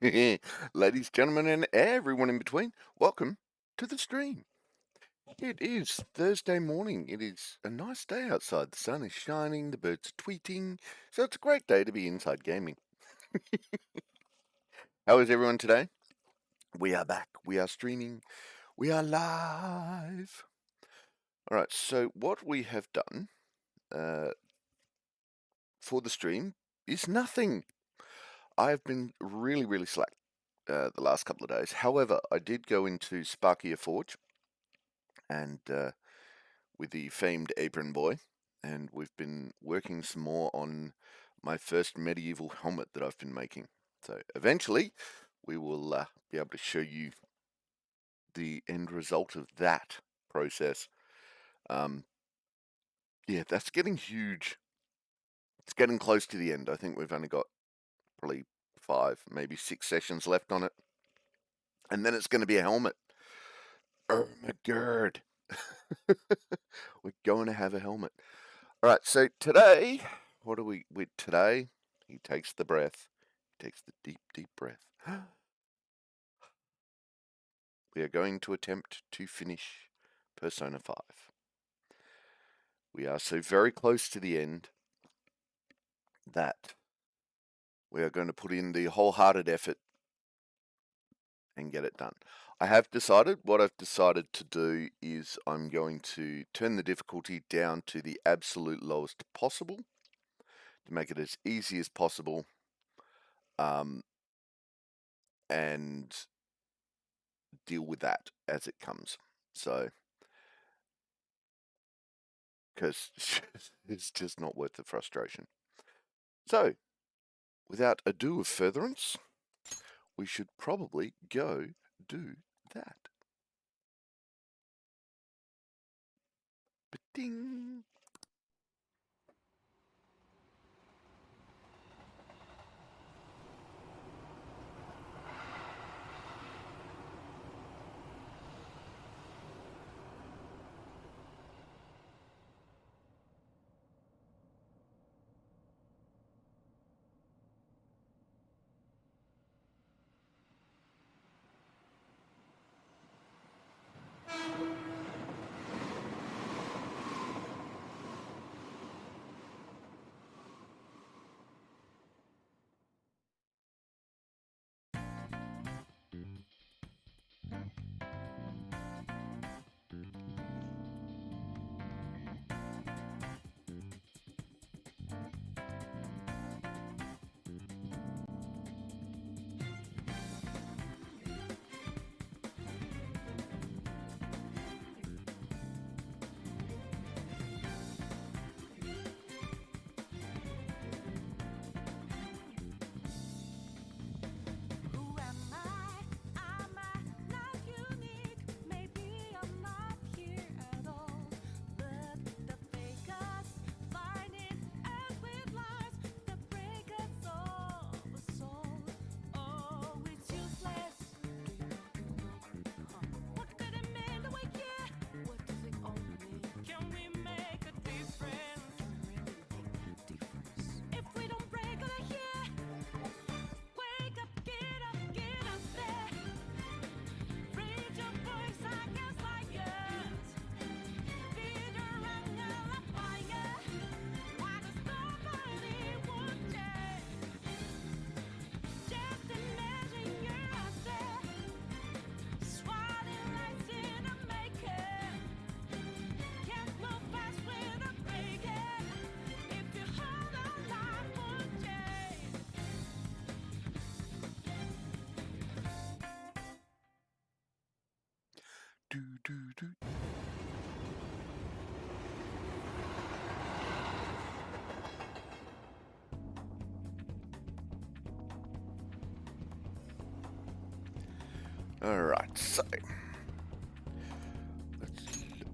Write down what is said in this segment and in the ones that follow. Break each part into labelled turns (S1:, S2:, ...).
S1: Ladies, gentlemen, and everyone in between, welcome to the stream. It is Thursday morning. It is a nice day outside. The sun is shining, the birds are tweeting, so it's a great day to be inside gaming. How is everyone today? We are back. We are streaming. We are live. All right, so what we have done for the stream is nothing. I have been really slack the last couple of days. However, I did go into Sparkia Forge and with the famed Apron Boy, and we've been working some more on my first medieval helmet that I've been making. So eventually, we will be able to show you the end result of that process. Yeah, that's getting huge. It's getting close to the end. I think we've only got probably 5, maybe 6 sessions left on it. And then it's going to be a helmet. Oh my god. We're going to have a helmet. All right, so today, what are we with today? He takes the breath. He takes the deep breath. We are going to attempt to finish Persona 5. We are so very close to the end that we are going to put in the wholehearted effort and get it done. What I've decided to do is I'm going to turn the difficulty down to the absolute lowest possible to make it as easy as possible, and deal with that as it comes. So, because it's just not worth the frustration. So, without ado of furtherance, we should probably go do that. Ba-ding! Do, do, do. Alright, so.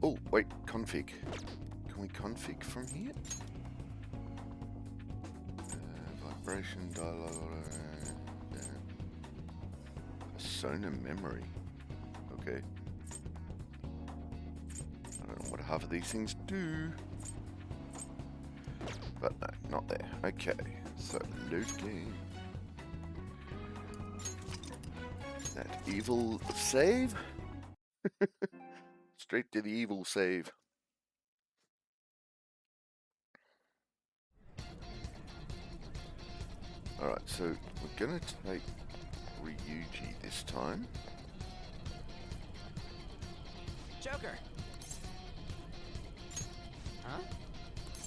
S1: Oh, wait, config. Can we config from here? Vibration, dialogue, persona memory. Okay. I don't know what half of these things do. But no, not there. Okay, so load game. That evil save. Straight to the evil save. Alright, so we're gonna take Ryuji this time.
S2: Joker. Huh?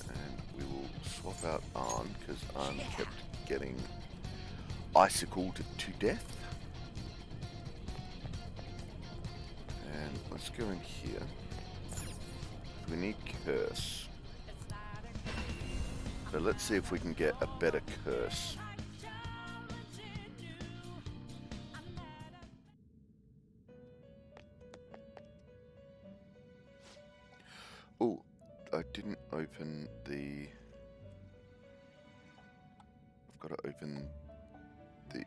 S1: And we will swap out Arn, because Arn kept getting icicled to death. And let's go in here. We need Curse. So let's see if we can get a better Curse. Oh, I didn't open the... I've got to open the...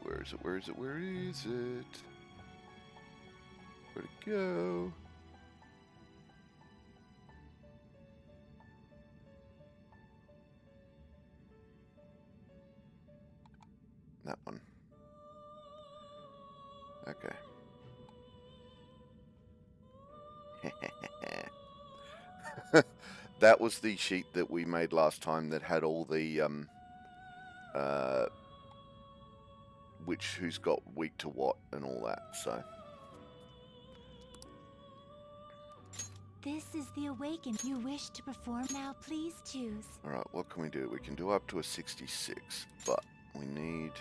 S1: Where is it? Where is it? Where is it? Where'd it go? That one. Okay. That was the sheet that we made last time that had all the who's got weak to what and all that, so.
S3: This is the awaken you wish to perform now. Please choose.
S1: Alright, what can we do? We can do up to a 66, but we need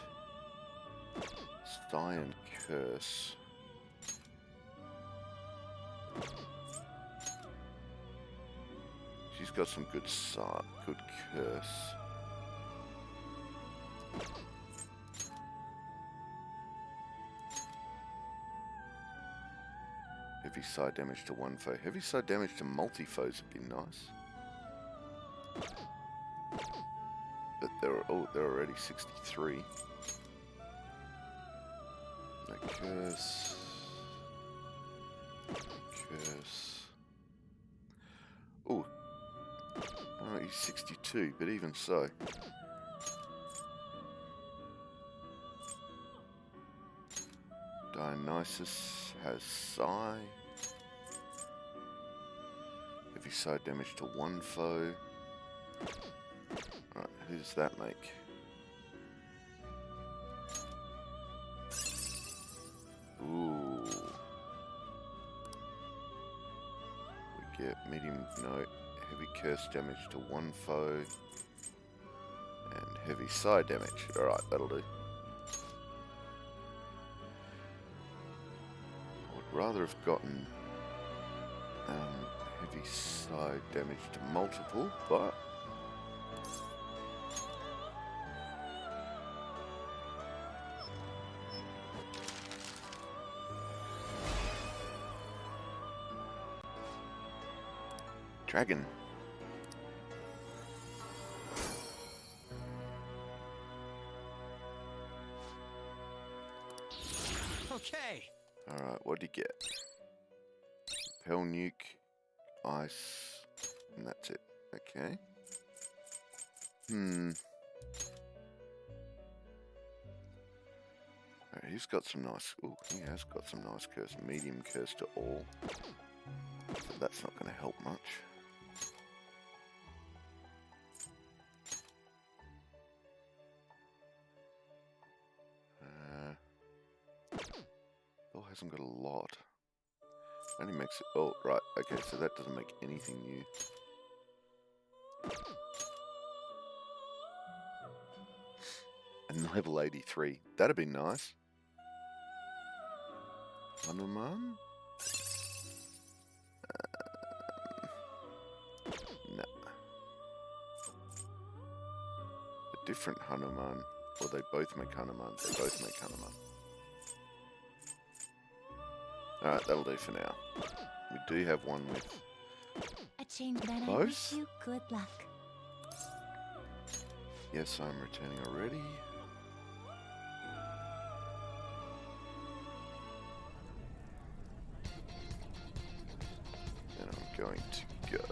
S1: Sty and Curse. She's got some good Curse. Heavy side damage to one foe. Heavy side damage to multi-foes would be nice. But they're already 63. No Curse. Curse. Oh. Oh, he's 62, but even so. Dionysus has Psi. Heavy side damage to one foe. Alright, who does that make? Ooh. We get medium, no, heavy curse damage to one foe. And heavy side damage. Alright, that'll do. I would rather have gotten heavy side damage to multiple, but Dragon.
S2: Okay.
S1: Alright, what'd you get? Repel nuke, ice, and that's it. Okay. Alright, he's got some nice... Ooh, he has got some nice curse. Medium curse to all. So that's not going to help much. Bill hasn't got a lot. Only makes it... Oh, right. Okay, so that doesn't make anything new. And level 83. That'd be nice. Hanuman? No. A different Hanuman. Or they both make Hanuman. They both make Hanuman. Alright, that'll do for now. We do have one with
S3: A change that I
S1: both.
S3: wish you good luck.
S1: Yes, I'm returning already. And I'm going to go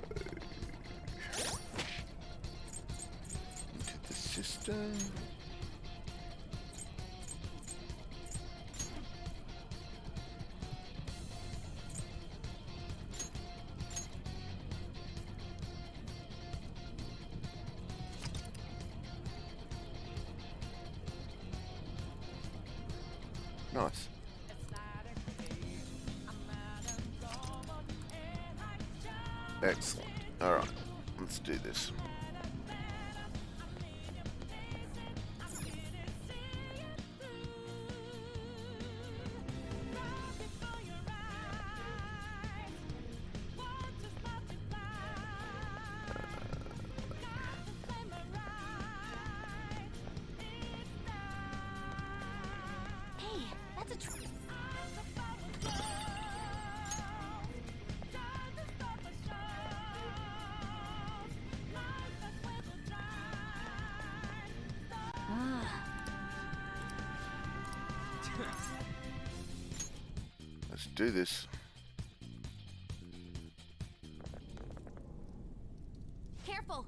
S1: into the system. Nice. Excellent. Alright, let's do this.
S3: Hey, that's a
S1: Let's do this.
S3: Careful.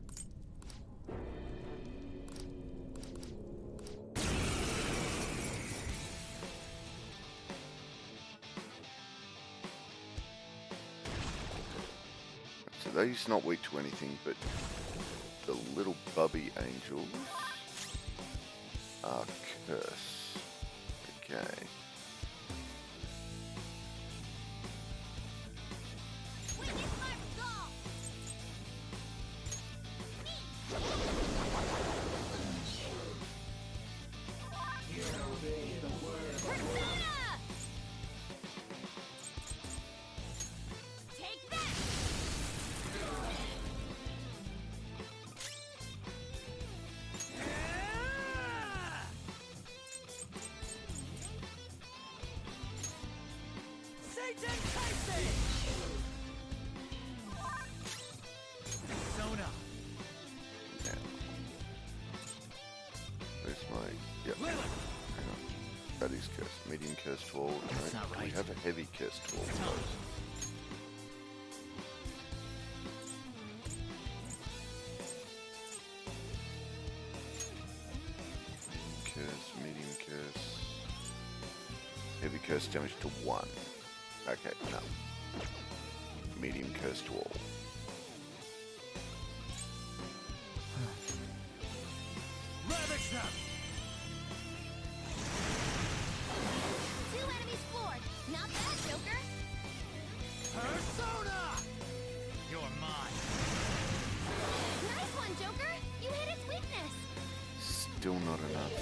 S1: So these not weak to anything, but the little bubby angels are curse. Okay.
S3: Take that!
S2: Satan Tyson! Persona!
S1: Now, there's my. Yep.
S2: Lilith!
S1: Hang on. That is curse. Medium curse to all.
S2: That's
S1: No,
S2: not
S1: We
S2: right.
S1: have a heavy curse to all of
S2: No.
S1: those. Curse, medium curse. Heavy curse damage to 1. Okay, no. Medium curse to all.
S2: Ravage them!
S3: 2 enemies floored. Not bad, Joker.
S2: Persona! You're mine.
S3: Nice one, Joker. You hit its weakness.
S1: Still not enough.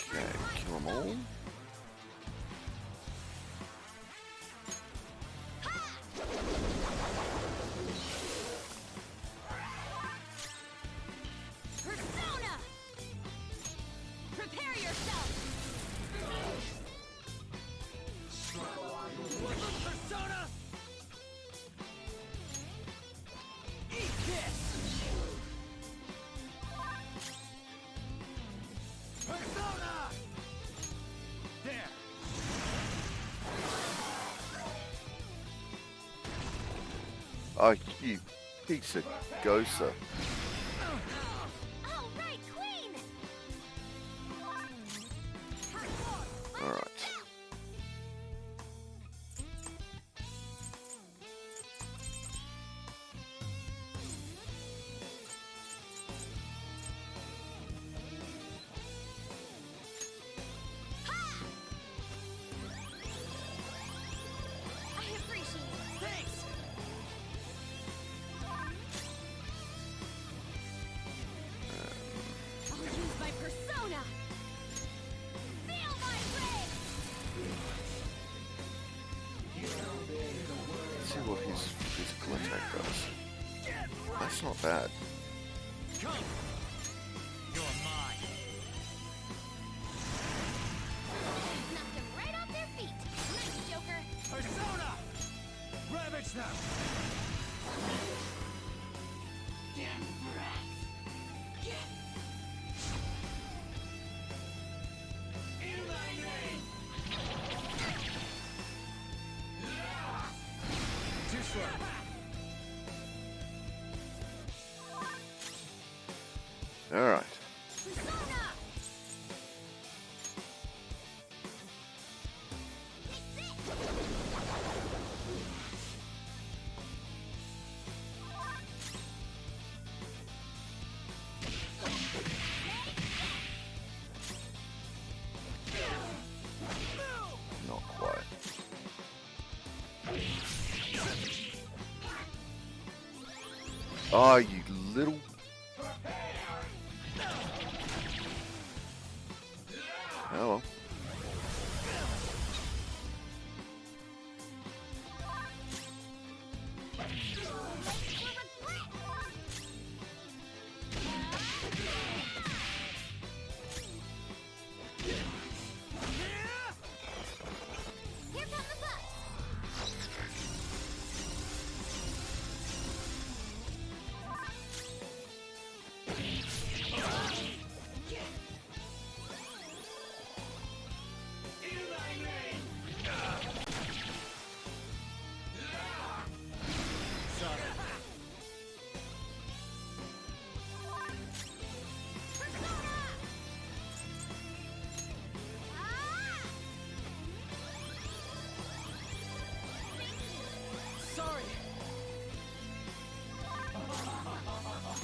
S1: Okay, kill them all.
S3: Persona! Prepare yourself.
S2: Persona! Eat this! Persona! There!
S1: Oh, you piece of Gosa.
S3: All right, Queen.
S1: Alright.
S3: I appreciate it.
S2: Thanks!
S3: I'll use my persona. Feel my rage.
S1: Let's see what his physical attack does. That's not bad.
S2: Come! You're mine!
S3: Knocked them right off their feet. Nice, Joker.
S2: Persona! Ravage them! Too slow.
S1: Alright.
S3: Persona.
S1: Oh, you little... Oh well.
S3: Here come the bucks.
S2: Sorry.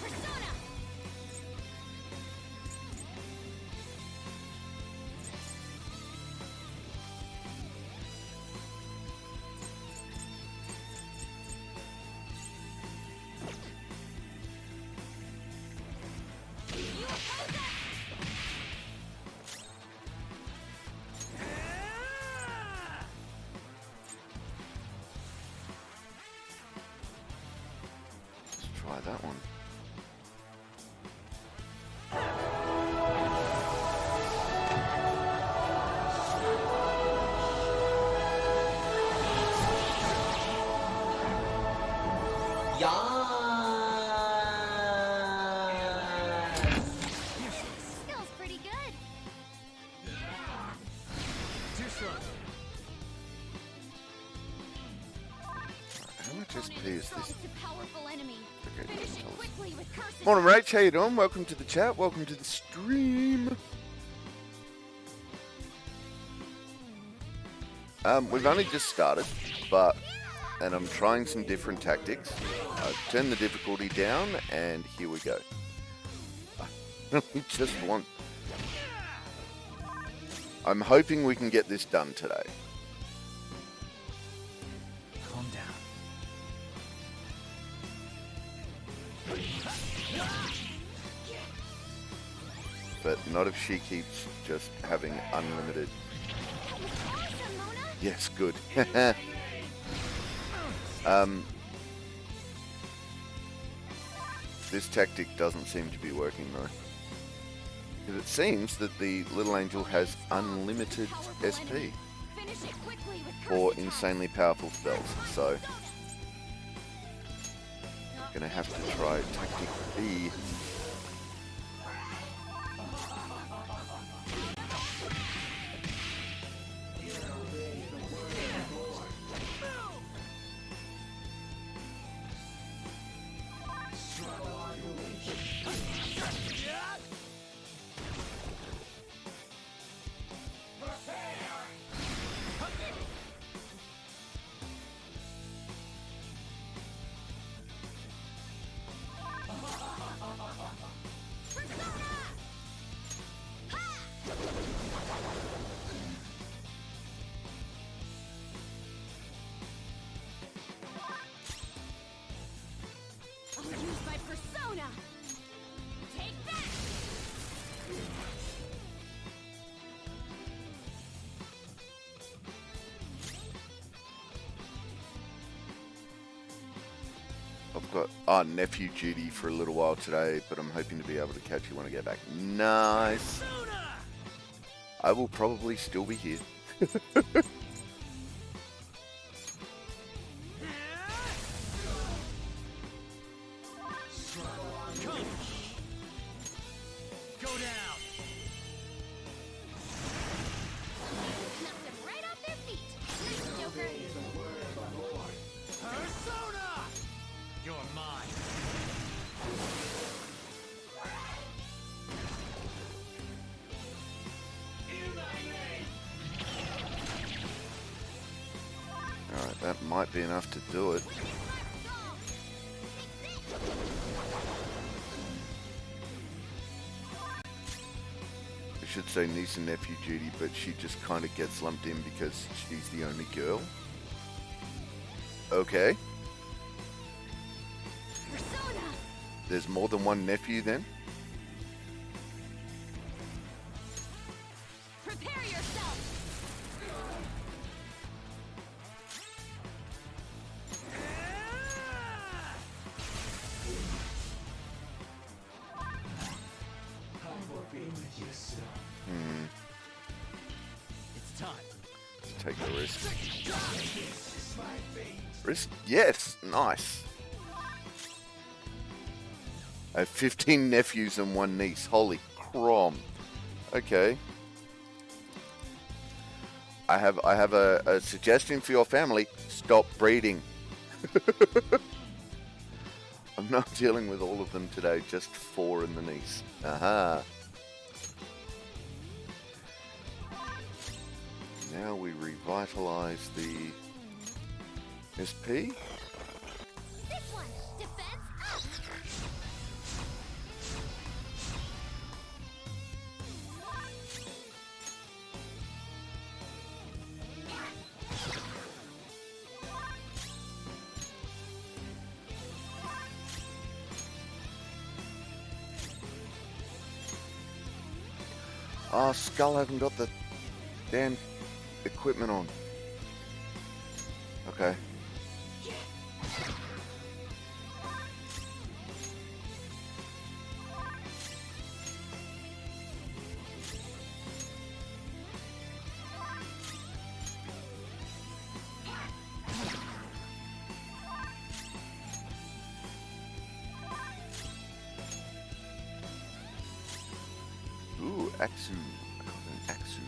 S3: Persona! You oppose us!
S1: Let's try that one.
S3: Feels pretty good.
S2: Too strong.
S1: How much SP is this?
S3: It's a powerful enemy.
S1: Okay,
S3: Finish
S1: doesn't
S3: it
S1: tell us.
S3: quickly with curses.
S1: Morning, Rach. How you doing? Welcome to the chat. Welcome to the stream. We've only just started, and I'm trying some different tactics. I've turned the difficulty down, and here we go. I just want... I'm hoping we can get this done today.
S2: Calm down.
S1: But not if she keeps just having unlimited...
S3: Awesome, Mona.
S1: Yes, good. This tactic doesn't seem to be working though. Because it seems that the little angel has unlimited
S3: Powerful
S1: SP
S3: enemy. Finish it quickly with
S1: for
S3: curses.
S1: insanely powerful spells. So, gonna have to try tactic B.
S3: I'll use my persona. Take that.
S1: I've got nephew duty for a little while today, but I'm hoping to be able to catch you when I get back. Nice. I will probably still be here.
S2: Come. Go down.
S3: Knock them right off their feet. Nice, Joker.
S2: Persona. You're mine.
S1: Alright, that might be enough to do it. I should say niece and nephew duty, but she just kind of gets lumped in because she's the only girl. Okay.
S3: Persona.
S1: There's more than one nephew then?
S3: Prepare yourself!
S2: It's time.
S1: Take the risk. Risk? Yes! Nice. I have 15 nephews and one niece. Holy crom. Okay. I have a suggestion for your family. Stop breeding. I'm not dealing with all of them today, just 4 and the niece. Aha. Now we revitalize the SP.
S3: This one! Defense up!
S1: Oh, Skull hasn't got the damn equipment on. Okay. Ooh, Axu. I got an Axu.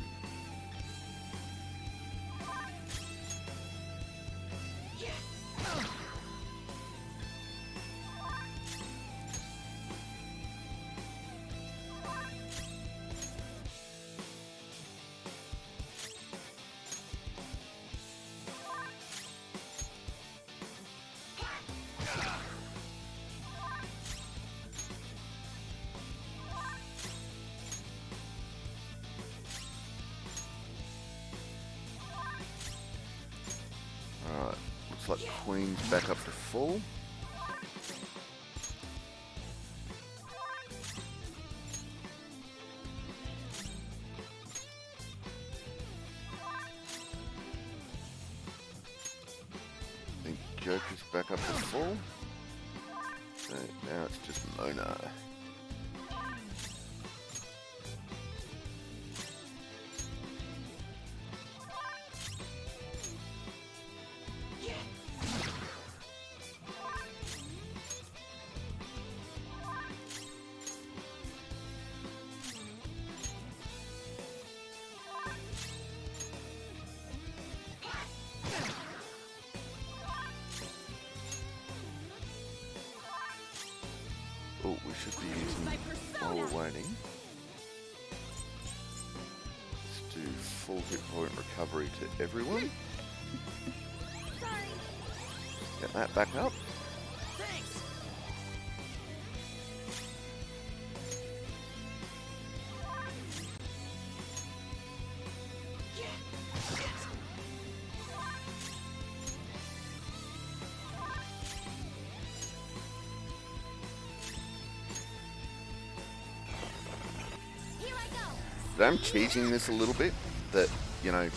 S1: Alright, looks like Queen's back up to full. I think Joker's back up to full. So now it's just Mona. Oh, we should be using while we're waiting. Let's do full hit point recovery to everyone.
S3: Sorry!
S1: Get that back up.
S2: Thanks.
S3: Here I go!
S1: I'm cheating this a little bit, that, you know,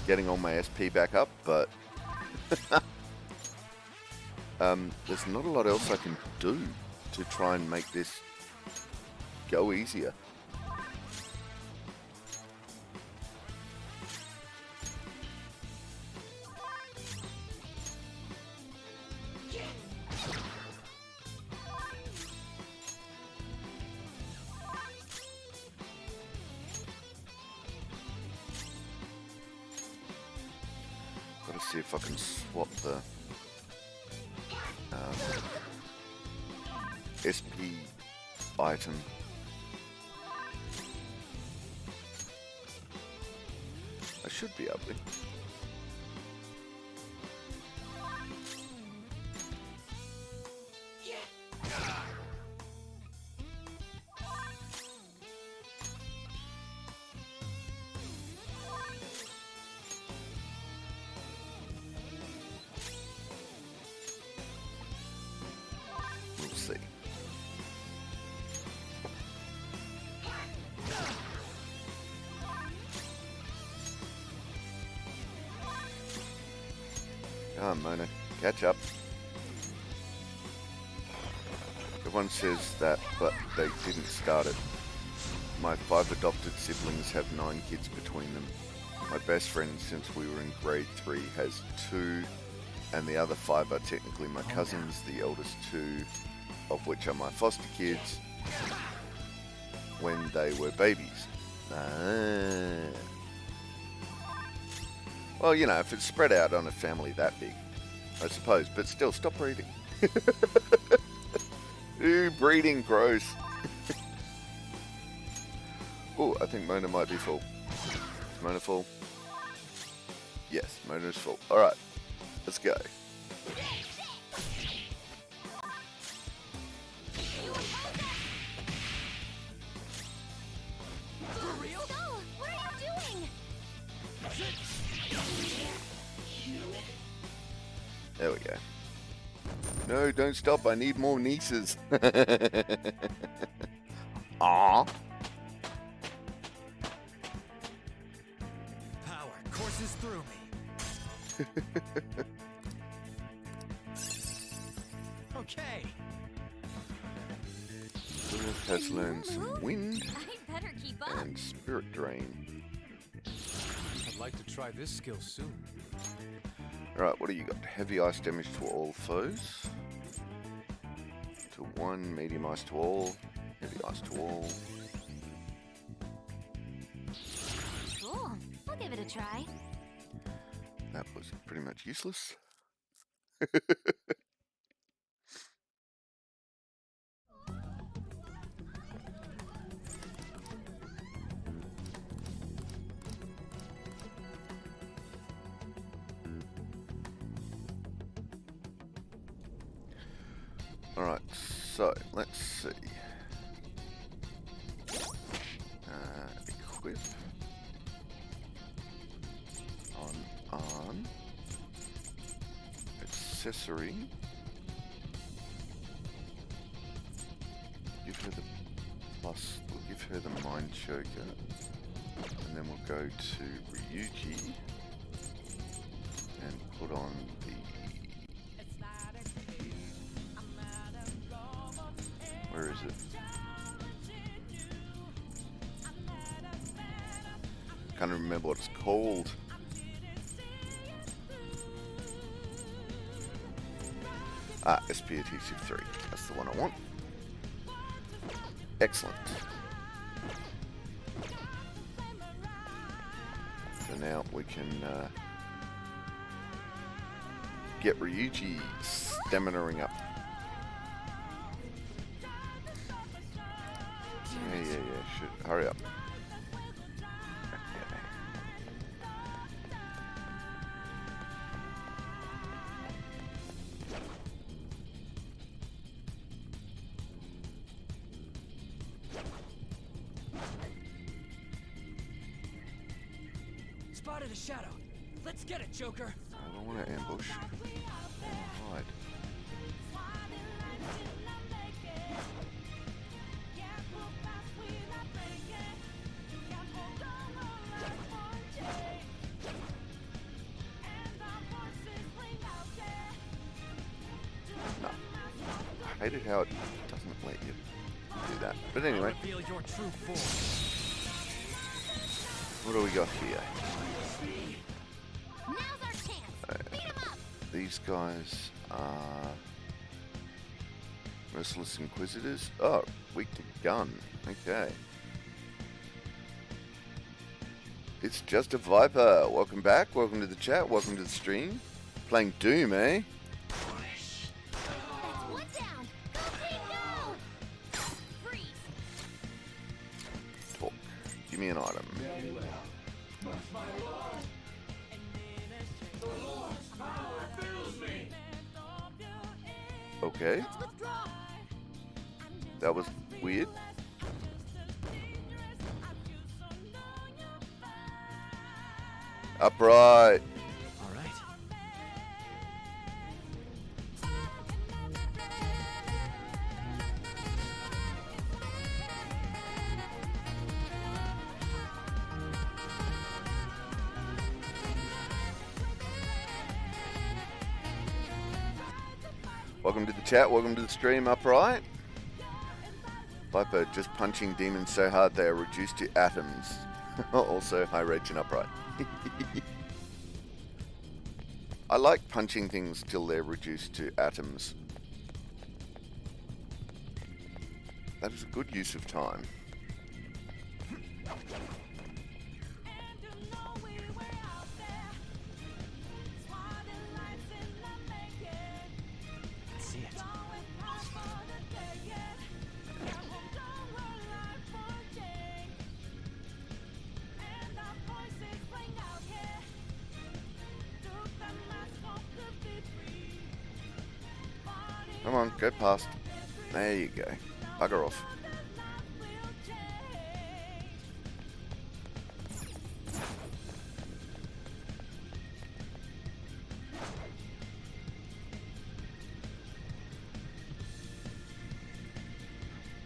S1: getting all my SP back up, but there's not a lot else I can do to try and make this go easier. Gotta see if I can swap the SP item. I should be able to. We'll see. Come on, Mona. Catch up. Everyone says that, but they didn't start it. My 5 adopted siblings have 9 kids between them. My best friend since we were in grade 3 has 2, and the other 5 are technically my cousins, the eldest 2 of which are my foster kids when they were babies. Well, you know, if it's spread out on a family that big, I suppose, but still, stop breeding. Ooh, breeding, gross. Oh, I think Mona might be full. Is Mona full? Yes, Mona's full. Alright, let's go.
S2: For real?
S3: Skull, what are you doing?
S1: There we go. No, don't stop. I need more nieces. Aww.
S2: Power courses through me. Okay.
S1: Lilith has learned some wind
S3: I better keep up.
S1: and spirit drain.
S2: I'd like to try this skill soon.
S1: Alright, what do you got? Heavy ice damage to all foes. To 1, medium ice to all, heavy ice to all.
S3: Cool. I'll give it a try.
S1: That was pretty much useless. Alright, so let's see. Equip. On. Accessory. Give her the plus, we'll give her the Mind Choker. And then we'll go to Ryuji. And put on the... Where is it? Can't remember what it's called. SP Adhesive 3. That's the one I want. Excellent. So now we can get Ryuji stamina-ing up. Yeah, should hurry up.
S2: Spotted a shadow. Let's get it, Joker.
S1: I don't want to ambush. I want to hide. No. I hated how it doesn't let you do that. But anyway,
S2: Reveal your true form.
S1: what do we got here?
S3: Now's our chance. Beat 'em up.
S1: These guys are Merciless Inquisitors. Oh, weak to gun. Okay. It's just a Viper. Welcome back. Welcome to the chat. Welcome to the stream. Playing Doom, eh?
S3: That's one down. Go team, go. Freeze.
S1: Talk. Give me an item. Okay.
S3: Let's withdraw.
S1: That was weird. Upright.
S2: All right.
S1: Welcome to the chat. Welcome to the stream. Upright. Viper just punching demons so hard they are reduced to atoms. Also, high rage and upright. I like punching things till they're reduced to atoms. That is a good use of time.
S2: See it.
S1: Come on, go past. There you go. Bugger off.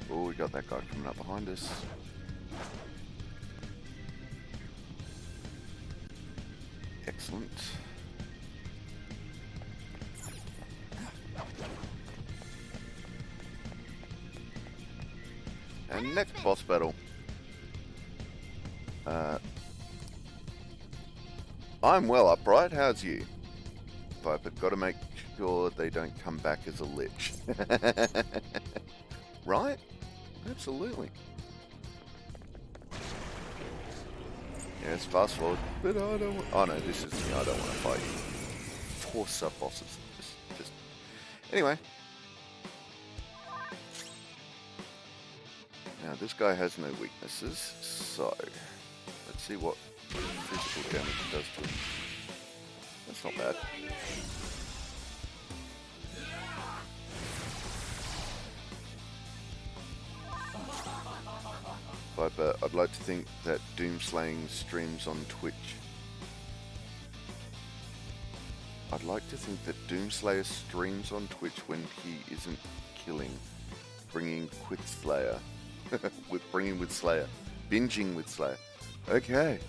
S1: Oh, we got that guy coming up behind us. Excellent. And next boss battle. I'm well, Upright. How's you? Viper, gotta make sure they don't come back as a lich. Right? Absolutely. Yes, fast forward. But I don't want... Oh no, this is me. I don't want to fight you. 4 sub-bosses. Just... Anyway. Now, this guy has no weaknesses, so let's see what physical damage it does to him. That's not bad. But I'd like to think that Doomslaying streams on Twitch. I'd like to think that Doomslayer streams on Twitch when he isn't killing, bringing with Slayer. Bringing with Slayer. Binging with Slayer. Okay.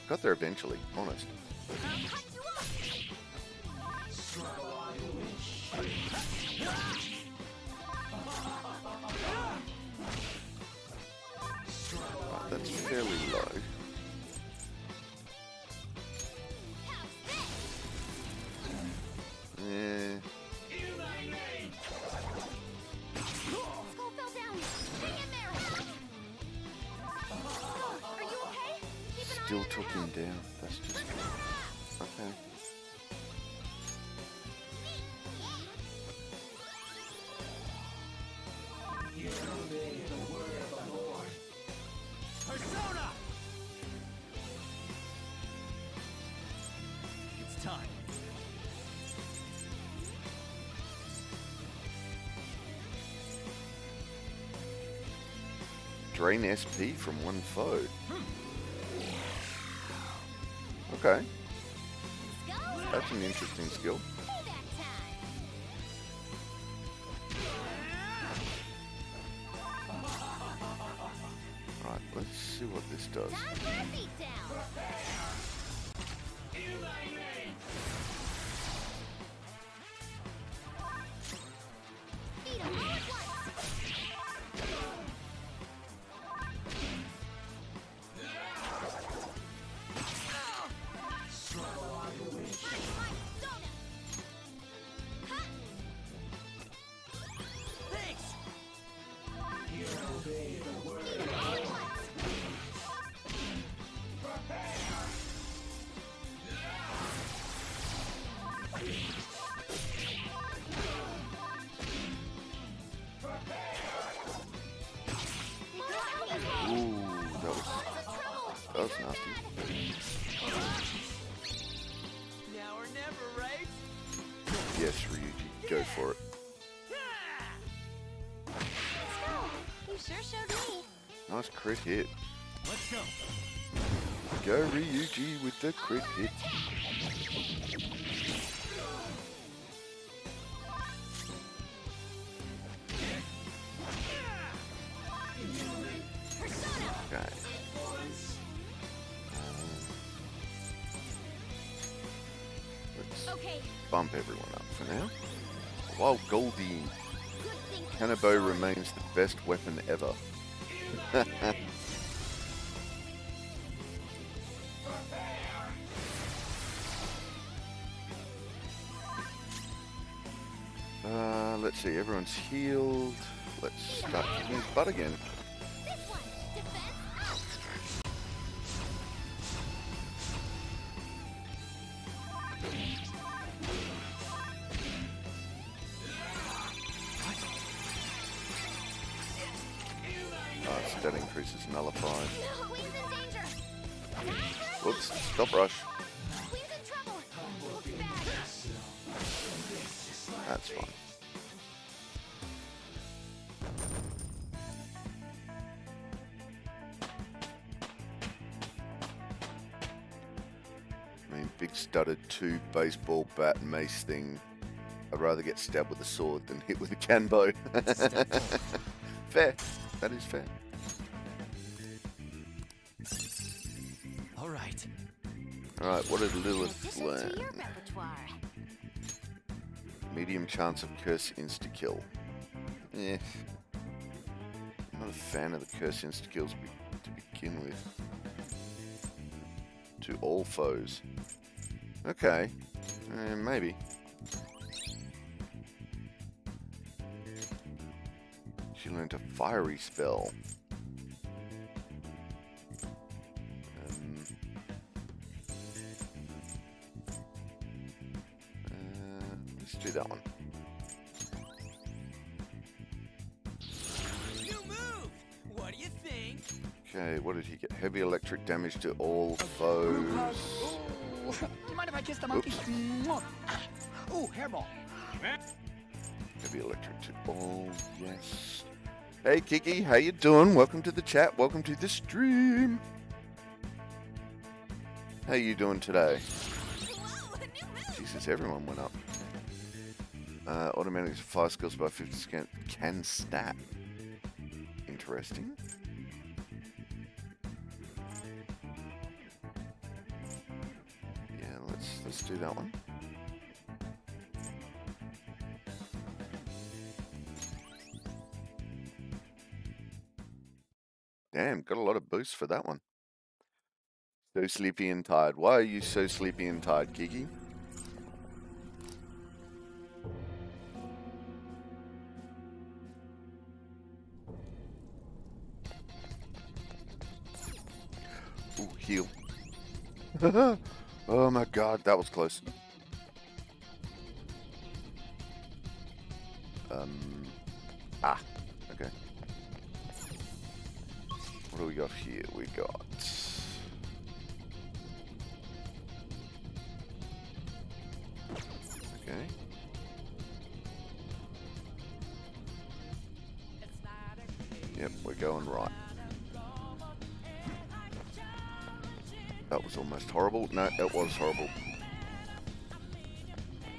S1: Got there eventually, honest. Right, that's fairly low. Yeah. Still took him down. That's just okay.
S2: Persona! It's time.
S1: Drain SP from one foe. Okay. That's an interesting skill. Right, let's see what this does. That was nasty.
S2: Now or never, right?
S1: Yes, Ryuji, go for it.
S3: You sure showed me.
S1: Nice crit hit.
S2: Let's go.
S1: Go Ryuji with the crit hit. Okay. Let's bump everyone up for now. Wild Goldie. Cannabo remains the best weapon ever. Let's see, everyone's healed. Let's start kicking his butt again. Stat increases nullified. Whoops, stop rush. That's fine. I mean, big studded 2 baseball bat mace thing. I'd rather get stabbed with a sword than hit with a canbo. Fair. That is fair.
S2: Alright.
S1: Alright, what did Lilith learn? Medium chance of curse insta-kill. Eh. I'm not a fan of the curse insta-kills to begin with. To all foes. Okay. Maybe. She learned a fiery spell. Let's do that one.
S2: New move! What do you think?
S1: Okay, what did he get? Heavy electric damage to all foes.
S4: Do you mind if I kiss the monkey? Ooh, hairball.
S1: Heavy electric to all, yes. Hey Kiki, how you doing? Welcome to the chat, welcome to the stream. How you doing today? Jesus, everyone went up. Automatic fire skills by 50% can stat. Interesting. Yeah, let's do that one. Damn, got a lot of boosts for that one. So sleepy and tired. Why are you so sleepy and tired, Kiki? Ooh, heal. Oh my god, that was close. Okay. What do we got here? We got... Okay. Yep, we're going right. That was almost horrible. No, it was horrible.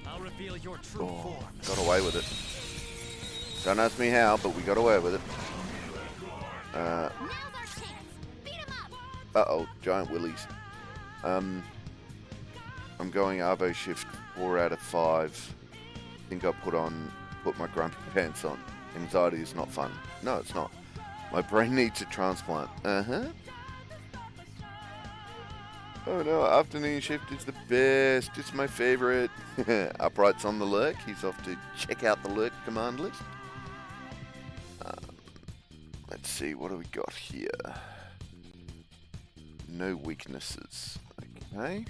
S2: I'll reveal your true form.
S1: Got away with it. Don't ask me how, but we got away with it. Uh-oh, giant willies. I'm going Arvo shift 4 out of 5. Think I put my grumpy pants on. Anxiety is not fun. No, it's not. My brain needs a transplant. Uh-huh. Oh no, afternoon shift is the best. It's my favorite. Upright's on the lurk. He's off to check out the lurk command list. Let's see, what do we got here? No weaknesses. Okay.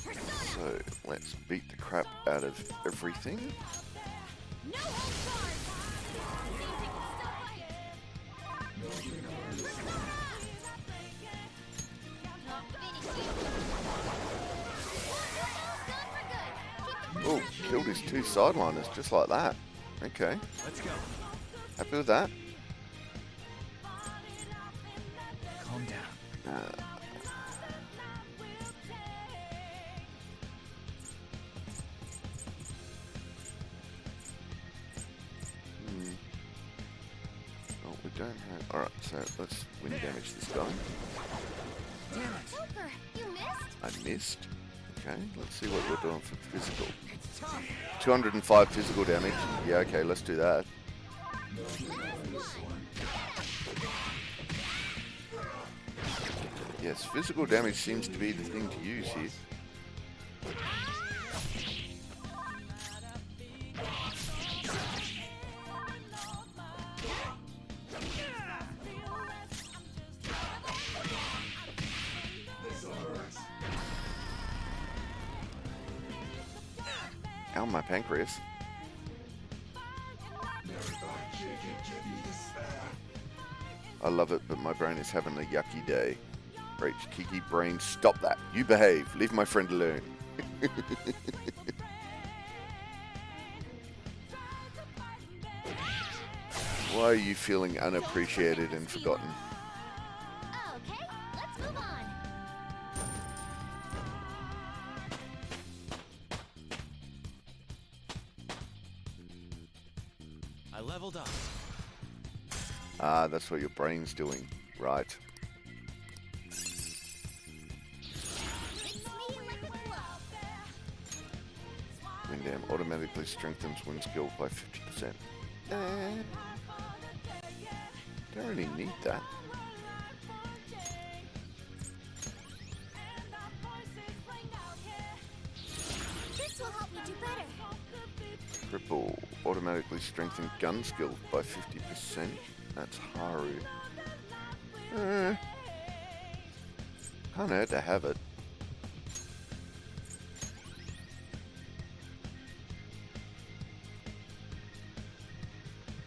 S1: So, let's beat the crap out of everything. Oh, killed his 2 sideliners just like that. Okay.
S2: Let's go.
S1: Happy with that?
S2: Calm down. Oh, we don't have... Alright, so let's wind damage this guy. Damn it.
S3: Joker, you missed?
S1: I missed. Okay, let's see what we're doing for physical. 205 physical damage. Yeah, okay, let's do that. Yes, physical damage seems to be the thing to use here. Ow, my pancreas. I love it, but my brain is having a yucky day. Rach, Kiki, brain, stop that. You behave. Leave my friend alone. Why are you feeling unappreciated and forgotten?
S3: Okay, let's move on.
S5: I leveled up.
S1: Ah, that's what your brain's doing. Right. Wind Dam automatically strengthens wind skill by 50%. Don't really need that.
S3: This will help me do better.
S1: Triple automatically strengthen gun skill by 50%. That's Haru. Can't hurt to have it.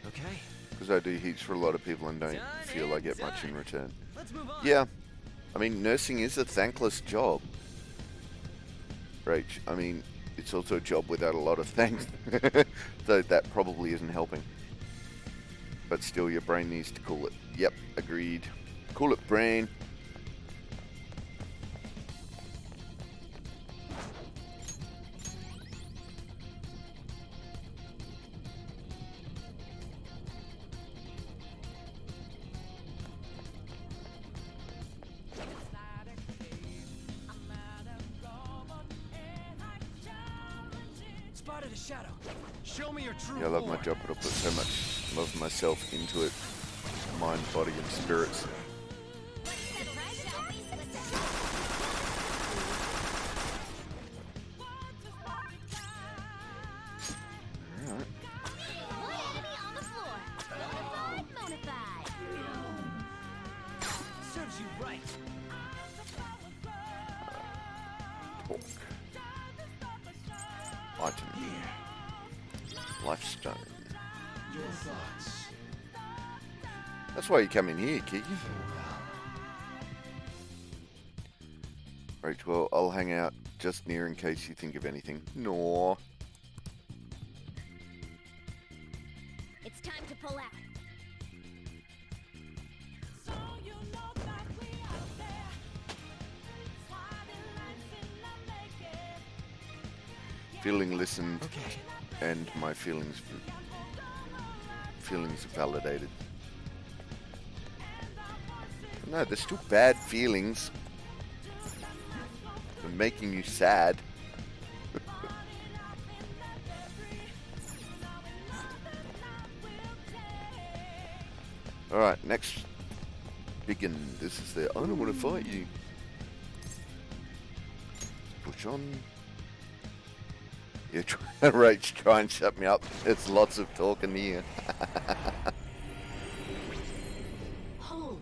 S5: Okay.
S1: Because I do heats for a lot of people and don't feel I get much in return.
S5: Let's move on.
S1: Yeah. I mean, nursing is a thankless job. Rach, I mean, it's also a job without a lot of thanks. So that probably isn't helping. But still, your brain needs to cool it. Yep, agreed. Cool it, brain.
S5: Spotted a shadow. Show me your true
S1: Yeah, I love my
S5: form.
S1: job, but I put so much love of myself into it. Mind, body, and spirits. Alright.
S3: One enemy on the floor. Bonafide.
S5: Serves you right.
S1: Talk. Item. Lifestone.
S2: Your thoughts.
S1: That's why you come in here, Kiki. Right, well, I'll hang out just near in case you think of anything. No.
S3: It's time to pull out.
S1: Feeling listened
S5: Okay.
S1: and my feelings validated. No, they're still bad feelings. They're making you sad. Alright, next. Begin. This is the I don't want to fight you. Push on. Yeah, Rach, try and shut me up. It's lots of talking here.
S3: Hold.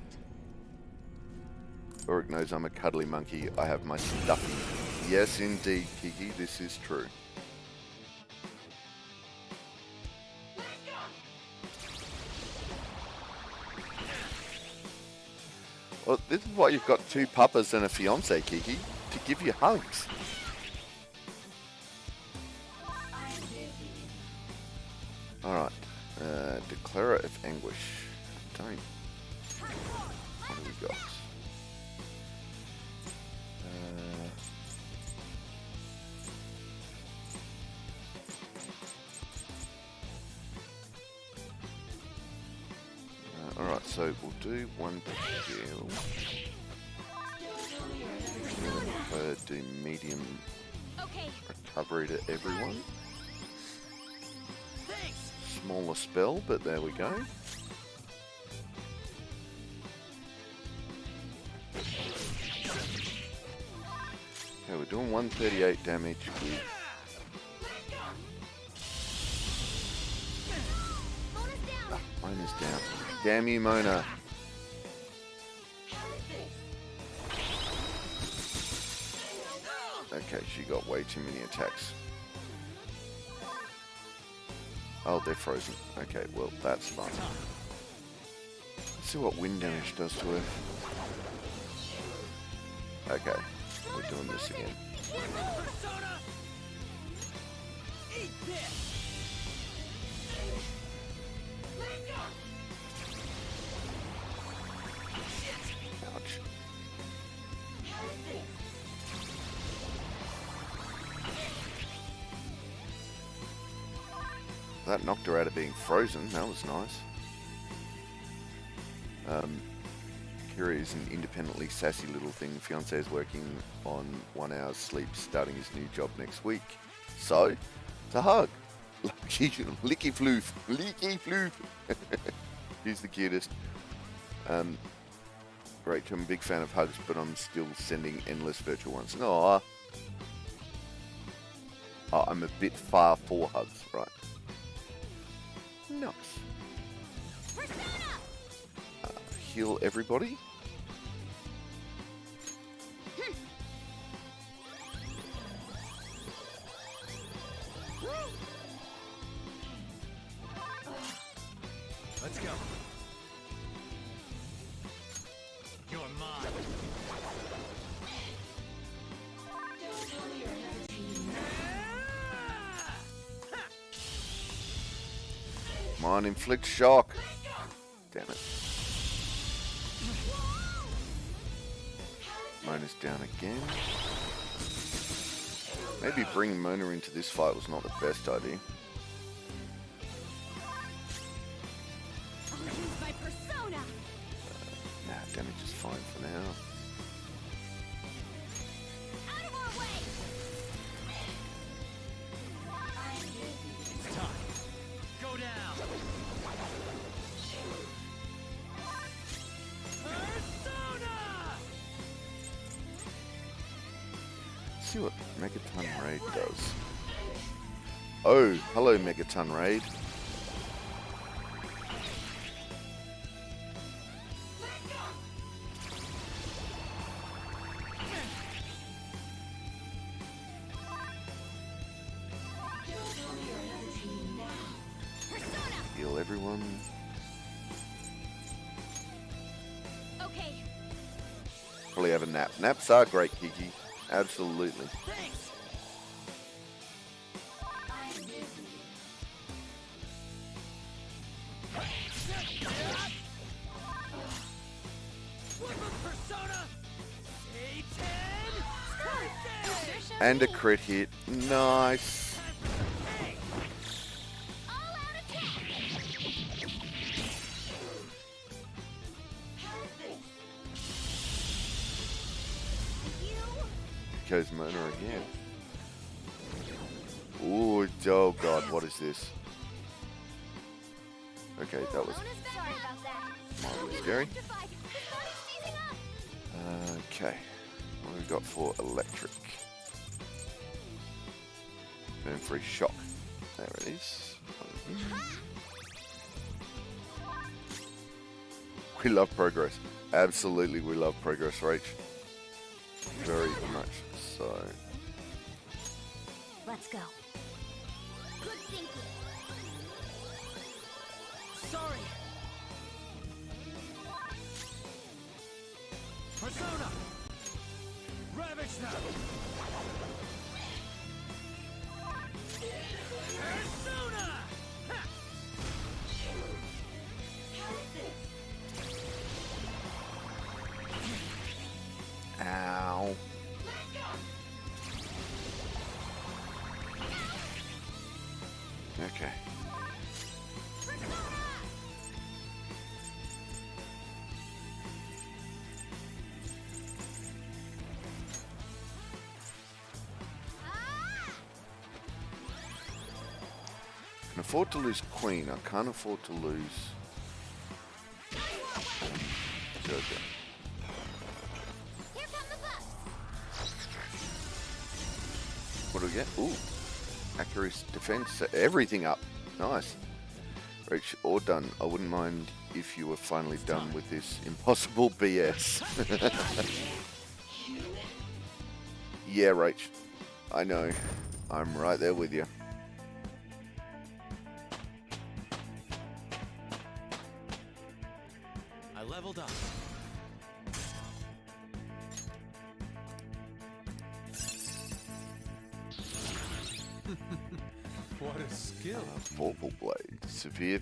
S1: Oric knows I'm a cuddly monkey. I have my stuffy. Yes, indeed, Kiki. This is true. Well, this is why you've got two papas and a fiance, Kiki, to give you hugs. Alright, Declarer of Anguish. Don't. What do we got? Alright, so we'll do one skill. Do medium
S3: Okay.
S1: Recovery to everyone.
S5: Thanks.
S1: Smaller spell, but there we go. Okay, we're doing 138 damage with
S3: Mona's down.
S1: Mona's down. Damn you, Mona. Okay, she got way too many attacks. Oh, they're frozen. Okay, well, that's fine. Let's see what wind damage does to her. Okay, we're doing this again.
S5: Persona! Eat this!
S1: Ouch. That knocked her out of being frozen. That was nice. Kira is an independently sassy little thing. Fiance is working on 1 hour's sleep, starting his new job next week. So, it's a hug. Licky floof. Licky floof. He's the cutest. Great, I'm a big fan of hugs, but I'm still sending endless virtual ones. Aww. Oh, I'm a bit far for hugs, right? Nice. Heal everybody.
S5: Let's go. You're mine.
S1: Mine inflict shock. Damn it. Mona's down again. Maybe bringing Mona into this fight was not the best idea.
S3: I'll use my persona.
S1: Nah, damage is fine for now.
S3: Out of our way.
S5: It's time. Go down. Persona!
S1: Let's see what Megaton Raid does. Oh, hello Megaton Raid. Heal everyone.
S3: Okay.
S1: Probably have a nap. Naps are great, Kiki. Absolutely.
S5: Thanks. Flip of Persona! Satan! Perfect!
S1: And a crit hit. Nice.
S5: Hey!
S3: All out attack. You.
S1: Goes Mona again. Ooh, oh god, what is this? Okay, that was
S3: Mona's back. Sorry about that.
S1: mildly scary.
S3: Electrified. Persona's seizing up.
S1: Okay, what have we got for electric? Burn free shock. There it is. We love progress. Absolutely, we love progress, Rach. Very much so.
S3: Let's go. Good thinking.
S5: Sorry! Persona! Ravage now! Persona! Ha!
S1: Ow. Okay. afford to lose Queen. I can't afford to lose Jojo.
S3: Here come the bus.
S1: What do we get? Ooh. Accuracy, defense, everything up. Nice. Reach or done. I wouldn't mind if you were finally done with this impossible BS. Yeah, Rach. I know. I'm right there with you.
S5: I leveled up. What a skill.
S1: Vorpal Blade. Severe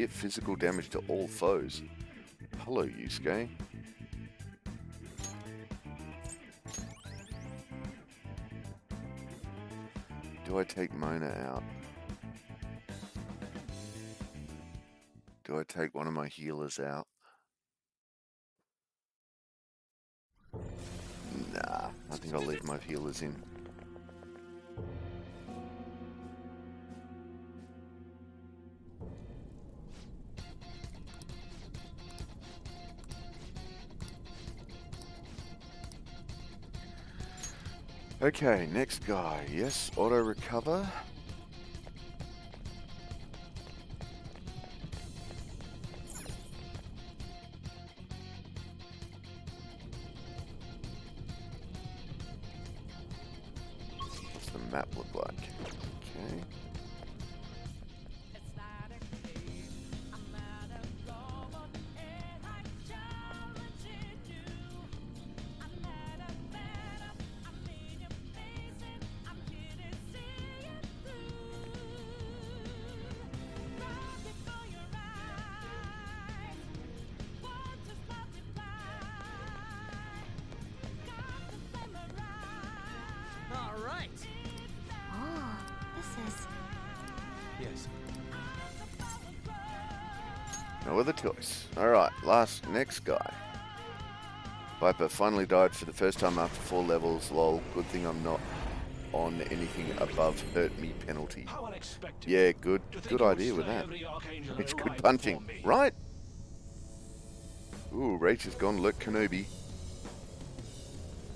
S1: physical damage to all foes. Hello, Yusuke. Do I take Mona out? Do I take one of my healers out? Nah, I think I'll leave my healers in. Okay, next guy. Yes, auto recover. What's the map look like? Okay.
S5: All right.
S3: Oh, this is...
S5: Yes.
S1: No other choice. Alright, next guy. Viper finally died for the first time after 4 levels. Lol, good thing I'm not on anything above hurt me penalty.
S6: How unexpected.
S1: Yeah, good
S6: To think
S1: good
S6: you would
S1: idea with
S6: slay
S1: that.
S6: every archangel
S1: It's
S6: that
S1: good
S6: arrived
S1: punching,
S6: before me.
S1: right? Ooh, Rach has gone look Kenobi.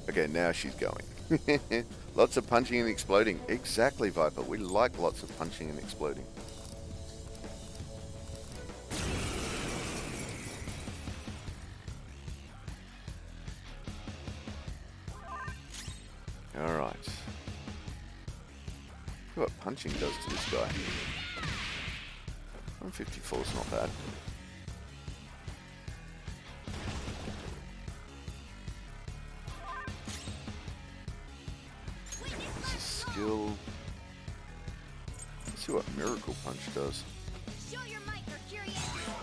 S1: Okay, now she's going. Lots of punching and exploding. Exactly, Viper. We like lots of punching and exploding. Alright. See what punching does to this guy. 154 is not bad. It's a skill. Let's see what Miracle Punch does.
S3: Show your might, Mercurius.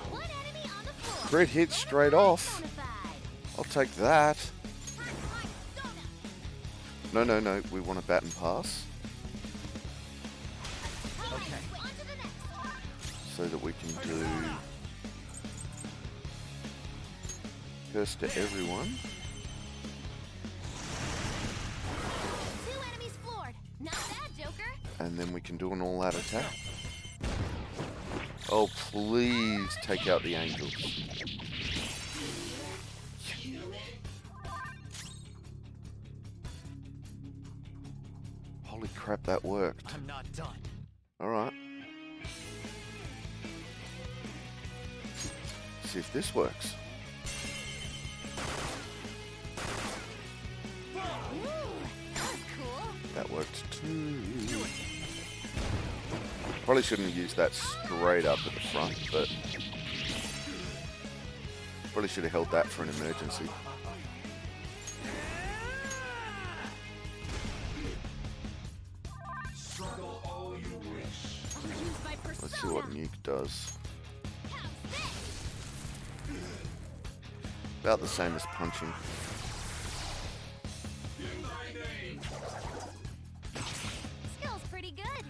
S3: One enemy on the floor.
S1: Crit hit straight off.
S3: Bonafide.
S1: I'll take that.
S3: Persona.
S1: No. We want a bat and pass
S3: Okay. On to the next.
S1: so that we can do curse to everyone.
S3: 2 enemies floored. Not bad, Joker.
S1: And then we can do an all-out attack. Oh, please take out the angels. Holy crap, that worked.
S5: I'm not done.
S1: Alright. See if this works.
S3: Ooh, that was cool.
S1: That worked too. Probably shouldn't have used that straight up at the front, but probably should have held that for an emergency.
S3: I'll use my persona.
S1: Let's see what Nuke does. About the same as punching.
S3: Skill's pretty good.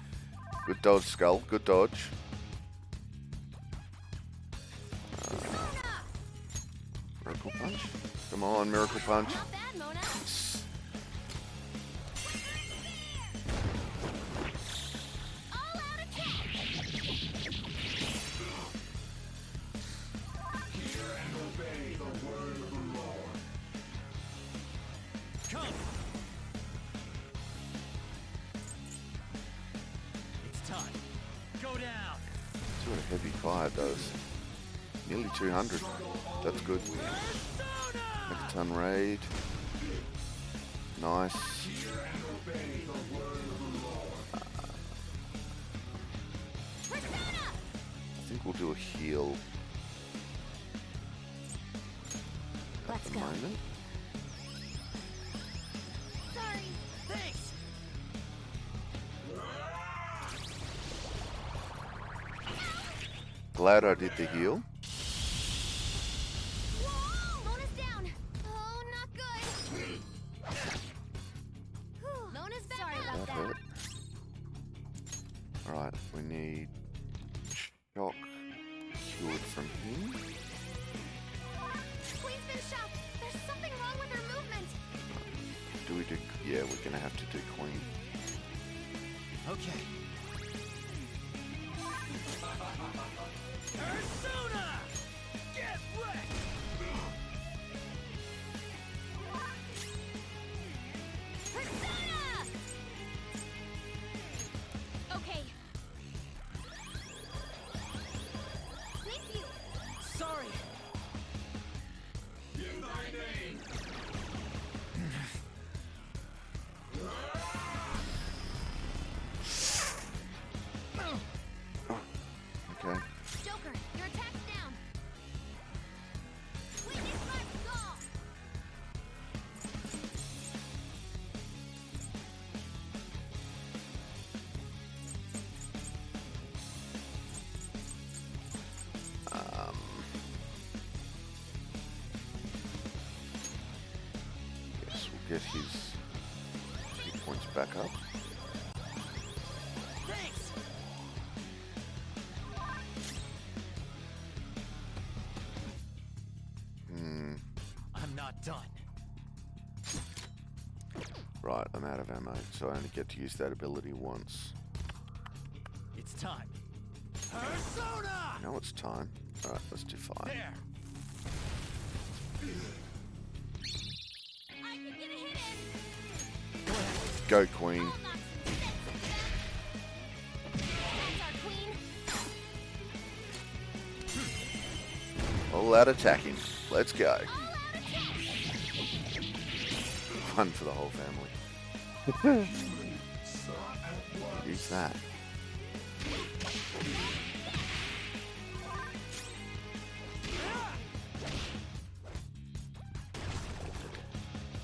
S1: Good dodge, Skull. Good dodge. Miracle Punch. Come on, Miracle Punch.
S3: Not bad, Mona. All out attack.
S1: heavy fire does. Nearly 200. That's good. Megaton Raid. Nice. I think we'll do a heal at
S3: Let's
S1: the
S3: go.
S1: moment.
S4: Sorry. Thanks.
S1: Glad I did the heal.
S3: Whoa! Mona's down. Oh, not good. Mona's back. Sorry about
S1: That
S3: that.
S1: hurt. Alright, we need shock cured from him.
S3: Queen's been shocked. There's something wrong with her movement.
S1: Do we do? Yeah, we're gonna have to do Queen.
S5: Okay.
S4: Persona! Get wrecked!
S3: Persona! Okay. Thank you.
S4: Sorry.
S1: Okay.
S3: Joker, your attack's down. Witness my resolve.
S1: Um, Guess we'll get his hit points back up.
S4: Thanks.
S5: I'm not done.
S1: Right, I'm out of ammo, so I only get to use that ability once.
S5: It's time. Persona!
S1: Now it's time. Alright, let's do 5.
S5: There.
S3: I can get a hit in.
S1: Go, Queen.
S3: I'll knock some sense into that. That's our queen.
S1: All out attacking. Let's go.
S3: All out attack.
S1: Fun for the whole family. Use that.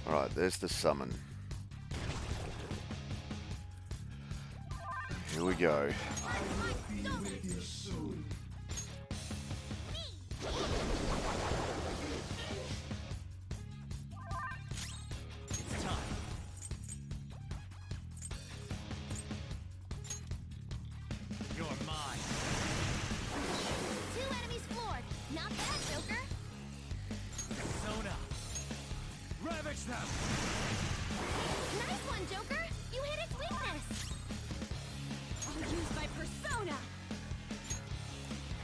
S1: Alright, there's the summon. Here we go.
S5: It's time. You're mine.
S3: 2 enemies floored. Not bad, Joker.
S5: Persona. Ravage them.
S3: Nice one, Joker. You hit its weakness. I'll use my persona.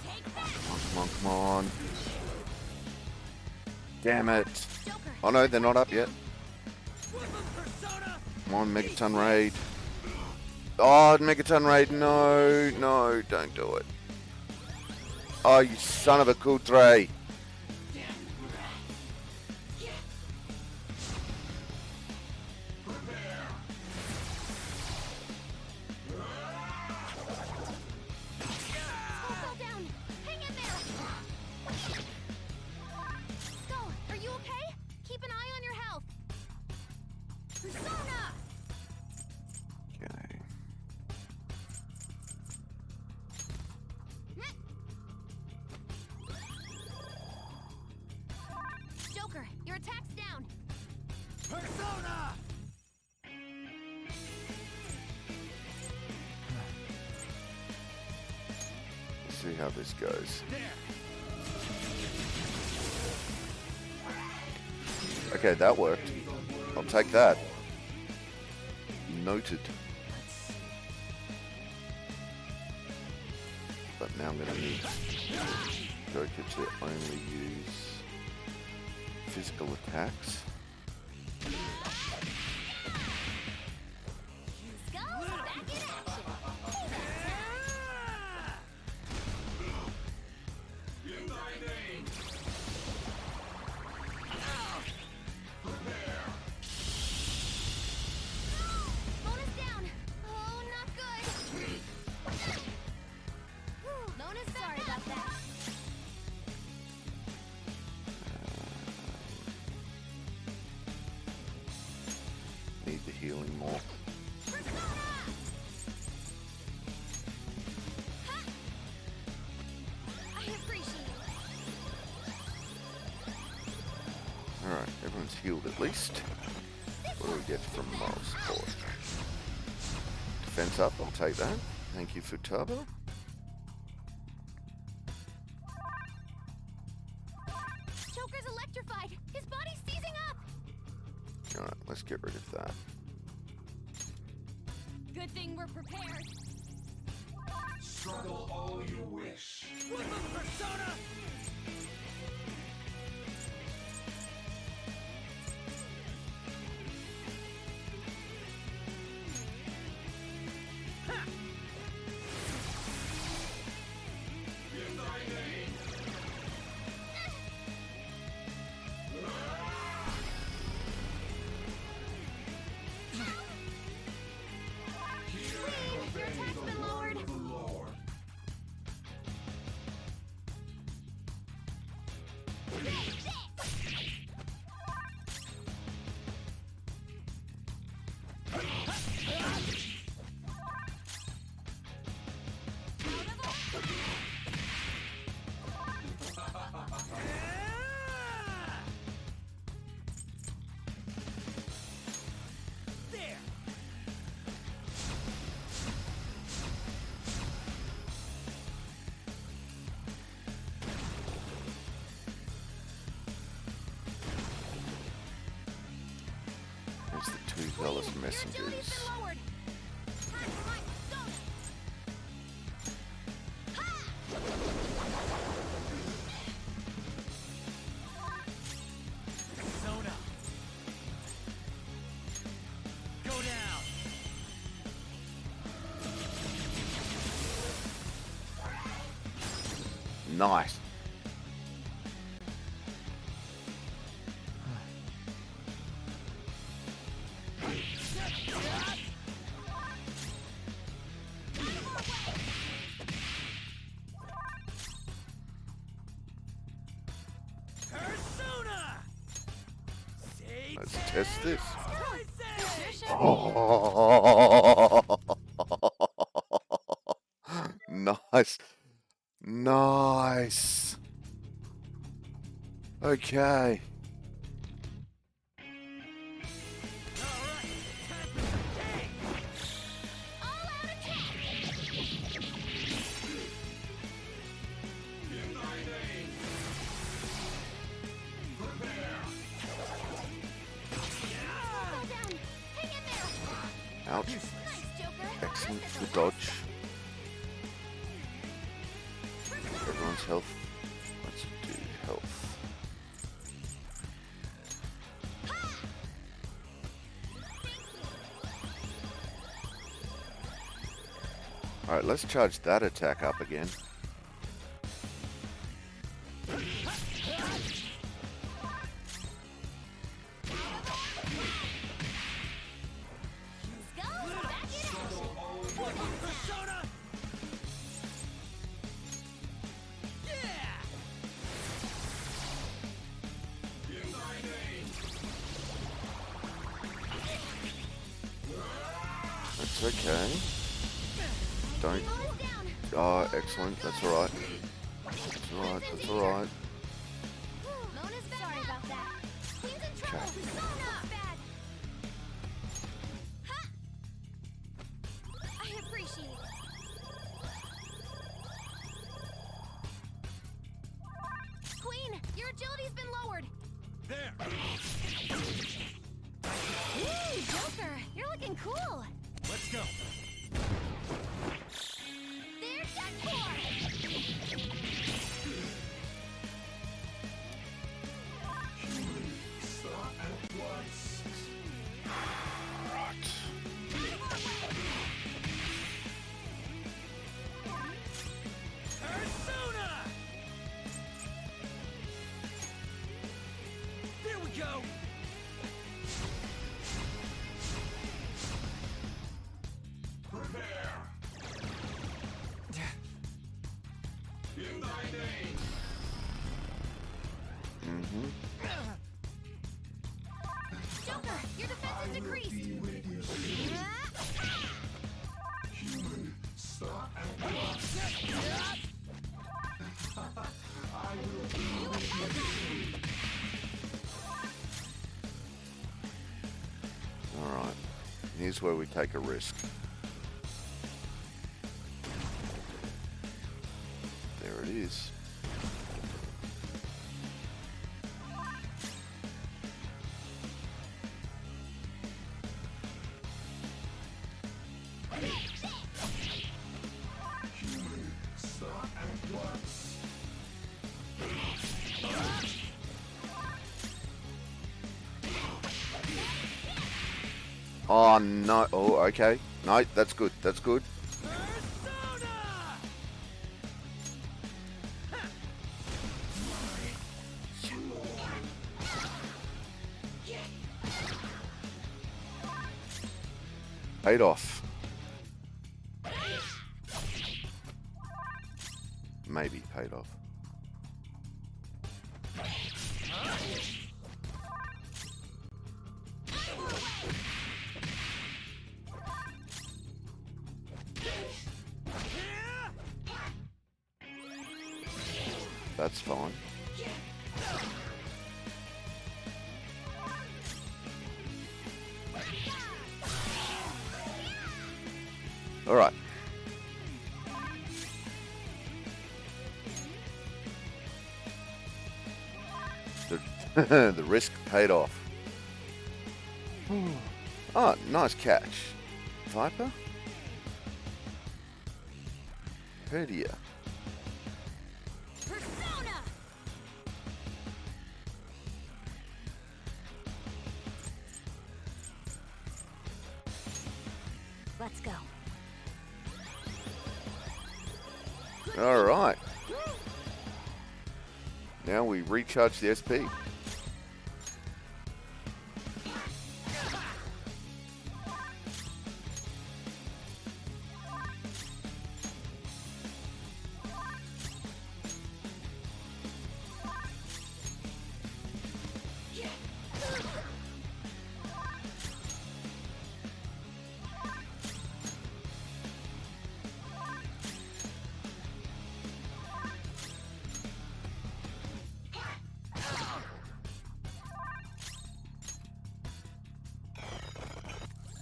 S3: Take that,
S1: Come on, come on. Damn it.
S3: Joker.
S1: Oh no, they're not up yet.
S4: Weapon persona!
S1: Come on, Megaton Raid. Oh, Megaton Raid, no, no, don't do it. Oh, you son of a Coultre.
S3: Skull fell down. Hang in there. Skull, are you okay? Keep an eye on your health. Persona!
S1: Okay.
S3: Joker, your attack's down.
S4: Persona!
S1: Let's see how this goes.
S4: There!
S1: Okay, that worked. I'll take that. Noted. But now I'm going to need Joker to only use physical attacks.
S3: Skull, back in action. Mona's down. Oh, not good. Mona's sorry about that.
S1: Need the healing more.
S3: Persona! Ha! I appreciate it.
S1: Alright, everyone's healed at least. What do we get from moral support? Defense up, I'll take that. Thank you for Turbo.
S3: Joker's electrified. His body's seizing up.
S1: Alright, let's get rid of that.
S3: Good thing we're prepared.
S6: Struggle all you wish.
S5: Persona!
S3: Your attack's been lowered.
S5: There!
S1: There's the two Velas
S3: Your agility's
S1: messengers.
S3: been lowered. Time for my persona.
S5: Persona! Go down!
S1: Nice.
S5: Persona!
S1: Let's test this. Nice. Nice. Okay.
S3: All out attack. Slow down. Hang in there.
S1: Ouch.
S3: Nice, Joker.
S1: Excellent. Good dodge. Everyone's health. Let's do health. Alright, let's charge that attack up again.
S3: Go. Back it up.
S5: Persona! Yeah!
S1: That's okay. Don't.
S3: Mona's down.
S1: Oh, excellent. That's alright. That's alright. That's alright.
S3: Mona's sorry about that. Queen's in trouble.
S1: Okay.
S3: Persona. Bad. Ha! I appreciate it. Queen, your agility's been lowered.
S5: There!
S3: Ooh, Joker, you're looking cool.
S5: Let's go!
S3: There's that core.
S6: Stop at once.
S1: Right.
S5: Persona!
S1: Mm-hmm.
S3: Joker, your defense is decreased.
S6: Human, stop at once.
S1: Alright. Here's where we take a risk. There it is.
S6: Human, stop at once.
S1: Oh no. Oh, okay. No, that's good. That's good.
S5: Persona!
S1: Paid off. Maybe paid off. That's fine. All right. The risk paid off. Oh, nice catch. Viper? Herdia.
S3: Persona! Let's go.
S1: All right. Now we recharge the SP.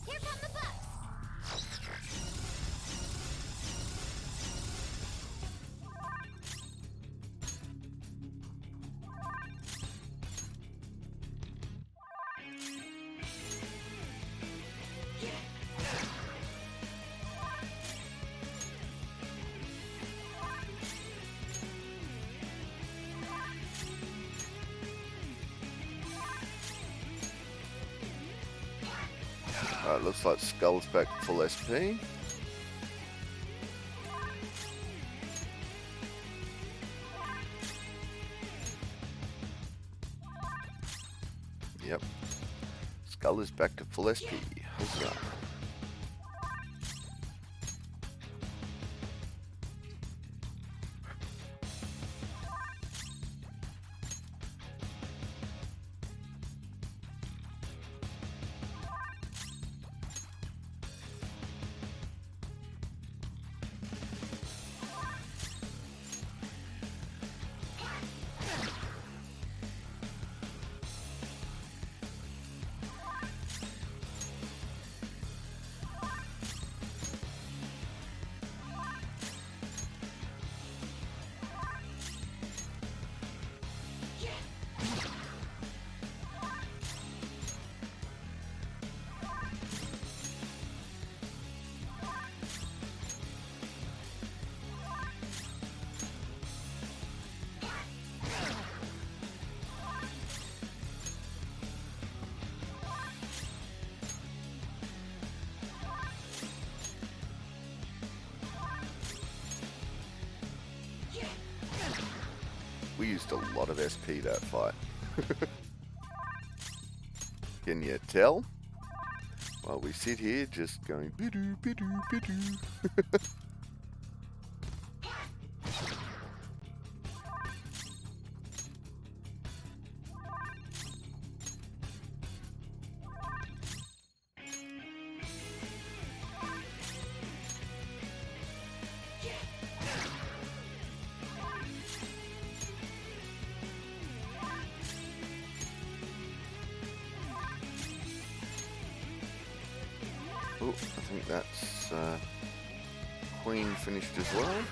S3: Here come the bucks.
S1: Alright, looks like Skull's back full SP. Yep. Skull is back to full SP. Huzzah. We used a lot of SP that fight. Can you tell? While we sit here just going bidoo bidoo bidoo. Oh, I think that's Queen finished as well.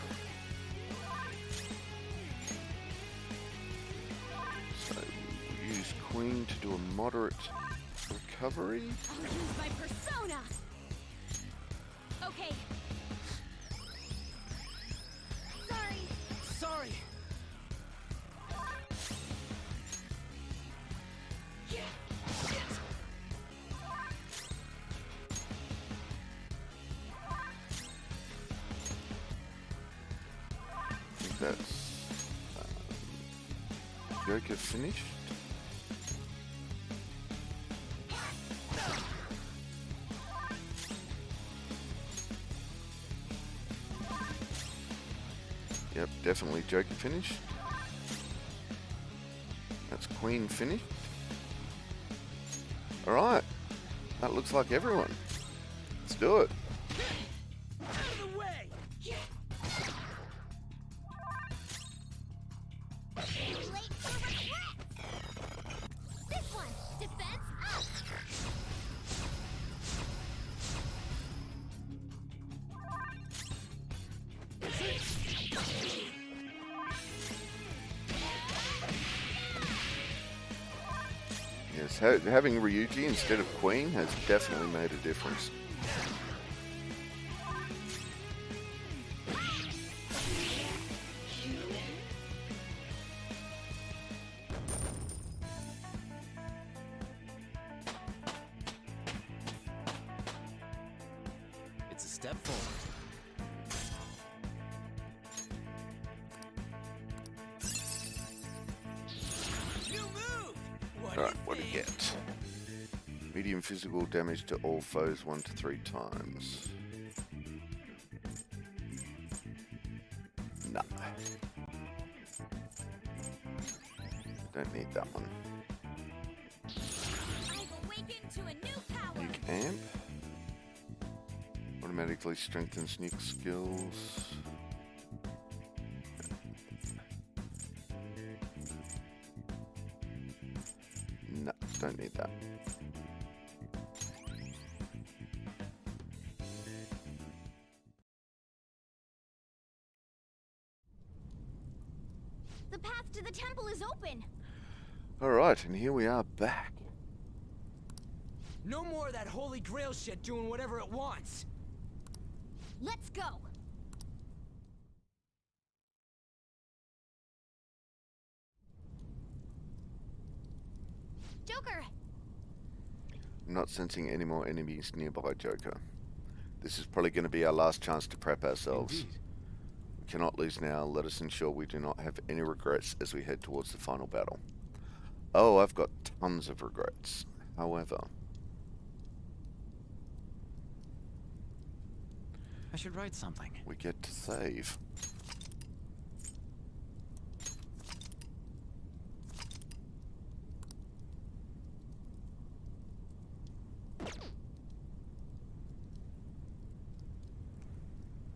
S1: So we'll use Queen to do a moderate recovery.
S3: I'll use my persona. Okay. Sorry.
S5: Sorry.
S1: I think that's Joker finished. Yep, definitely Joker finished. That's Queen finished. Alright, that looks like everyone. Let's do it.
S5: Out of the way.
S3: Too late for regret. This one. Defense up.
S1: Yes, having Ryuji instead of Queen has definitely made a difference.
S5: It's a step forward. You move.
S1: Alright, what do you get? Medium physical damage to all foes 1 to 3 times. Nah. Don't need that one.
S3: I've awakened to a new power.
S1: Nuke amp. Automatically strengthens nuke skills. No, don't need that.
S3: The path to the temple is open.
S1: Alright, and here we are back.
S5: No more of that holy grail shit doing whatever it wants.
S3: Let's go. Joker.
S1: I'm not sensing any more enemies nearby, Joker. This is probably going to be our last chance to prep ourselves.
S5: Indeed.
S1: We cannot lose now. Let us ensure we do not have any regrets as we head towards the final battle. Oh, I've got tons of regrets. However,
S5: I should write something.
S1: we get to save.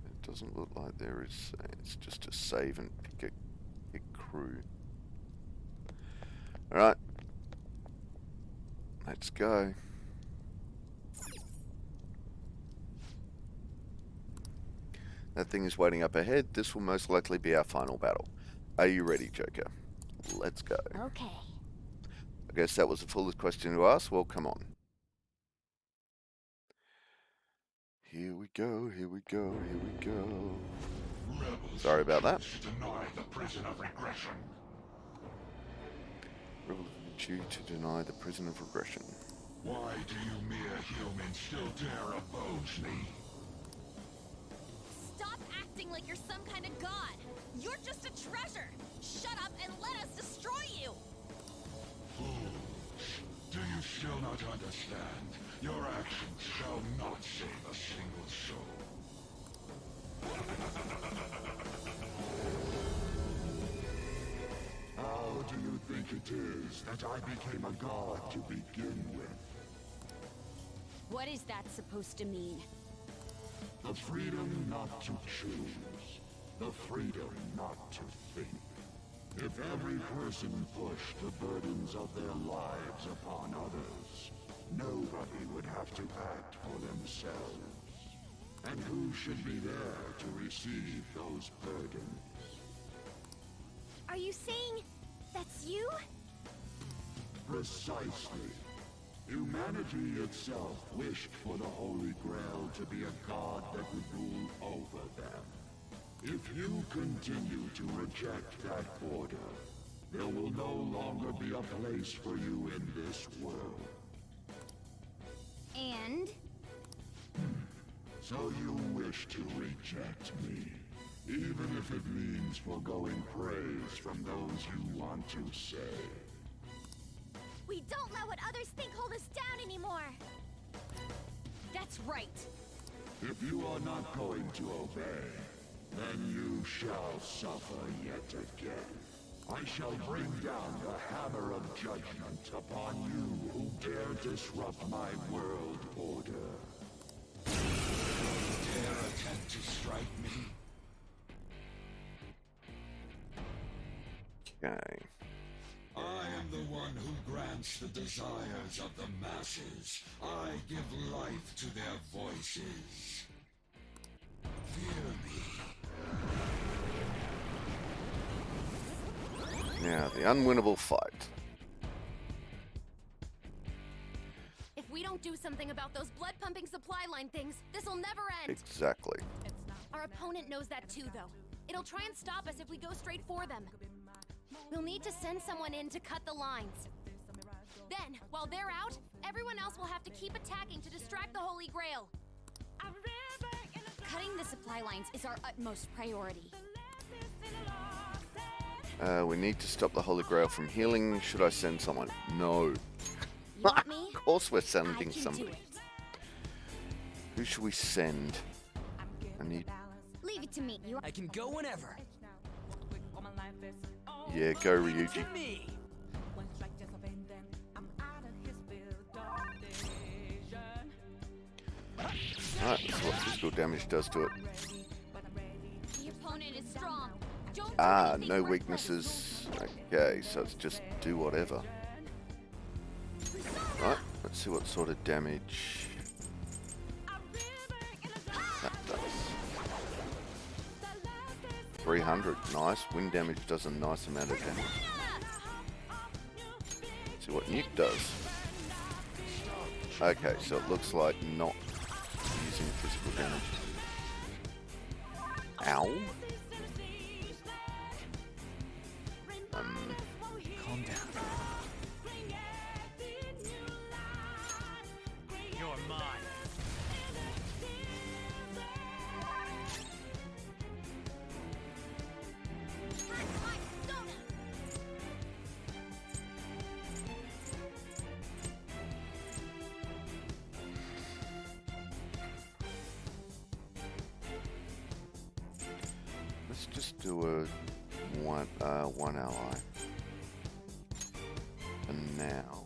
S1: It doesn't look like there is. It's just a save and pick crew. All right, let's go. That thing is waiting up ahead. This will most likely be our final battle. Are you ready, Joker? Let's go.
S3: Okay.
S1: I guess that was a foolish question to ask. Well, come on. Here we go, here we go, here we go.
S6: Rebels
S1: Sorry about that.
S6: choose to deny the prison of regression.
S1: Rebels choose to deny the prison of regression.
S6: Why do you mere humans still dare oppose me?
S3: Stop acting like you're some kind of god. You're just a treasure. Shut up and let us destroy you.
S6: Fools, do you still not understand? Your actions shall not save a single soul. How do you think it is that I became a god to begin with?
S3: What is that supposed to mean?
S6: The freedom not to choose. The freedom not to think. If every person pushed the burdens of their lives upon others, nobody would have to act for themselves. And who should be there to receive those burdens?
S3: Are you saying that's you?
S6: Precisely. Humanity itself wished for the Holy Grail to be a god that would rule over them. If you continue to reject that order, there will no longer be a place for you in this world.
S3: And?
S6: So you wish to reject me, even if it means foregoing praise from those you want to say.
S3: We don't let what others think hold us down anymore! That's right!
S6: If you are not going to obey, then you shall suffer yet again. I shall bring down the hammer of judgment upon you who dare disrupt my world order. Dare attempt to strike me?
S1: Okay.
S6: I am the one who grants the desires of the masses. I give life to their voices. Fear me.
S1: Now, the unwinnable fight.
S3: If we don't do something about those blood-pumping supply line things, this'll never end!
S1: Exactly.
S3: Our opponent knows that too, though. It'll try and stop us if we go straight for them. We'll need to send someone in to cut the lines. Then, while they're out, everyone else will have to keep attacking to distract the Holy Grail. Cutting the supply lines is our utmost priority.
S1: We need to stop the Holy Grail from healing. Should I send someone? No.
S3: You want me?
S1: Of course we're
S3: I
S1: sending
S3: can
S1: somebody.
S3: do it.
S1: Who should we send? I need...
S3: Leave it to me. You
S5: I can go whenever.
S1: Yeah, go Ryuji.
S5: Me.
S1: Alright, let's see what physical damage does to it.
S3: The opponent is strong. Don't do
S1: Ah,
S3: anything
S1: no
S3: reckless.
S1: weaknesses. Okay, so it's just do whatever. Right, let's see what sort of damage that does. 300, nice. Wind damage does a nice amount of damage. See what nuke does. Okay, so it looks like not using physical damage. Ow.
S5: Calm down. You're mine.
S1: Let's just do a one ally. And now.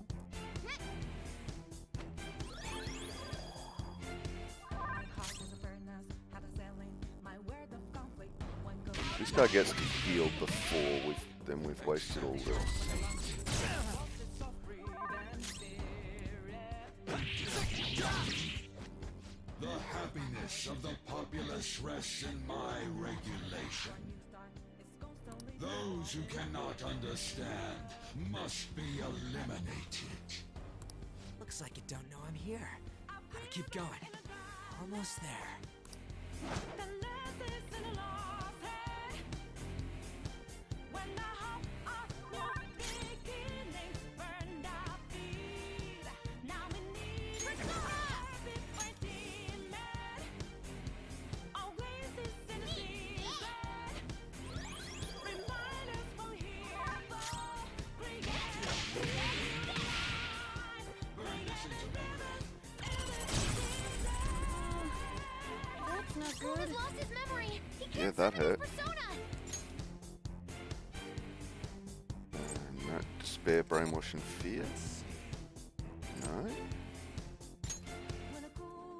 S1: This guy gets to heal before we've wasted all this.
S6: The happiness of the populace rests in my regulation. Those who cannot understand must be eliminated.
S5: Looks like you don't know I'm here. Gotta keep going. Almost there.
S3: Cole has lost his memory. He can't
S1: Yeah, that
S3: summon his
S1: hurt.
S3: persona.
S1: No, despair, brainwash, and fear. No.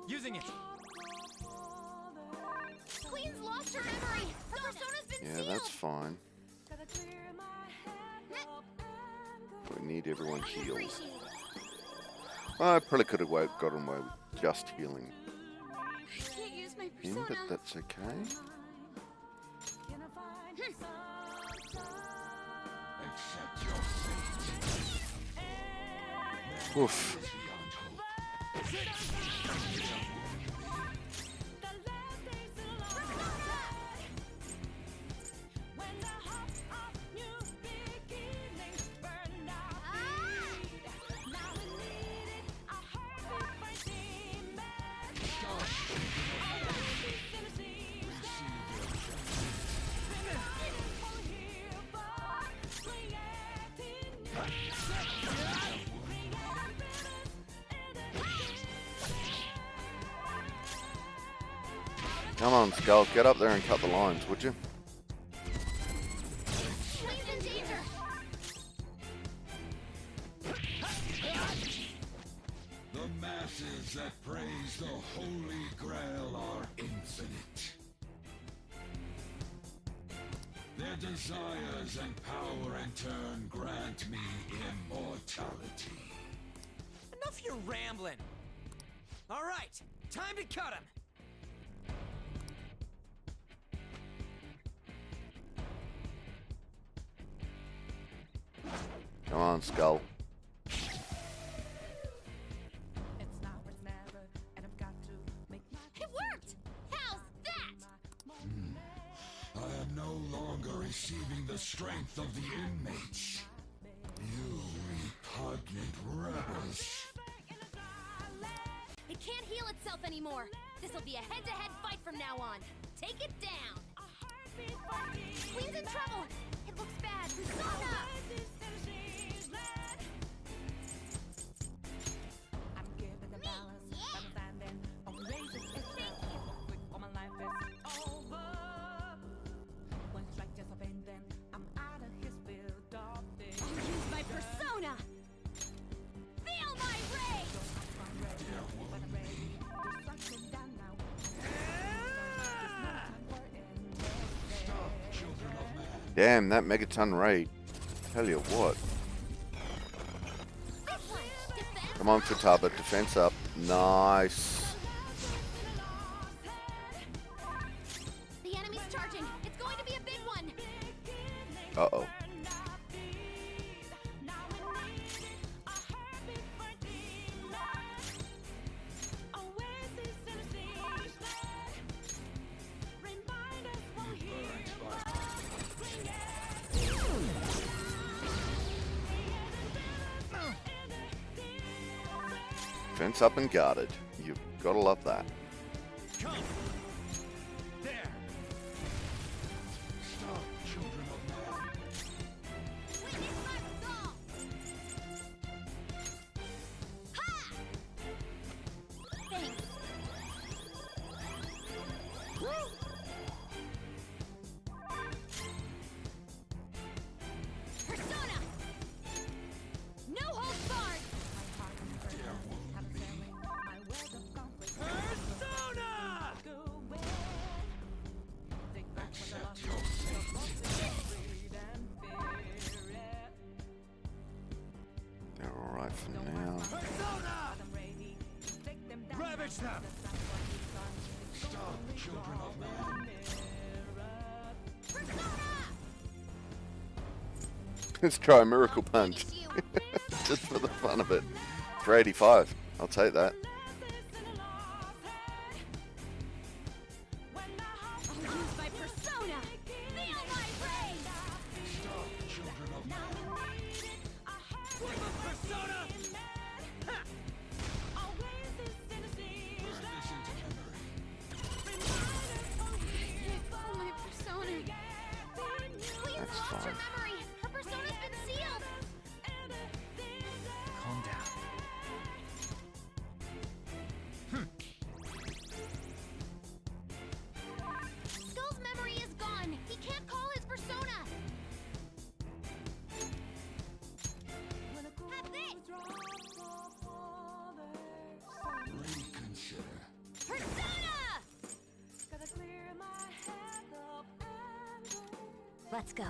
S5: Using it.
S3: Queen's lost her memory. Her persona's been
S1: Yeah,
S3: sealed.
S1: that's fine. We need everyone
S3: I
S1: healed.
S3: appreciate it.
S1: I probably could have gotten away with just healing
S3: Can't use my
S1: him,
S3: persona.
S1: but that's okay.
S6: Accept your fate.
S1: Oof.
S6: Beyond hope.
S1: Come on, Skull, get up there and cut the lines, would you?
S3: Queen's in danger.
S6: The masses that praise the Holy Grail are infinite. Their desires and power in turn grant me immortality.
S5: Enough your rambling. All right, time to cut him.
S1: Come on, Skull.
S3: It worked. How's that?
S6: I am no longer receiving the strength of the inmates. You repugnant rebels.
S3: It can't heal itself anymore. This'll be a head-to-head fight from now on. Take it down. Queen's in trouble. It looks bad. Persona! I'll use my persona. Feel my rage.
S1: Damn, that Megaton raid. Tell you what.
S3: This one. Defense.
S1: Come on, Futaba, defense up. Nice.
S3: The enemy's charging. It's going to be a big one.
S1: Uh-oh. Defense up and guarded. You've got to love that.
S5: Come. There.
S6: Stop, children of man.
S3: Witness my resolve. Ha! Thanks. Persona. No holds barred.
S5: Persona!
S6: Accept your fate.
S1: They're alright for now.
S5: Persona! Ravage them!
S6: Stop, children of man.
S3: Persona.
S1: Let's try a Miracle Punch.
S3: Finish you.
S1: Just for the fun of it. 385. I'll take that.
S3: I'll use my persona. Feel my rage.
S6: Stop, children of man.
S5: Persona!
S6: Burn this into memory.
S3: My persona. Queen's
S1: That's
S3: lost her
S1: fine.
S3: memory. Her persona's been sealed.
S5: Calm down.
S3: Skull's memory is gone. He can't call his persona. That's it.
S6: Reconsider.
S3: Persona! Let's go.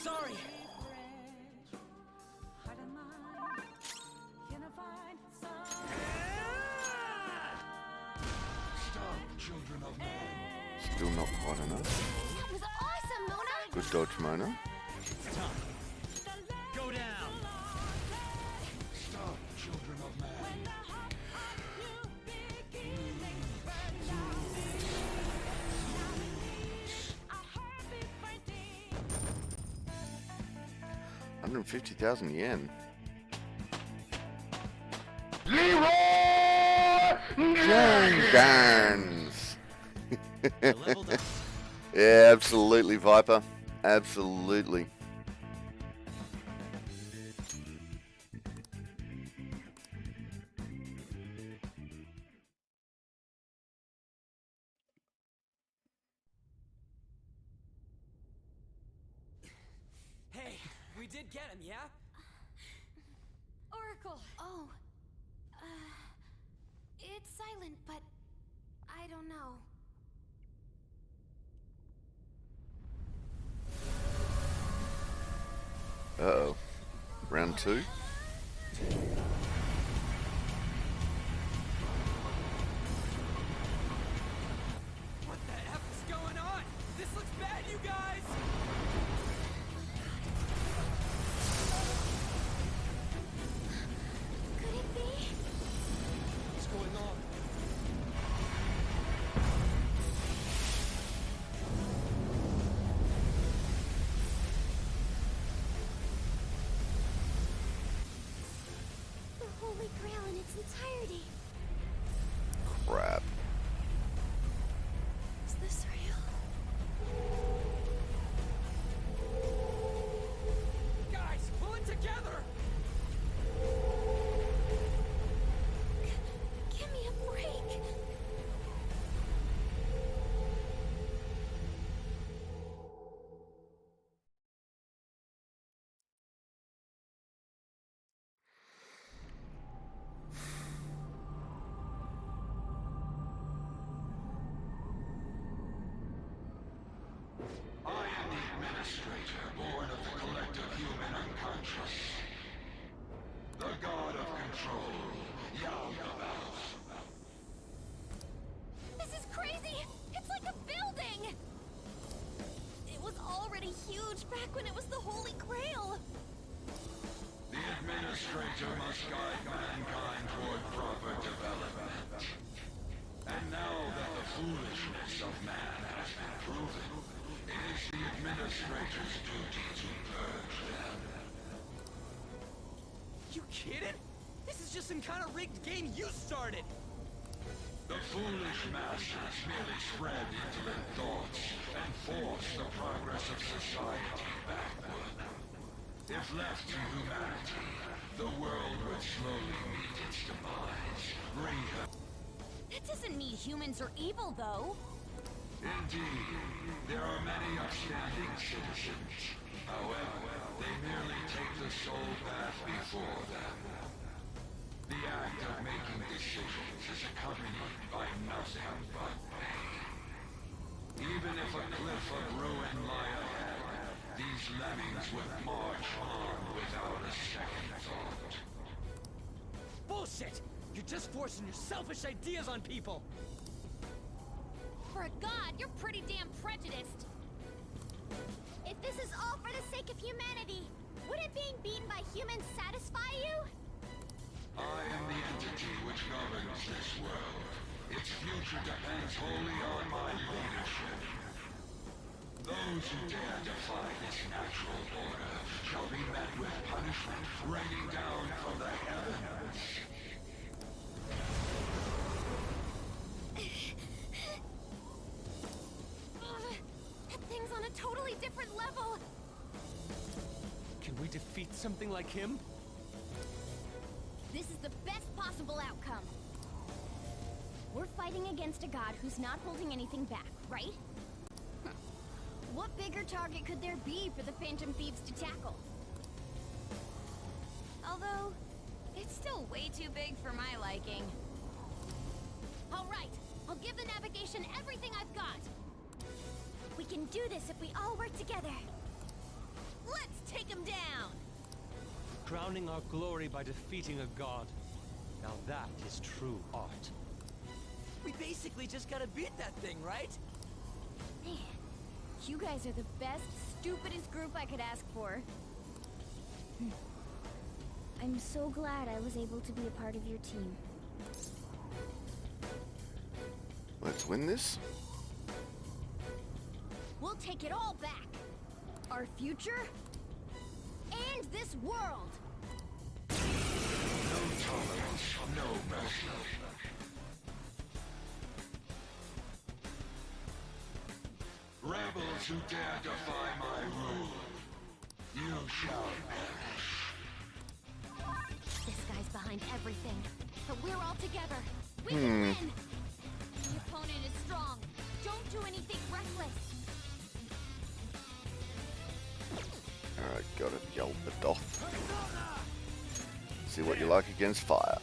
S5: Sorry.
S1: still not quite enough.
S3: That was awesome, Mona!
S1: Good dodge, Mona.
S5: Go down.
S6: Stop, children of man.
S1: $150,000
S6: Leroy
S1: Jenkins.
S5: Leveled up.
S1: Yeah, absolutely, Viper. Absolutely.
S5: Hey, we did get him, yeah?
S3: Oracle! Oh. It's silent, but I don't know.
S1: Uh-oh. Round 2.
S5: What the F is going on? This looks bad, you guys!
S3: Could it be?
S5: What's going on?
S3: The Holy Grail in its entirety.
S1: Crap.
S3: Is this real?
S5: Guys, pull it together!
S3: Give me a break!
S6: I am the Administrator, born of the collective human unconscious. The god of control, Yaldabaoth.
S3: This is crazy! It's like a building! It was already huge back when it was the Holy Grail!
S6: The Administrator must guide mankind toward proper development. And now that the foolishness of man has been proven, it is the Administrator's duty to purge them.
S5: You kidding? This is just some kind of rigged game you started!
S6: The foolish masses merely spread intimate thoughts and force the progress of society backward. If left to humanity, the world would slowly meet its demise.
S3: That doesn't mean humans are evil, though.
S6: Indeed, there are many upstanding citizens. However, they merely take the soul path before them. The act of making decisions is accompanied by nothing but pain. Even if a cliff of ruin lie ahead, these lemmings would march on without a second thought.
S5: Bullshit! You're just forcing your selfish ideas on people!
S3: For a god, you're pretty damn prejudiced. If this is all for the sake of humanity, wouldn't being beaten by humans satisfy you?
S6: I am the entity which governs this world. Its future depends wholly on my leadership. Those who dare defy this natural order shall be met with punishment raining down from the heavens.
S3: That thing's on a totally different level.
S5: Can we defeat something like him?
S3: This is the best possible outcome. We're fighting against a god who's not holding anything back, right? What bigger target could there be for the Phantom Thieves to tackle? Although, it's still way too big for my liking. All right, I'll give the navigation everything I've got. We can do this if we all work together. Let's take him down!
S7: Crowning our glory by defeating a god. Now that is true art.
S5: We basically just gotta beat that thing, right?
S3: You guys are the best, stupidest group I could ask for. I'm so glad I was able to be a part of your team.
S1: Let's win this.
S3: We'll take it all back. Our future and this world.
S6: No tolerance, no mercy. Rebels who dare defy my rule, you shall perish.
S3: This guy's behind everything, but we're all together. We can win. The opponent is strong. Don't do anything reckless.
S1: Alright, got it, Yelbadoth. See what you like against fire.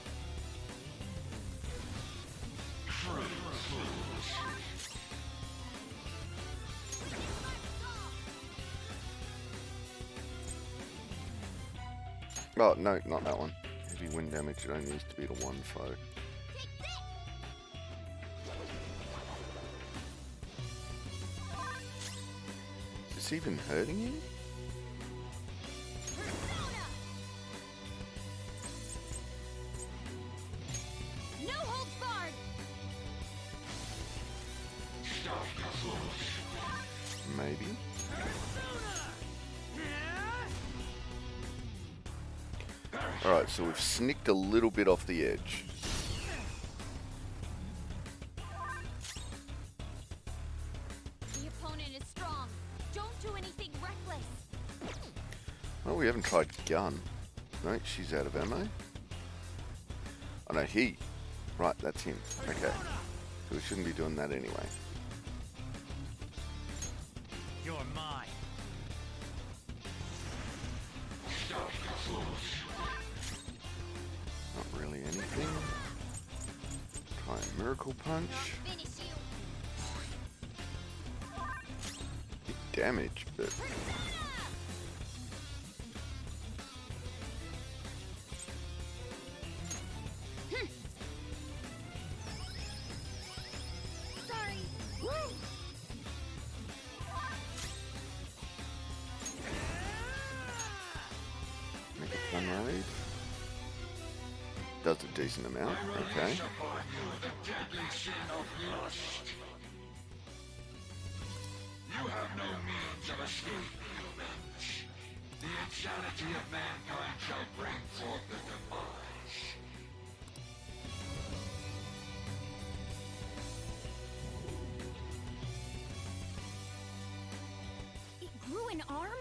S1: Oh, no, not that one. Heavy wind damage, it only needs to be to one foe. Is this even hurting you?
S3: No holds barred.
S1: Maybe. Alright, so we've snicked a little bit off the edge.
S3: The opponent is strong. Don't do anything reckless.
S1: Oh, we haven't tried gun. No, she's out of ammo. Oh no, he. Right, that's him. Okay. So we shouldn't be doing that anyway.
S7: You're mine.
S1: Not really anything. Try a miracle punch.
S3: Finish you.
S1: Big damage, but
S3: Sorry. Woo!
S1: make it fun raid. Does a decent amount. Okay.
S6: Upon you the deadly sin of lust. You have no means of escape, humans. The insanity of mankind shall bring forth the demise.
S3: It grew an arm?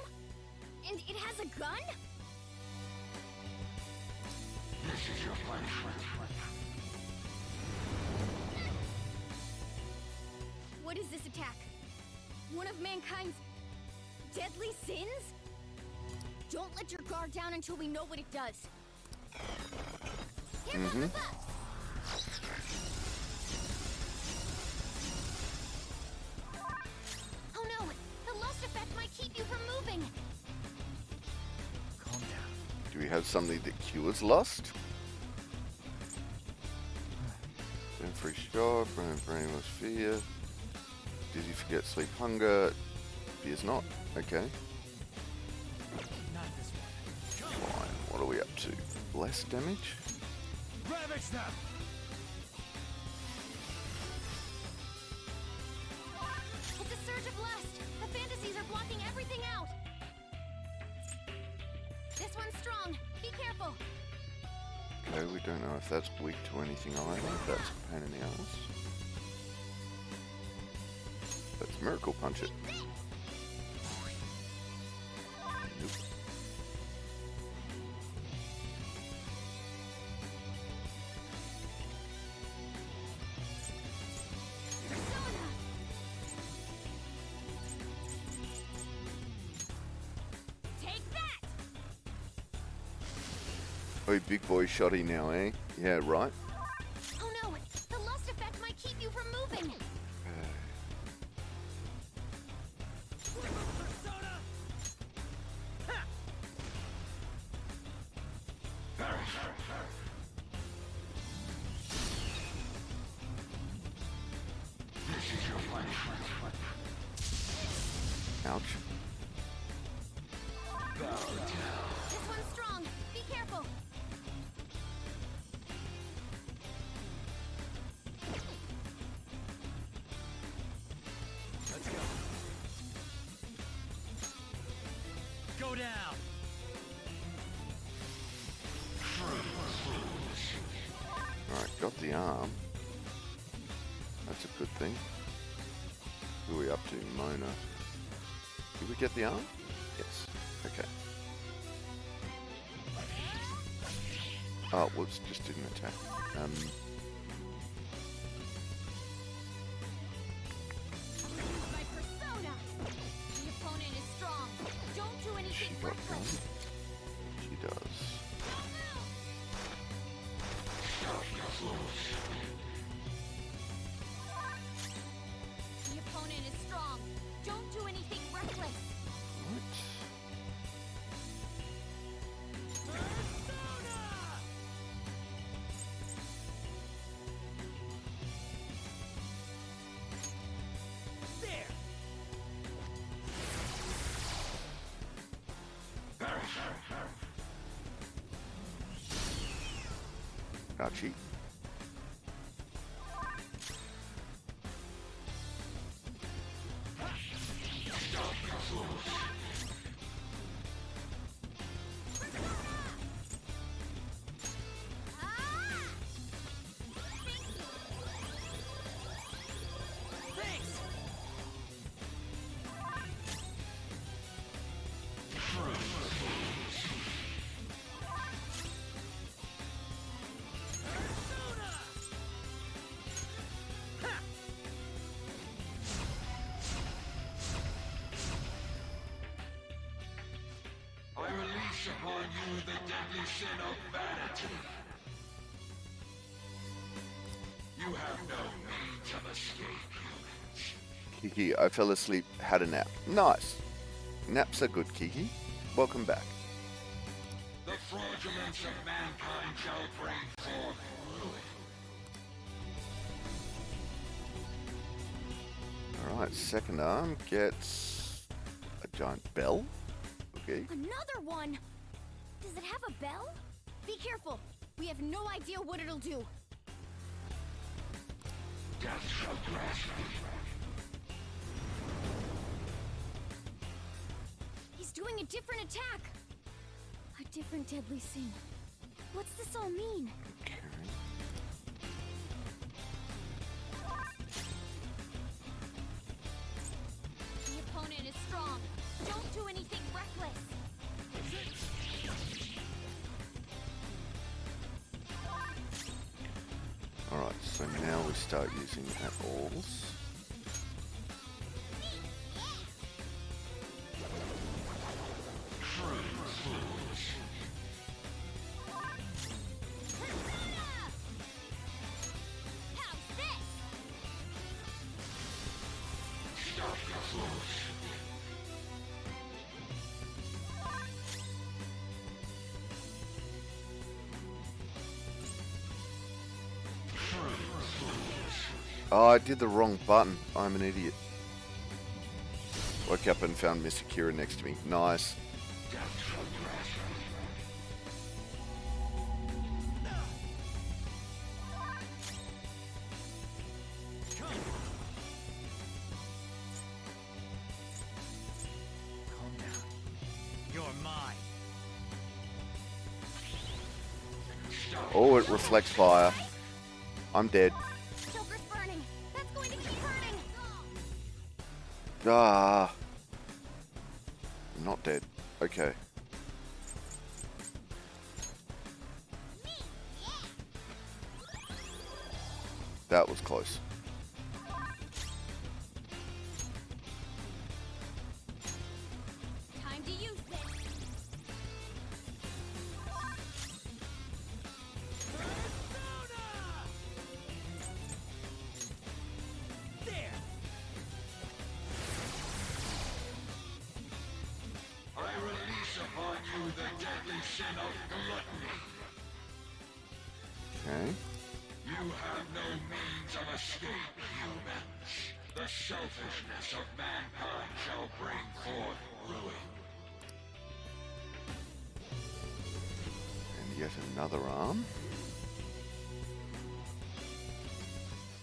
S3: And it has a gun?
S6: This is your punishment.
S3: What is this attack? One of mankind's deadly sins? Don't let your guard down until we know what it does. Here comes the bus! Oh no! The lust effect might keep you from moving!
S5: Calm down.
S1: Do we have something that cures lust? Burn free shock, burn brainless fear. Dizzy, forget, sleep, hunger. Fears not. Okay.
S5: Not this one.
S1: Fine. What are we up to? Less damage?
S5: Ravage them!
S3: It's a surge of lust! The fantasies are blocking everything out! This one's strong. Be careful!
S1: Okay, we don't know if that's weak to anything either. That's a pain in the ass. Let's miracle punch it. Nope.
S3: Take that!
S1: Oh, big boy shotty now, eh? Yeah, right.
S3: Oh no! The lust effect might keep you from moving!
S6: This is your punishment.
S1: Ouch.
S3: This one's strong. Be careful.
S7: Let's go. Go down.
S1: Alright, got the arm. That's a good thing. Who are we up to? Mona. Did we get the arm? Yes. Okay. Oh, whoops, just didn't attack.
S3: My persona. The opponent is strong. Don't do anything
S1: Got
S3: reckless.
S1: one. She does.
S3: The opponent is strong. Don't do anything reckless.
S1: What?
S7: There.
S1: Ouchie.
S7: Thanks.
S6: I release upon you the deadly sin of vanity. You have no means of escape, humans.
S1: Kiki, I fell asleep, had a nap. Nice. Naps are good, Kiki. Welcome back.
S6: The fraudulence of mankind shall bring forth ruin.
S1: Alright, second arm gets a giant bell. Okay.
S3: Another one. Does it have a bell? Be careful. We have no idea what it'll do.
S6: Death shall grasp me.
S3: He's doing a different attack. A different deadly sin. What's this all mean?
S1: Okay.
S3: The opponent is strong. Don't do anything reckless.
S1: Alright, so now we start using apples.
S3: How's this?
S1: Oh, I did the wrong button. I'm an idiot. Woke up and found Miss Akira next to me. Nice.
S7: Calm down. You're mine.
S1: Oh, it reflects fire. I'm dead.
S3: Joker's burning. That's going to keep hurting.
S1: Ah. I'm not dead. Okay. That was close.
S3: Time to use this.
S7: There.
S6: I release upon you the deadly sin of gluttony.
S1: Okay.
S6: You have no means of escape, humans. The selfishness of mankind shall bring
S1: There's another arm.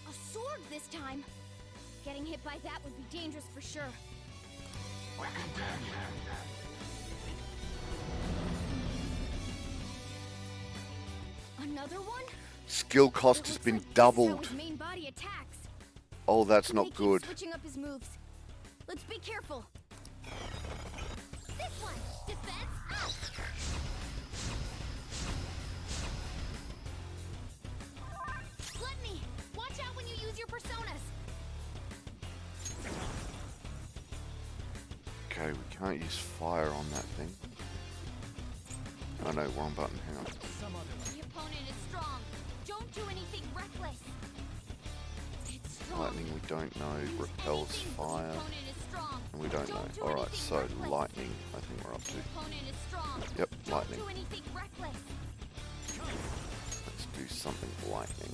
S3: A sword this time. Getting hit by that would be dangerous for sure. Another one?
S1: Skill cost
S3: It
S1: has
S3: looks
S1: been
S3: like this is how
S1: doubled.
S3: his main body attacks.
S1: Oh, that's
S3: He may
S1: not
S3: keep
S1: good.
S3: Switching up his moves. Let's be careful. This one, defense up. Gluttony, watch out when you use your personas.
S1: Okay, we can't use fire on that thing. Oh no, wrong button. Hang on.
S3: The opponent is strong. Don't do anything reckless. It's strong.
S1: Lightning, we don't know.
S3: Use
S1: Repels
S3: anything.
S1: fire.
S3: The opponent is strong.
S1: And we don't know.
S3: do
S1: Alright,
S3: anything
S1: so
S3: reckless.
S1: lightning, I think we're up
S3: The
S1: to.
S3: opponent is strong.
S1: Yep,
S3: Don't
S1: lightning.
S3: do anything reckless.
S1: Let's do something lightning.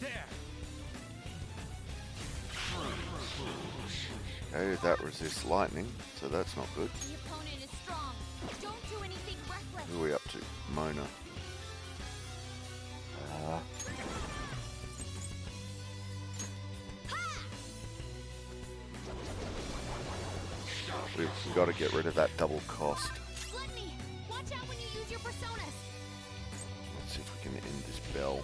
S7: There.
S1: Okay, that resists lightning, so that's not good.
S3: The opponent is strong. Don't do anything reckless.
S1: Who are we up to? Mona. We've got to get rid of that double cost.
S3: Gluttony, watch out when you use your personas.
S1: Let's see if we can end this bell.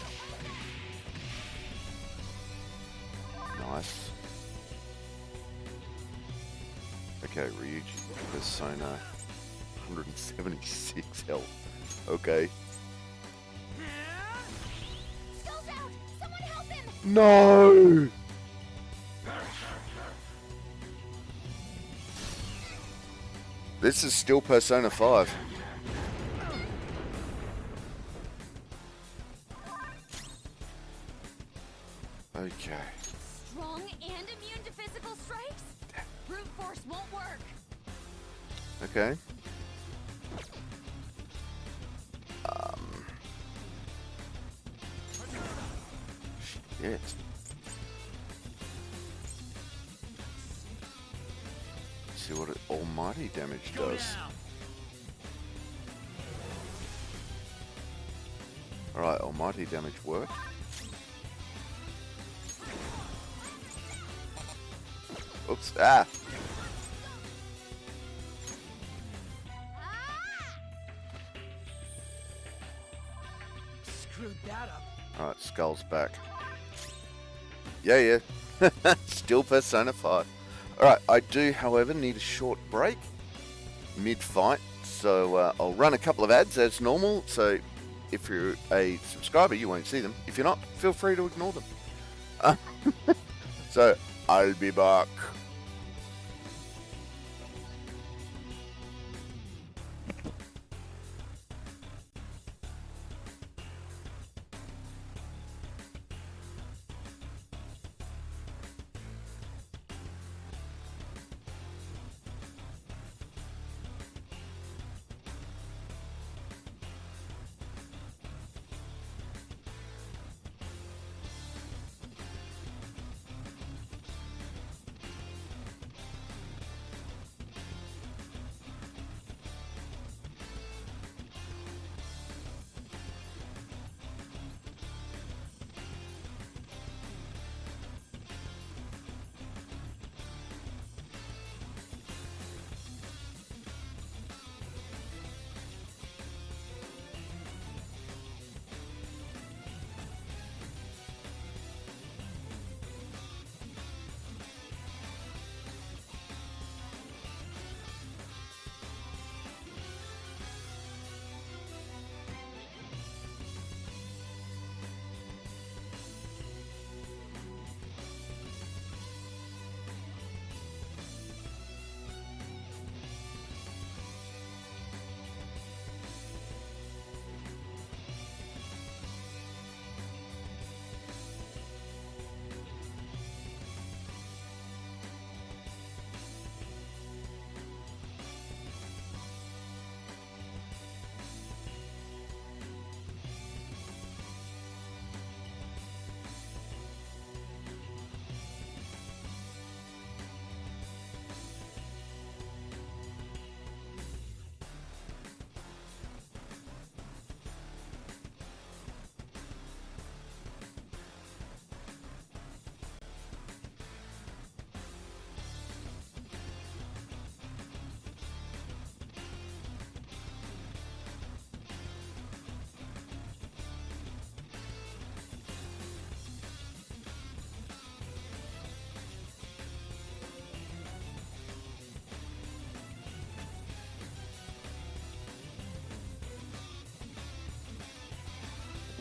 S1: Nice. Okay, Ryuji, Persona, 176 health. Okay.
S3: Skull's out! Someone help him!
S1: No! This is still Persona 5. Okay.
S3: Strong and immune to physical strikes? Brute force won't work.
S1: Okay. Shit. See what almighty damage does. Alright, almighty damage worked. Oops, ah!
S5: Screwed that up.
S1: Alright, Skull's back. Yeah. Still Persona 5. Alright, I do, however, need a short break mid-fight, so I'll run a couple of ads as normal, so if you're a subscriber, you won't see them. If you're not, feel free to ignore them. So, I'll be back.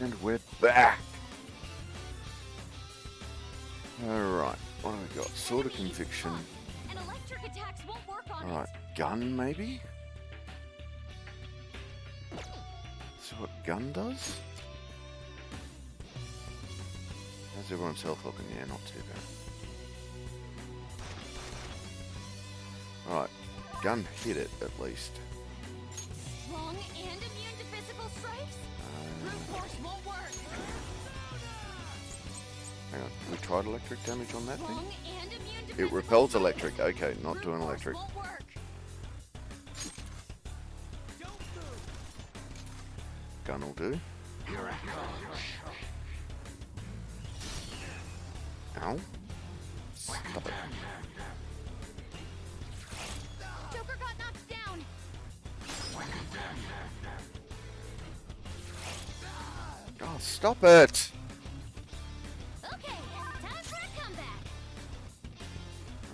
S1: And we're back. Alright, what have we got? Sword of
S3: Enemy is
S1: Conviction.
S3: tough, and electric attacks won't work on
S1: Alright, gun maybe? See what gun does? How's everyone's health looking? Yeah, not too bad. Alright, gun hit it at least.
S3: it. Strong and immune to physical strikes? Brute force won't work.
S1: Hang on, we tried electric damage on that thing?
S3: Strong and immune to
S1: It
S3: physical
S1: repels
S3: strikes.
S1: electric, okay, not
S3: Brute
S1: doing
S3: force
S1: electric.
S3: won't work.
S1: Gun will do. Ow. Stop it.
S3: Joker got knocked down.
S1: Oh, stop it!
S3: Okay, time for a comeback.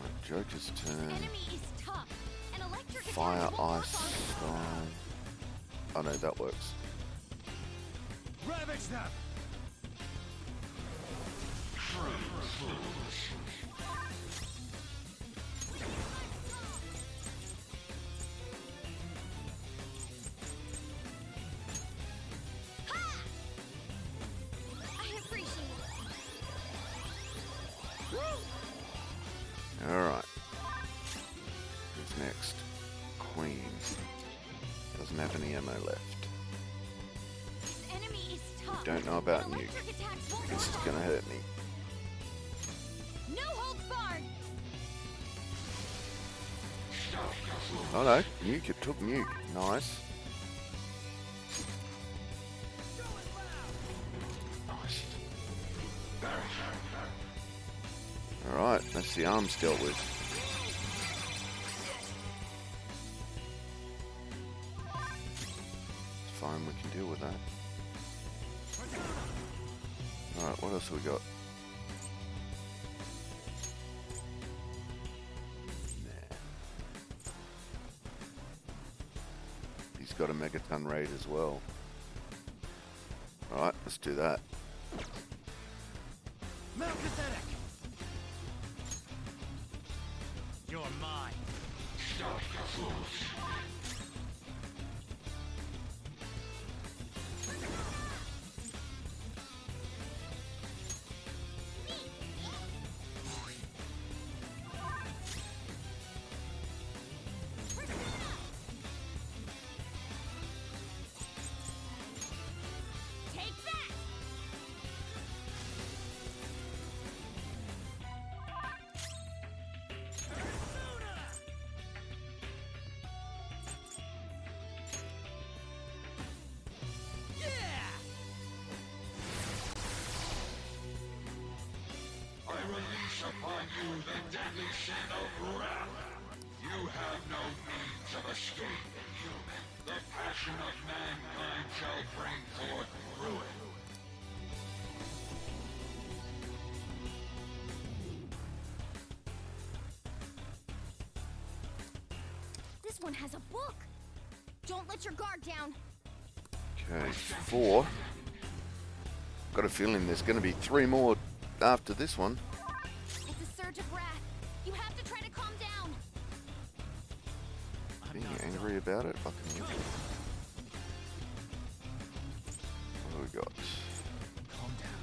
S1: Right, Joker's turn.
S3: Enemy is tough, and electric
S1: Fire,
S3: attacks won't
S1: ice,
S3: work on it.
S1: storm. Oh no, that works.
S7: Ravage them!
S3: I appreciate it.
S1: Alright. Who's next? Queen. Doesn't have any ammo left.
S3: This enemy is tough.
S1: Don't know about
S3: and
S1: nuke.
S3: electric attacks won't
S1: This is
S3: work on
S1: gonna hurt me.
S3: it. No holds barred.
S1: Oh no, nuke, it took nuke. Nice. Nice. Alright, that's the arms dealt with. It's fine, we can deal with that. Alright, what else have we got? He's got a megaton raid as well. Alright, let's do that.
S7: Melchizedek! You're mine.
S3: Take that.
S6: I release upon you the deadly sin of wrath. You have no means of escape, human. The passion of mankind shall bring forth ruin.
S3: This one has a book. Don't let your guard down.
S1: Okay, 4. Got a feeling there's going to be 3 more after this one.
S3: It's a surge of wrath. You have to try to calm down.
S1: Being angry about it? Fucking hell. What do we got?
S4: Calm down.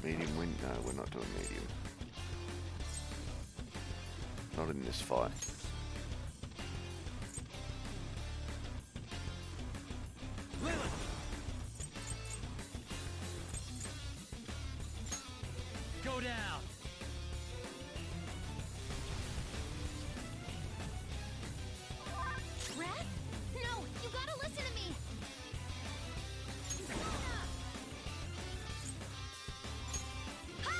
S1: Medium wind? No, we're not doing medium. Not in this fight.
S7: Go down!
S3: Wrath? No, you gotta listen to me. Ha!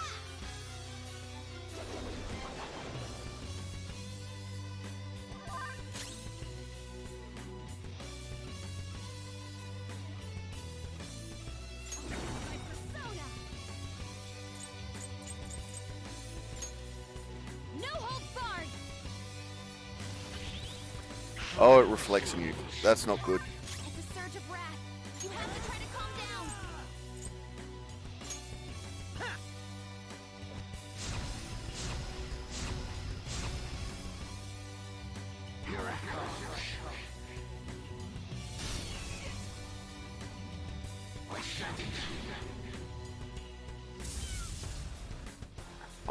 S3: My persona. No holds barred.
S1: Oh, it reflects on you. That's not good.
S3: It's a surge of wrath. You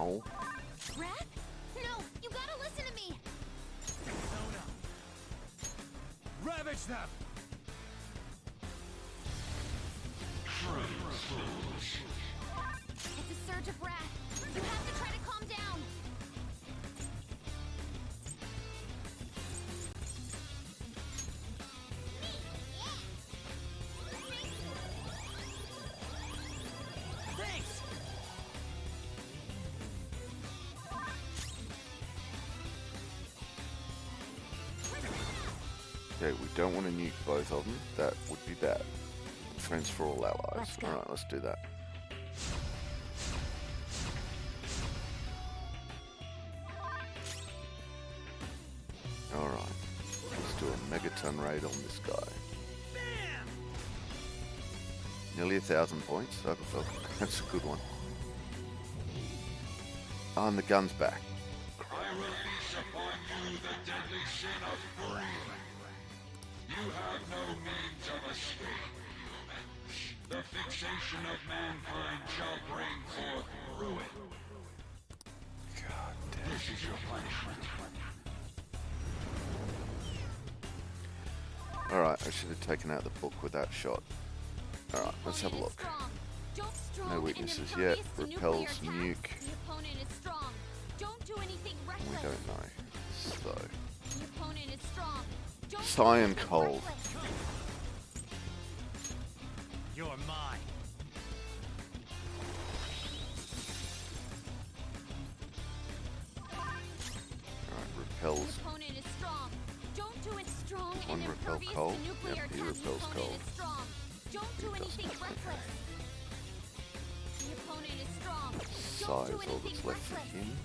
S1: hole.
S3: Wrath? No, you gotta listen to me.
S7: Ravage them!
S3: It's a surge of wrath. You have to try to calm down.
S5: Thanks!
S1: Okay, we don't want to nuke both of them. That would be bad. Friends for all allies.
S3: Let's go.
S1: Alright, let's do that. Alright. Let's do a megaton raid on this guy. Nearly 1,000 points. That's a good one. Oh, and the gun's back.
S6: I will leash upon you the deadly sin of greed. You have no means of escape. The fixation of mankind shall bring forth ruin.
S2: God damn.
S6: This is your punishment.
S1: Alright, I should have taken out the book with that shot. Alright, let's have a look. No weaknesses yet. Repels nuke.
S3: The opponent is strong. Don't do anything reckless.
S1: We don't know. So,
S3: The opponent is strong. Don't do
S1: Cyan
S3: anything
S1: Cold.
S3: reckless.
S7: You're mine.
S1: Alright, repels.
S3: The opponent is strong. Don't do it strong
S1: One
S3: and
S1: repel
S3: impervious
S1: cold.
S3: to nuclear
S1: Yep, he
S3: attack.
S1: repels
S3: the opponent
S1: cold.
S3: is strong. Don't do anything reckless. The opponent is strong.
S1: Size
S3: Don't do
S1: all
S3: anything
S1: that's left for
S3: reckless.
S1: him.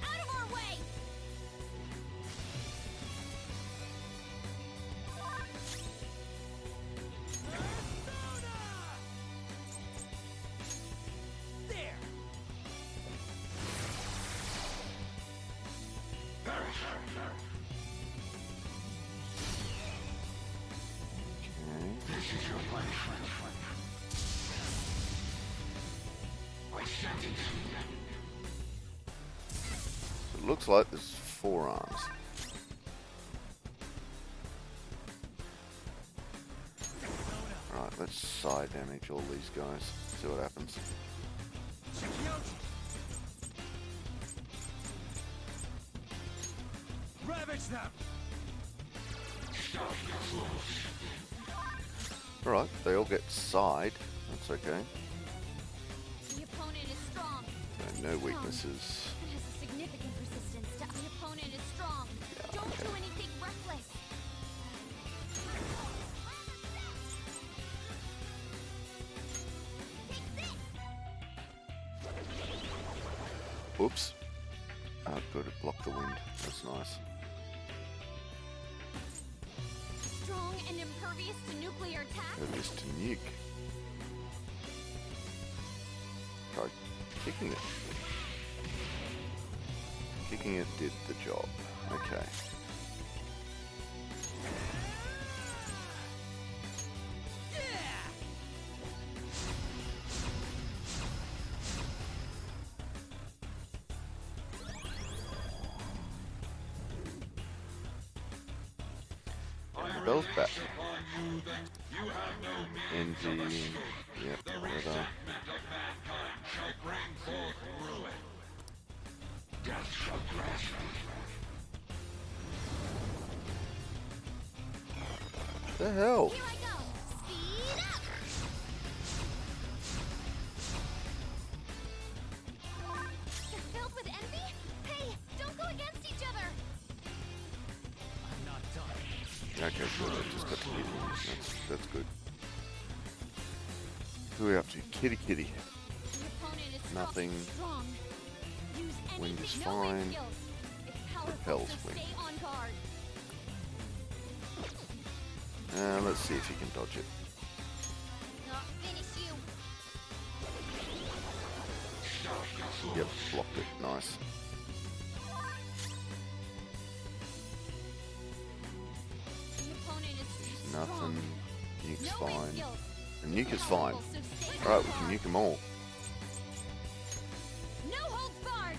S3: Out of our way!
S5: There!
S1: Okay.
S6: This is your punishment. I sentence you.
S1: It looks like there's 4 arms. Right, let's side damage all these guys. See what happens.
S7: Ravage them!
S1: Alright, they all get side. That's okay.
S3: The opponent is strong.
S1: No weaknesses.
S3: It has a significant resistance to the opponent is strong. Don't do anything reckless.
S1: Oops. Oh, good, it blocked the wind. That's nice.
S3: Strong and impervious to nuclear attack.
S1: It is to nuke. Try kicking it. Kicking it did the job. Okay. Bell's back. Envy. Yep, whatever. The hell?
S3: Here I go. Speed up. They're filled with envy? Hey, don't go against each other.
S7: I'm not done.
S1: Okay, good. I just got to hit him. That's good. Who are we up to? Kitty Kitty.
S3: The opponent is
S1: Nothing.
S3: strong. Use
S1: Wind
S3: anything,
S1: is
S3: no range
S1: fine.
S3: skills. It's powerful,
S1: Repels
S3: so
S1: wind.
S3: stay on guard.
S1: Let's see if you can dodge it.
S3: Not finish you.
S1: Yep, blocked it. Nice.
S3: The opponent is
S1: Nothing.
S3: strong.
S1: Nuke's
S3: No wind
S1: fine.
S3: skills.
S1: And Nuke is fine.
S3: Powerful, so stay
S1: Alright, we
S3: calm.
S1: can nuke them all.
S3: No holds barred.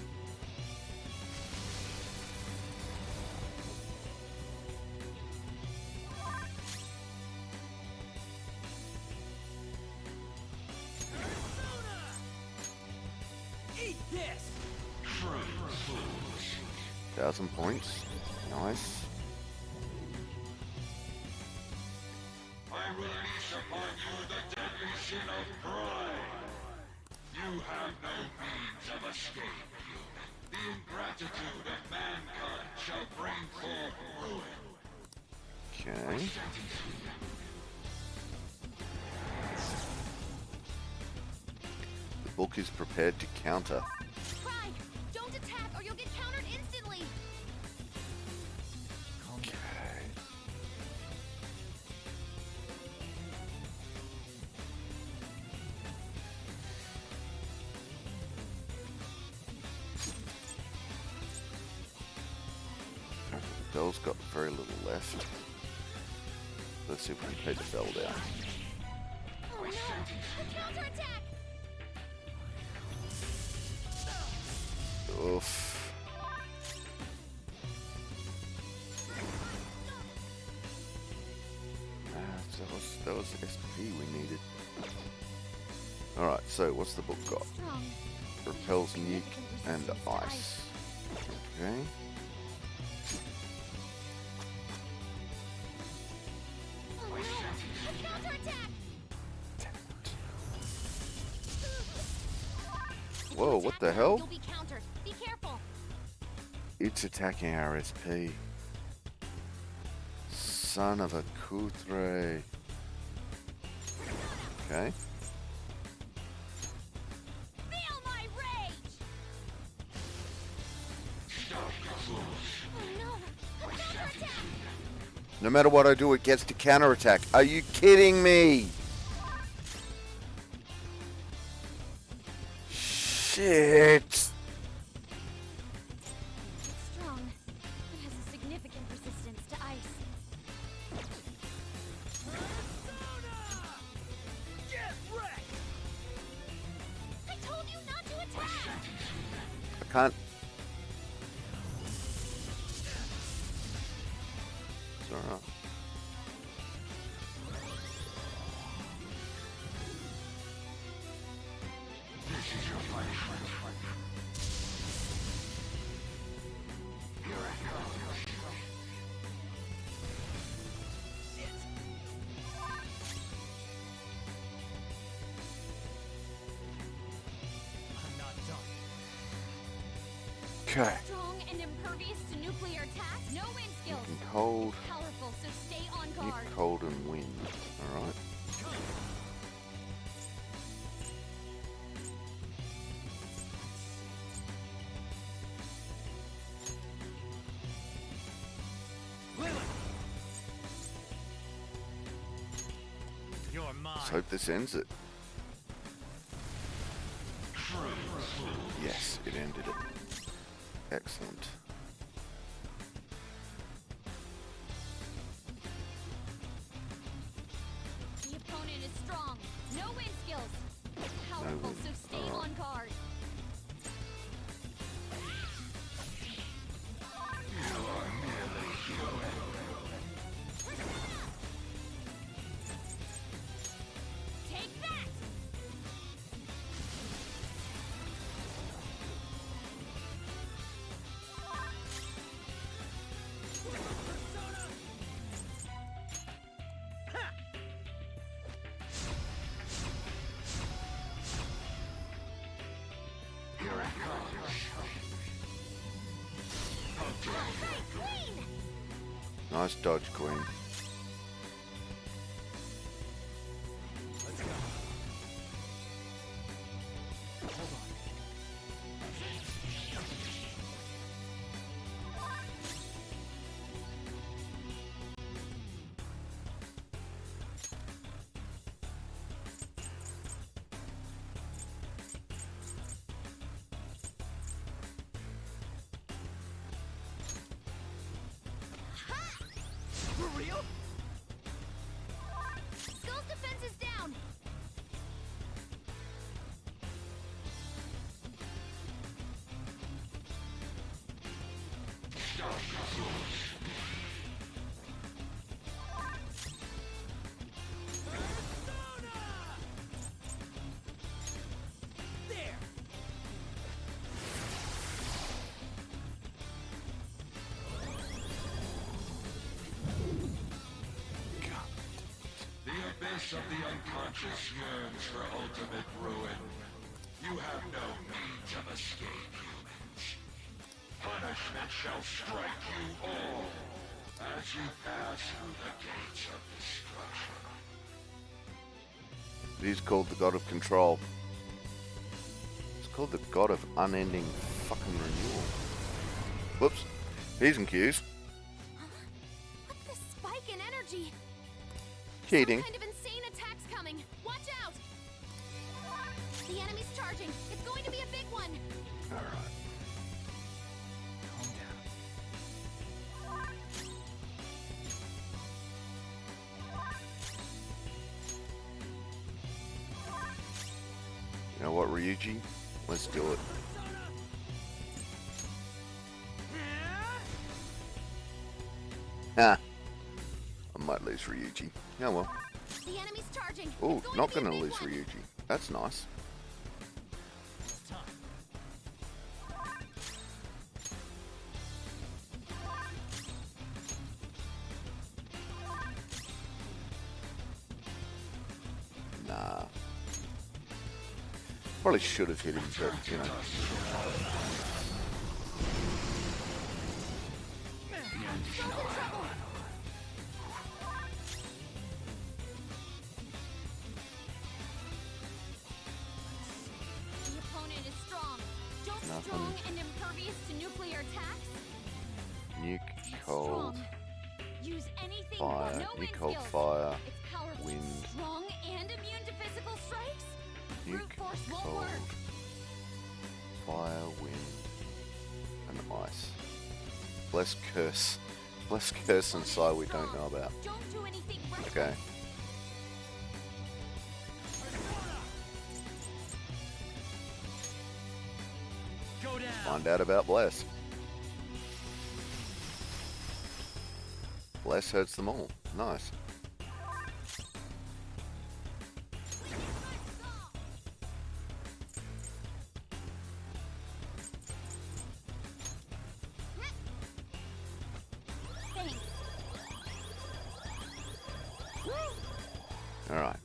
S5: Eat this!
S1: 1,000 points. Nice.
S6: I release upon you the deadly sin of pride. You have no means of escape. The ingratitude of mankind shall bring forth ruin.
S1: Okay. The book is prepared to counter.
S3: Pride, don't attack or you'll get countered instantly.
S1: Okay. Bell's got very little left. Let's see if we can pay the bell down.
S3: Oh no! The counterattack!
S1: Oof. That was the SP we needed. Alright, so what's the book got?
S3: Strong.
S1: Repels nuke and ice. Okay.
S3: Oh no! The counterattack!
S1: Whoa, what the hell?
S3: You'll be countered. Be careful.
S1: It's attacking our SP. Son of a Kutre. Okay.
S3: Feel my rage! Oh no! The counterattack!
S1: No matter what I do, it gets to counterattack. Are you kidding me? Shit.
S3: It's strong. It has a significant resistance to ice.
S5: Get wrecked!
S3: I told you not to attack!
S1: I can't. It's alright.
S5: I'm not done.
S1: Okay.
S3: Strong and impervious to nuclear attacks. No wind skills.
S1: You can cold,
S3: Powerful, so stay on
S1: you
S3: guard.
S1: cold and wind. Alright.
S7: You're mine.
S1: Let's hope this ends it. Yes, it ended it. Excellent.
S3: The opponent is strong. No wind skills. Powerful,
S1: wind.
S3: so stay
S1: Alright.
S3: on guard. Take that! Alright, Queen!
S1: Nice dodge, Queen.
S5: Let's go. Hold on.
S3: Skull's defense is down.
S5: There!
S6: The abyss of the unconscious yearns for ultimate ruin. You have no means of escape, humans. Punishment shall strike you all as you pass through the gates of destruction.
S1: It is called the God of Control. It's called the God of Unending fucking Renewal. Whoops. P's and Q's.
S3: What's this spike in energy?
S1: Cheating.
S3: Some kind of insane attack's coming. Watch out! The enemy's charging. It's going to be a big one.
S1: Alright.
S5: Calm down.
S1: You know what, Ryuji? Let's do it. Ah. I might lose Ryuji. Oh well.
S3: The enemy's charging.
S1: Oh,
S3: It's
S1: not
S3: to be a
S1: gonna
S3: big
S1: lose
S3: one.
S1: Ryuji. That's nice.
S5: It's time.
S1: Nah. Probably should have hit him, but you know.
S3: Skull's in trouble. The opponent is strong. Don't
S1: Nothing.
S3: strong and impervious to nuclear attacks.
S1: Nuke, cold,
S3: Strong. Use anything
S1: fire,
S3: but no
S1: nuke,
S3: wind
S1: cold,
S3: skills.
S1: fire,
S3: It's powerful.
S1: wind.
S3: Strong and immune to physical strikes. Brute
S1: nuke,
S3: force won't
S1: cold,
S3: work.
S1: fire, wind, and ice. Bless curse. Bless curse and Psy we don't know about.
S3: Don't do anything reckless.
S1: Okay.
S5: Go down!
S1: Find out about Bless. Bless hurts them all. Nice.
S3: Thanks.
S1: Alright.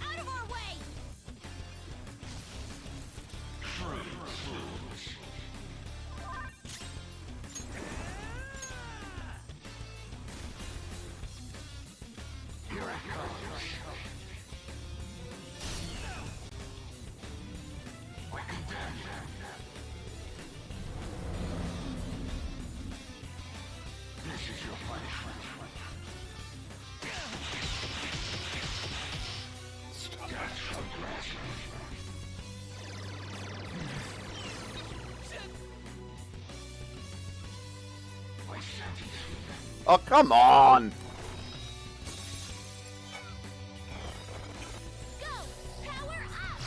S3: Out of our way!
S1: Oh, come on!
S3: Go! Power up!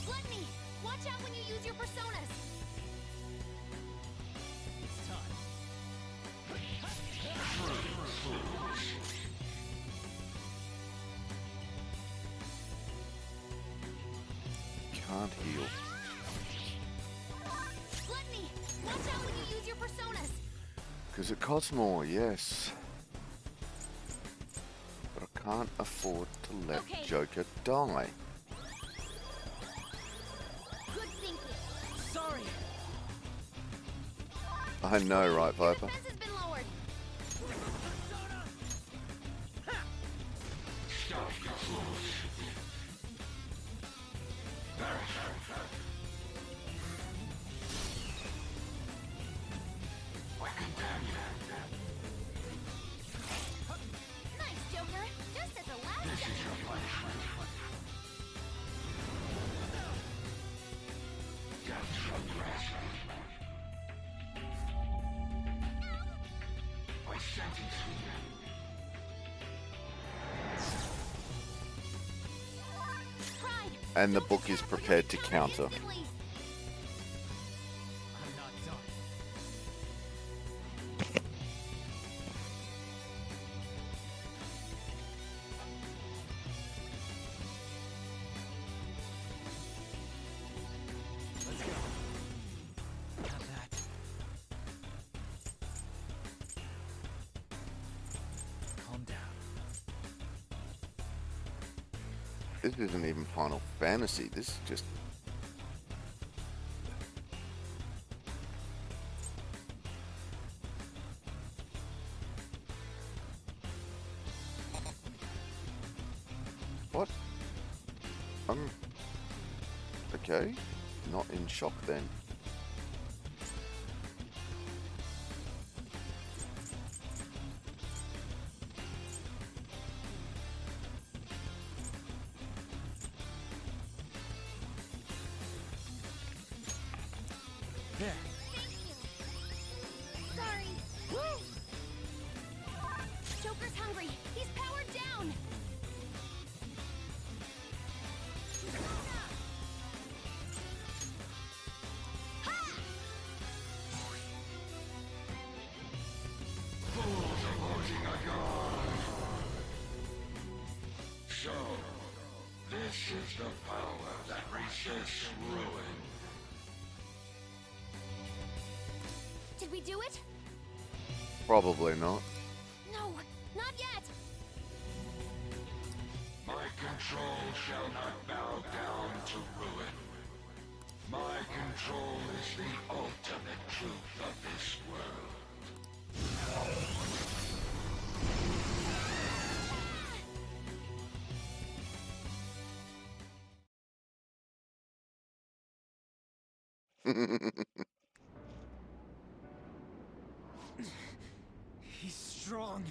S3: Gluttony! Watch out when you use your personas!
S5: It's time.
S1: Can't heal.
S3: Gluttony! Watch out when you use your personas!
S1: Because it costs more, yes. But I can't afford to let
S3: Okay.
S1: Joker die.
S3: Good thinking!
S5: Sorry!
S1: I know, right,
S3: Your
S1: Viper?
S3: defense has been lowered! Pride,
S1: And the
S3: don't
S1: book is
S3: attack,
S1: prepared to
S3: kill them
S1: counter.
S3: instantly.
S7: I'm not done.
S5: Let's go. Not that. Calm down.
S1: This isn't even Final Fantasy. This is just... What? Okay. Not in shock then.
S5: There.
S3: Sorry. Woo! Joker's hungry. He's powered down. Ha!
S6: So, this is the power that resists ruin.
S3: Did we do it?
S1: Probably not.
S3: No, not yet.
S6: My control shall not bow down to ruin. My control is the ultimate truth of this world.
S5: He's strong.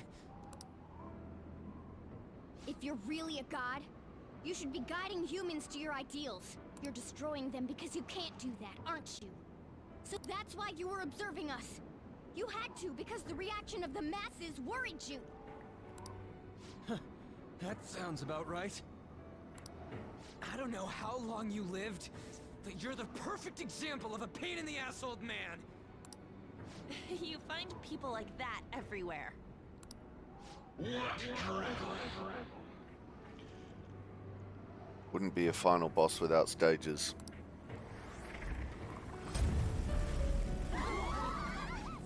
S3: If you're really a god, you should be guiding humans to your ideals. You're destroying them because you can't do that, aren't you? So that's why you were observing us. You had to because the reaction of the masses worried you.
S5: That sounds about right. I don't know how long you lived, but you're the perfect example of a pain-in-the-ass old man.
S8: You find people like that everywhere.
S6: What drivel?
S1: Wouldn't be a final boss without stages.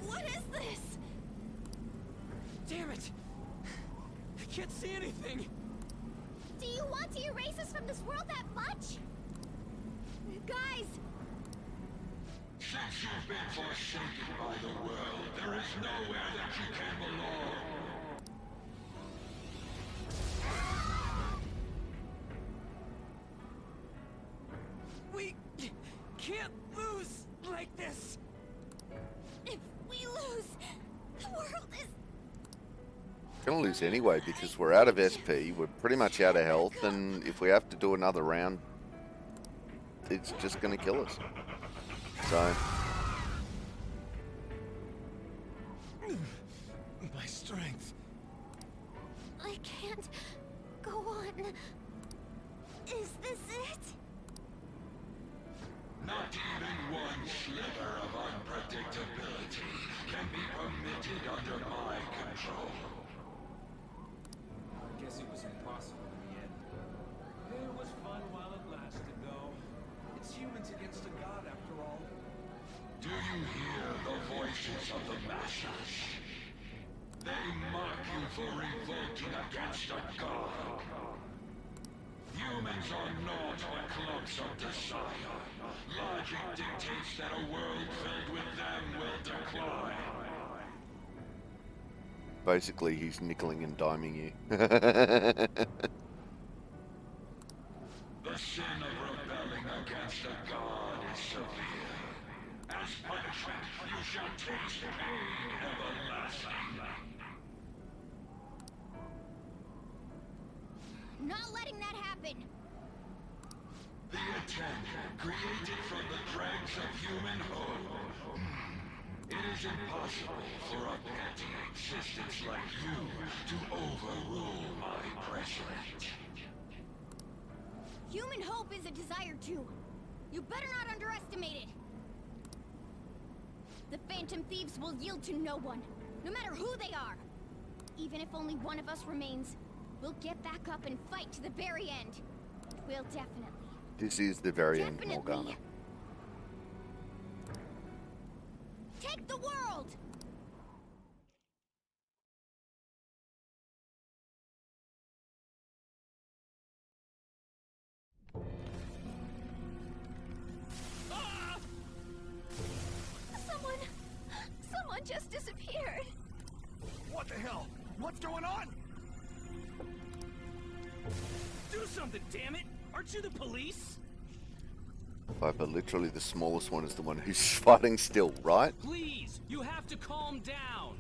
S3: What is this?
S5: Damn it! I can't see anything!
S3: Do you want to erase us from this world that much? Guys!
S6: Since you've been forsaken by the world, there is nowhere that you can belong.
S5: We can't lose like this!
S3: If we lose, the world is...
S1: Gonna lose anyway because we're out of SP, we're pretty much out of health, and if we have to do another round, it's just gonna kill us. So,
S5: My strength.
S3: I can't go on. Is this it?
S6: Not even one sliver of unpredictability can be permitted under my control.
S7: I guess it was impossible in the end. It was fun while it lasted, though. It's humans against a god, after all.
S6: Do you hear the voices of the masses? They mock you for revolting against a god. Humans are not but clumps of desire. Logic dictates that a world filled with them will decline.
S1: basically he's nickeling and diming you.
S6: The sin of rebelling against a god is severe. As punishment, you shall taste pain everlasting.
S3: Not letting that happen.
S6: The attendant, created from the dregs of human hope. It is impossible for a petty, resistance like you to overrule my president.
S3: Human hope is a desire too. You better not underestimate it. The Phantom Thieves will yield to no one, no matter who they are. Even if only one of us remains, we'll get back up and fight to the very end. We'll definitely.
S1: This is the very end,
S3: Definitely.
S1: Morgana.
S3: Take the world! Someone just disappeared.
S4: What the hell? What's going on?
S5: Do something, damn it! Aren't you the police?
S1: Viper, literally the smallest one, is the one who's fighting still, right?
S5: Please, you have to calm down.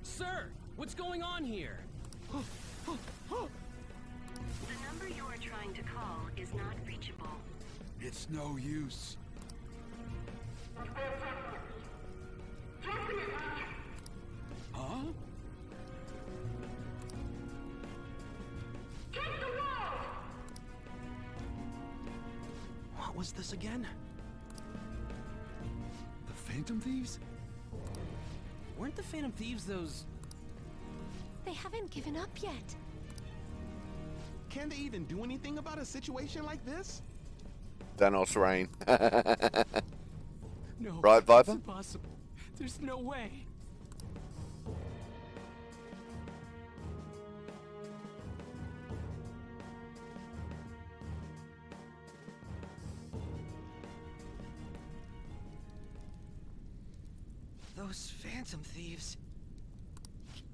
S5: Sir, what's going on here?
S9: The number you are trying to call is not reachable.
S4: It's no use. Huh? What was this again? The Phantom Thieves?
S5: Weren't the Phantom Thieves those...
S3: They haven't given up yet.
S10: Can they even do anything about a situation like this?
S1: Thanos Rain.
S5: No,
S1: Right, Viper?
S5: it's impossible. There's no way. Those Phantom Thieves.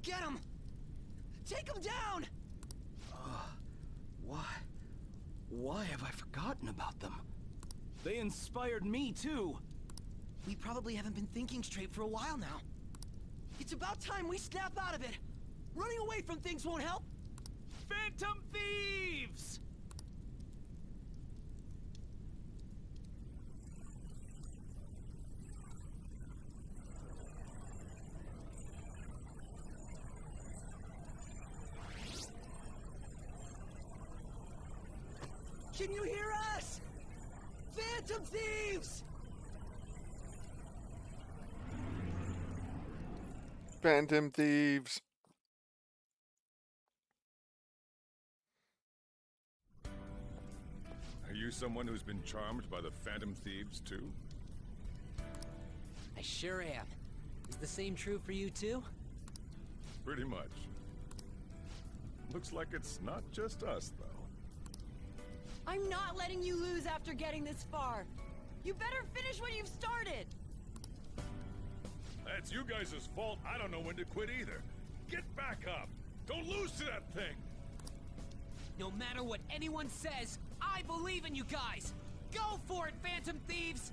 S5: Get them! Take them down!
S4: Why have I forgotten about them? They inspired me too.
S5: We probably haven't been thinking straight for a while now. It's about time we snap out of it. Running away from things won't help. Phantom Thieves! Can you hear us? Phantom Thieves!
S1: Phantom Thieves.
S11: Are you someone who's been charmed by the Phantom Thieves, too?
S5: I sure am. Is the same true for you, too?
S11: Pretty much. Looks like it's not just us, though.
S8: I'm not letting you lose after getting this far. You better finish what you've started.
S11: That's you guys' fault. I don't know when to quit either. Get back up. Don't lose to that thing.
S5: No matter what anyone says, I believe in you guys. Go for it, Phantom Thieves!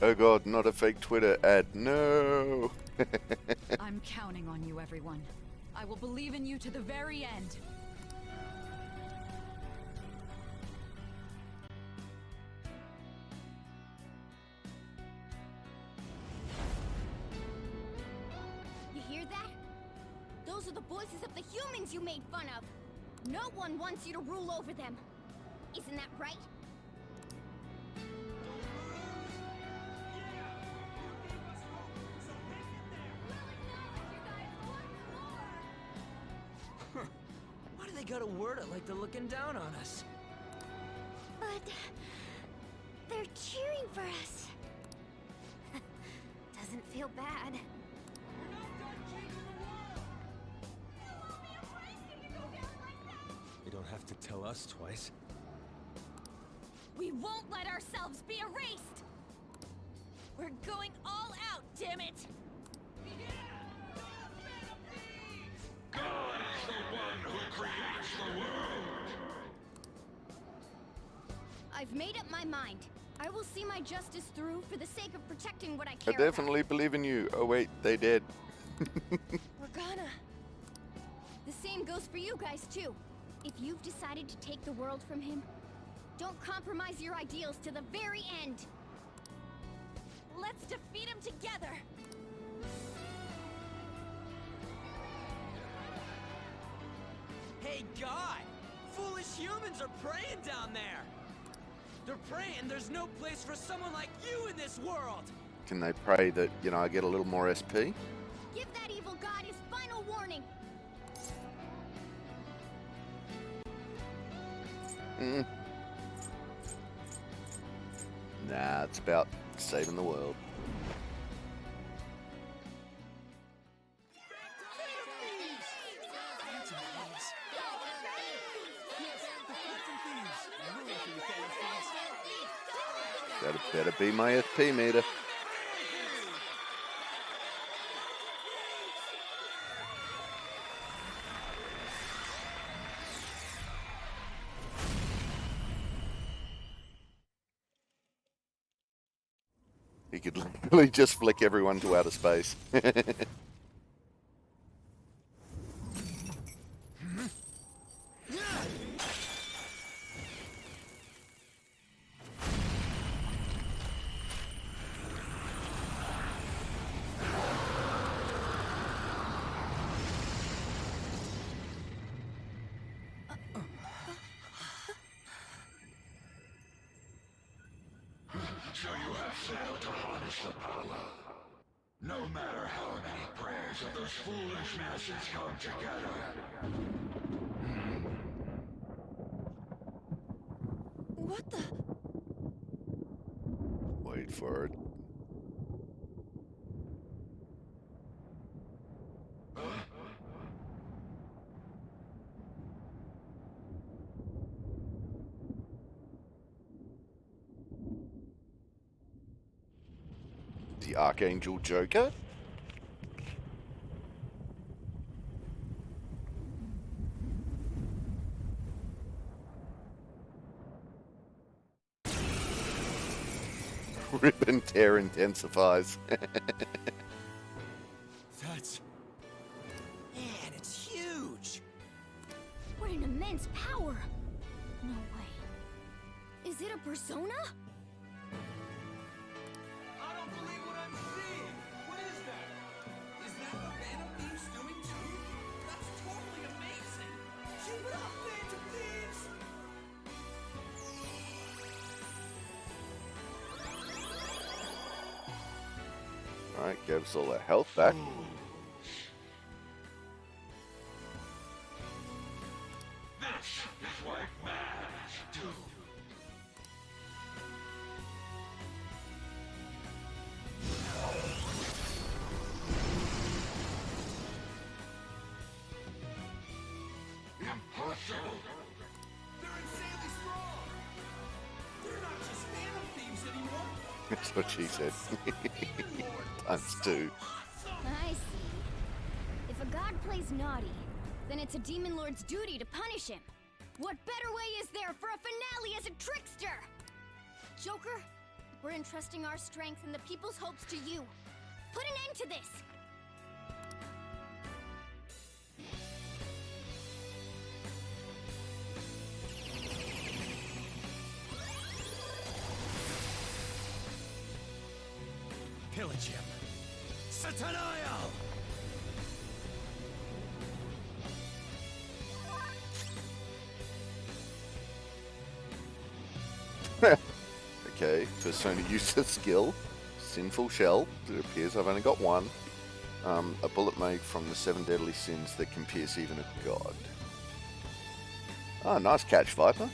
S1: Oh god, not a fake Twitter ad. No!
S12: I'm counting on you, everyone. I will believe in you to the very end.
S3: You hear that? Those are the voices of the humans you made fun of. No one wants you to rule over them. Isn't that right?
S5: Why do they gotta word it like they're looking down on us?
S3: But they're cheering for us. Doesn't feel bad.
S5: You don't have to tell us twice.
S3: We won't let ourselves be erased! We're going all out, damn it!
S6: God is the one who creates the world.
S3: I've made up my mind. I will see my justice through for the sake of protecting what I
S1: I
S3: care
S1: definitely believe in you. Oh wait, they did.
S3: We're gonna. The same goes for you guys too. If you've decided to take the world from him, don't compromise your ideals to the very end.
S8: Let's defeat him together.
S5: Hey, God! Foolish humans are praying down there! They're praying there's no place for someone like you in this world!
S1: Can they pray that, you know, I get a little more SP?
S3: Give that evil god his final warning.
S1: Nah, it's about saving the world. That better be my FP meter. He could literally just flick everyone to outer space.
S6: So you have failed to harness the power. No matter how many prayers of those foolish masses come together.
S8: What the?
S1: Wait for it. The Archangel Joker? Rip and tear intensifies.
S5: That's... Man, it's huge!
S3: What an immense power! No way. Is it a persona?
S7: I don't believe what I'm seeing. What is that? Is that what Phantom Thieves doing too? That's totally amazing.
S5: Keep it up, Phantom Thieves!
S1: Alright, give us all our health back.
S6: This is what mad do. Impossible!
S7: They're insanely strong. They're not just Phantom Thieves anymore.
S1: That's what she said. Times two.
S3: I see. If a god plays naughty, then it's a demon lord's duty to punish him. What better way is there for a finale as a trickster? Joker, we're entrusting our strength and the people's hopes to you. Put an end to this!
S5: Pillage him! Satanael!
S1: Okay, Persona used a skill. Sinful Shell. It appears I've only got one. A bullet made from the 7 deadly sins that can pierce even a god. Ah, nice catch, Viper.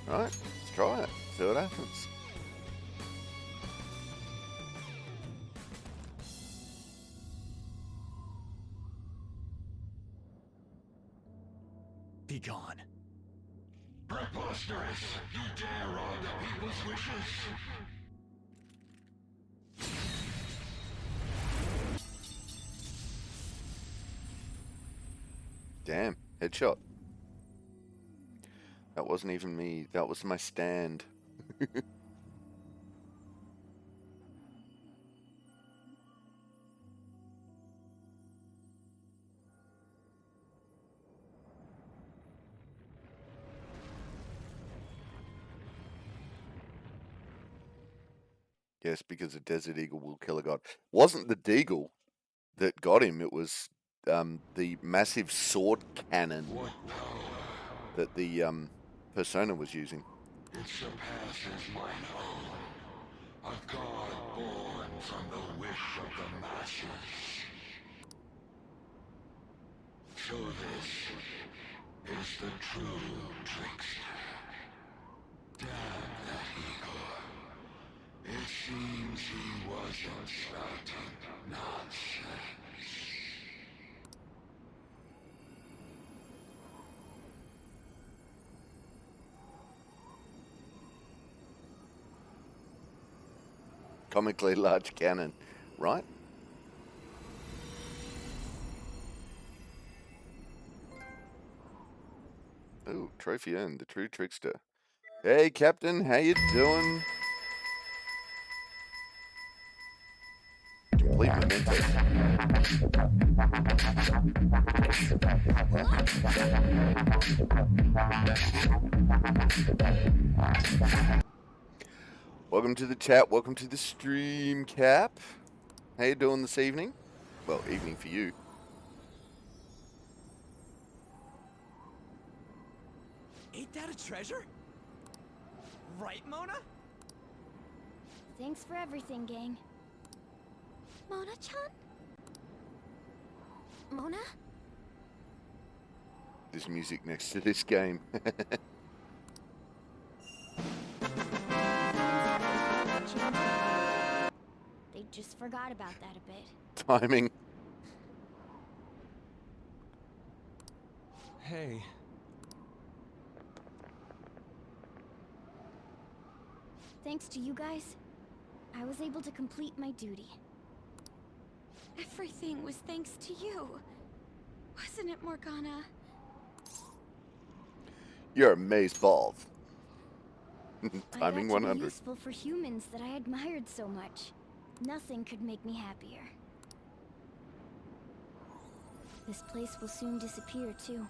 S1: Right, let's try it. See what happens.
S5: Be gone.
S6: Preposterous! You dare rob the people's wishes?
S1: Damn, headshot. That wasn't even me. That was my stand. Yes, because a desert eagle will kill a god. Wasn't the deagle that got him, it was the massive sword cannon that the Persona was using.
S6: It surpasses my own. A god born from the wish of the masses. So this is the true trickster. Damn that eagle. It seems he wasn't spouting nonsense.
S1: Comically large cannon, right? Ooh, trophy earned, the true trickster. Hey, Captain, how you doing? Complete memento. Welcome to the chat, welcome to the stream, Cap. How you doing this evening? Well, evening for you.
S5: Ain't that a treasure? Right, Mona?
S3: Thanks for everything, gang. Mona-chan? Mona?
S1: There's music next to this game.
S3: They just forgot about that a bit.
S1: Timing.
S4: Hey.
S3: Thanks to you guys, I was able to complete my duty.
S8: Everything was thanks to you. Wasn't it, Morgana?
S1: You're amazeballs. Timing
S3: I got to
S1: 100.
S3: be useful for humans that I admired so much. Nothing could make me happier. This place will soon disappear, too.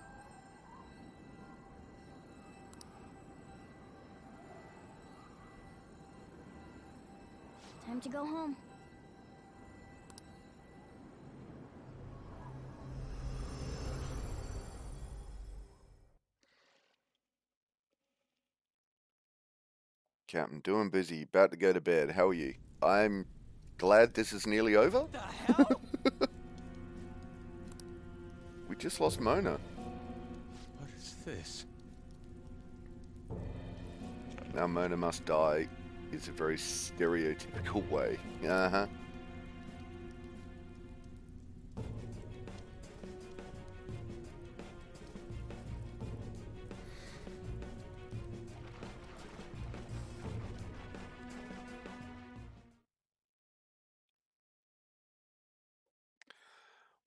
S3: Time to go home.
S1: Captain, doing busy, about to go to bed. How are you? I'm glad this is nearly over.
S5: What the hell?
S1: We just lost Mona.
S4: What is this?
S1: Now Mona must die is a very stereotypical way. Uh-huh.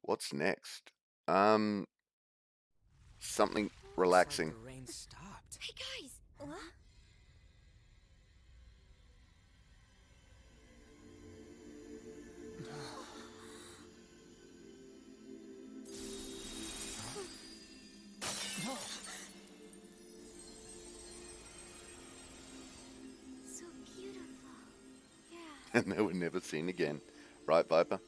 S1: What's next? Something relaxing.
S5: The rain stopped.
S3: Hey guys! What? So beautiful. Yeah.
S1: And they were never seen again. Right, Viper?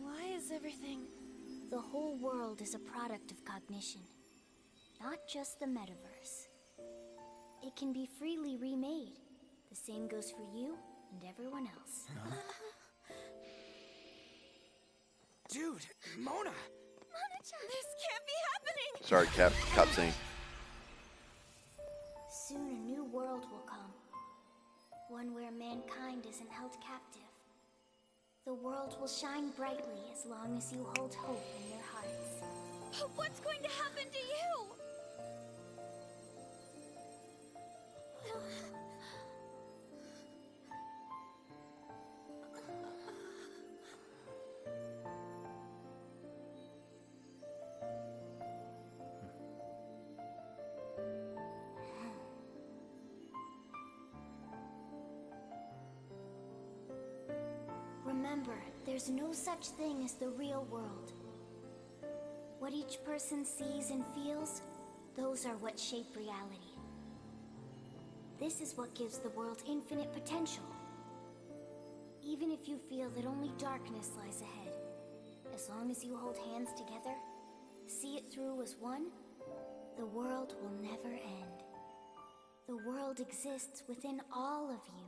S3: Why is everything... The whole world is a product of cognition. Not just the metaverse. It can be freely remade. The same goes for you and everyone else.
S5: Dude, Mona!
S8: Mona-chan! This can't be happening!
S1: Sorry, Cap. Cutscene.
S3: Soon a new world will come. One where mankind isn't held captive. The world will shine brightly as long as you hold hope in your hearts.
S8: What's going to happen to you?
S3: Remember, there's no such thing as the real world. What each person sees and feels, those are what shape reality.
S13: This is what gives the world infinite potential. Even if you feel that only darkness lies ahead, as long as you hold hands together, see it through as one, the world will never end. The world exists within all of you.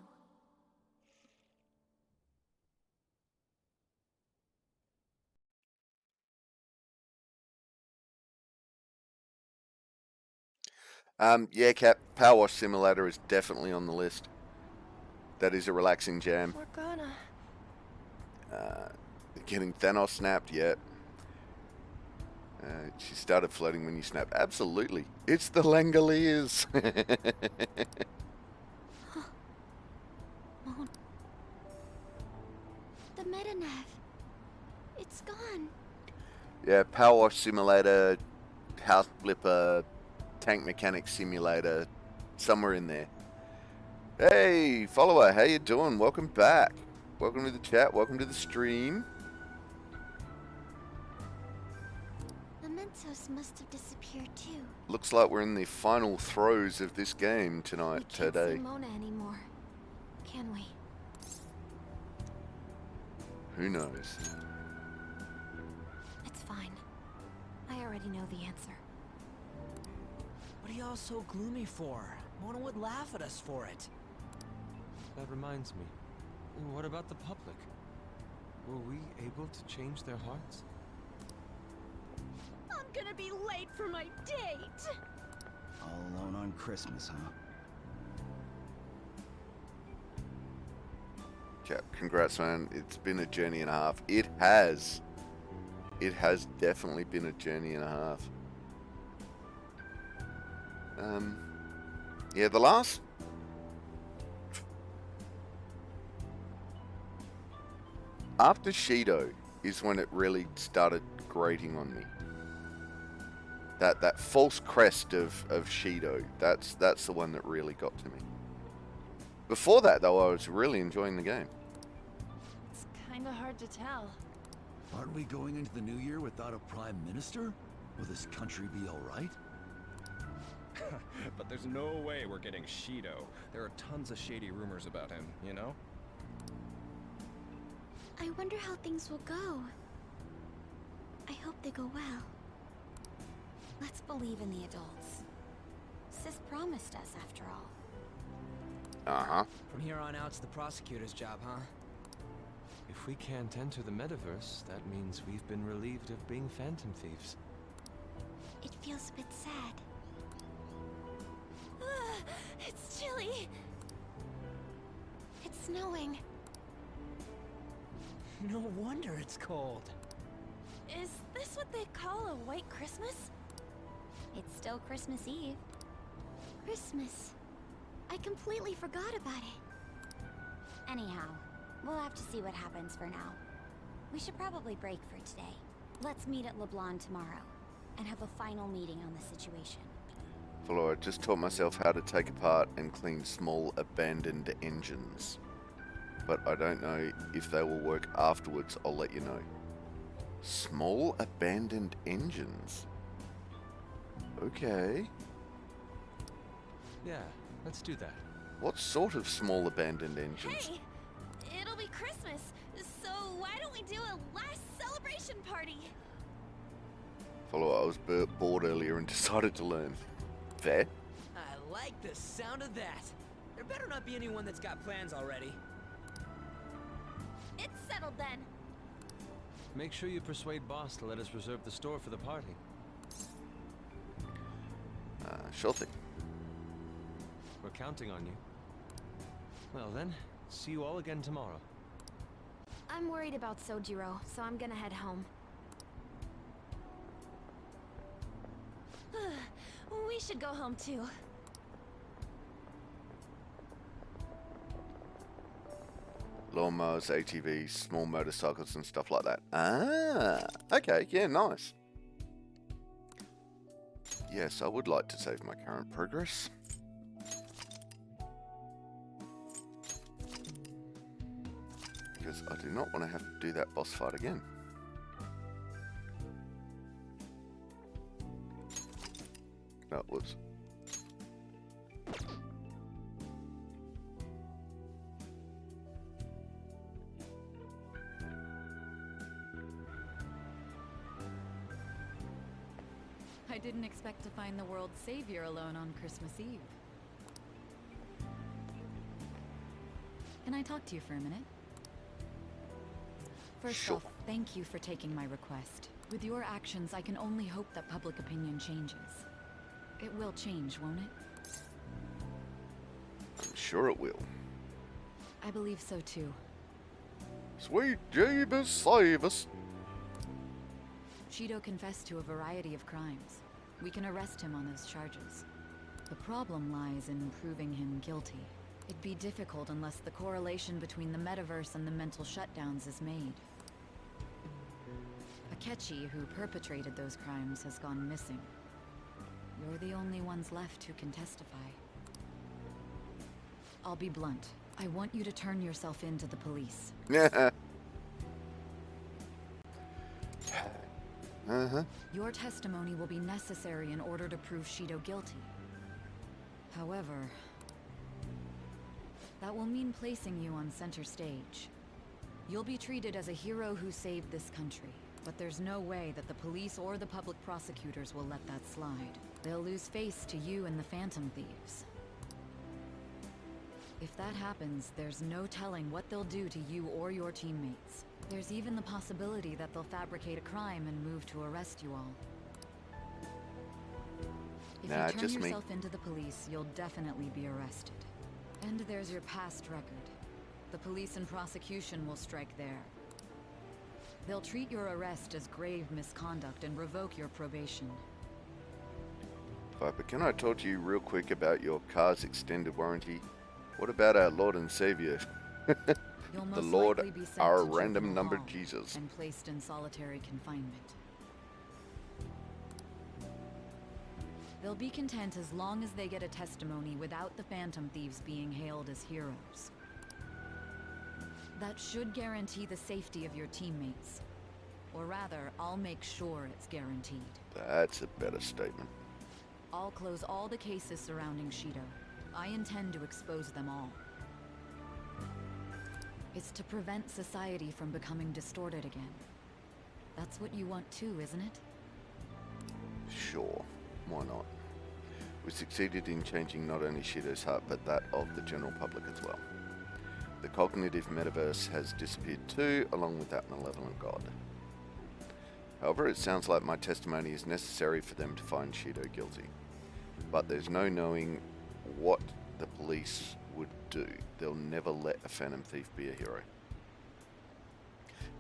S1: Yeah, Cap, Power Wash Simulator is definitely on the list. That is a relaxing jam.
S8: We're gonna...
S1: Getting Thanos snapped, yeah. She started floating when you snap. Absolutely. It's the Langoliers.
S3: Won't. The Metanav. It's gone.
S1: Yeah, Power Wash Simulator, House Flipper, Tank Mechanic Simulator, somewhere in there. Hey, follower, how you doing? Welcome back. Welcome to the chat. Welcome to the stream.
S3: Mementos must have disappeared too.
S1: Looks like we're in the final throes of this game tonight,
S3: We can't
S1: today.
S3: see Mona anymore, can we?
S1: Who knows?
S3: It's fine. I already know the answer.
S5: What are y'all so gloomy for? Mona would laugh at us for it.
S14: That reminds me. What about the public? Were we able to change their hearts?
S8: I'm gonna be late for my date!
S4: All alone on Christmas, huh?
S1: Cap, congrats, man. It's been a journey and a half. It has. It has definitely been a journey and a half. Yeah, the last... After Shido is when it really started grating on me. That false crest of Shido, that's the one that really got to me. Before that, though, I was really enjoying the game.
S8: It's kinda hard to tell.
S4: Aren't we going into the new year without a prime minister? Will this country be alright?
S15: But there's no way we're getting Shido. There are tons of shady rumors about him, you know?
S3: I wonder how things will go. I hope they go well. Let's believe in the adults. Sis promised us, after all.
S1: Uh-huh.
S5: From here on out, it's the prosecutor's job, huh?
S14: If we can't enter the metaverse, that means we've been relieved of being phantom thieves.
S3: It feels a bit sad.
S8: It's chilly!
S3: It's snowing.
S5: No wonder it's cold.
S8: Is this what they call a white Christmas?
S3: It's still Christmas Eve. Christmas. I completely forgot about it. Anyhow, we'll have to see what happens for now. We should probably break for today. Let's meet at LeBlanc tomorrow and have a final meeting on the situation.
S1: Follow, I just taught myself how to take apart and clean small abandoned engines. But I don't know if they will work afterwards. I'll let you know. Small abandoned engines? Okay.
S14: Yeah, let's do that.
S1: What sort of small abandoned engines?
S8: Hey! It'll be Christmas, so why don't we do a last celebration party?
S1: Follow, I was bored earlier and decided to learn. Fair?
S5: I like the sound of that. There better not be anyone that's got plans already.
S8: It's settled then.
S14: Make sure you persuade Boss to let us reserve the store for the party.
S1: Sure thing.
S14: We're counting on you. Well then, see you all again tomorrow.
S3: I'm worried about Sojiro, so I'm gonna head home.
S8: We should go home too.
S1: Lawnmowers, ATVs, small motorcycles and stuff like that. Ah, okay, yeah, nice. Yes, I would like to save my current progress. Because I do not want to have to do that boss fight again. No, whoops.
S12: didn't expect to find the world's savior alone on Christmas Eve. Can I talk to you for a minute? First off, thank you for taking my request. With your actions, I can only hope that public opinion changes. It will change, won't it?
S1: I'm sure it will.
S12: I believe so too.
S1: Sweet Jeebus save us.
S12: Shido confessed to a variety of crimes. We can arrest him on those charges. The problem lies in proving him guilty. It'd be difficult unless the correlation between the metaverse and the mental shutdowns is made. Akechi, who perpetrated those crimes, has gone missing. You're the only ones left who can testify. I'll be blunt. I want you to turn yourself in to the police. Your testimony will be necessary in order to prove Shido guilty. However, that will mean placing you on center stage. You'll be treated as a hero who saved this country, but there's no way that the police or the public prosecutors will let that slide. They'll lose face to you and the Phantom Thieves. If that happens, there's no telling what they'll do to you or your teammates. There's even the possibility that they'll fabricate a crime and move to arrest you all. If you turn yourself into the police, you'll definitely be arrested. And there's your past record. The police and prosecution will strike there. They'll treat your arrest as grave misconduct and revoke your probation.
S1: Viper, can I talk to you real quick about your car's extended warranty? What about our Lord and Savior? The Lord, our random number Jesus.
S12: And placed in solitary confinement. They'll be content as long as they get a testimony without the Phantom Thieves being hailed as heroes. That should guarantee the safety of your teammates. Or rather, I'll make sure it's guaranteed.
S1: That's a better statement.
S12: I'll close all the cases surrounding Shido. I intend to expose them all. It's to prevent society from becoming distorted again. That's what you want too, isn't it?
S1: Sure, why not? We succeeded in changing not only Shido's heart, but that of the general public as well. The cognitive metaverse has disappeared too, along with that malevolent god. However, it sounds like my testimony is necessary for them to find Shido guilty. But there's no knowing what the police would do. They'll never let a Phantom Thief be a hero.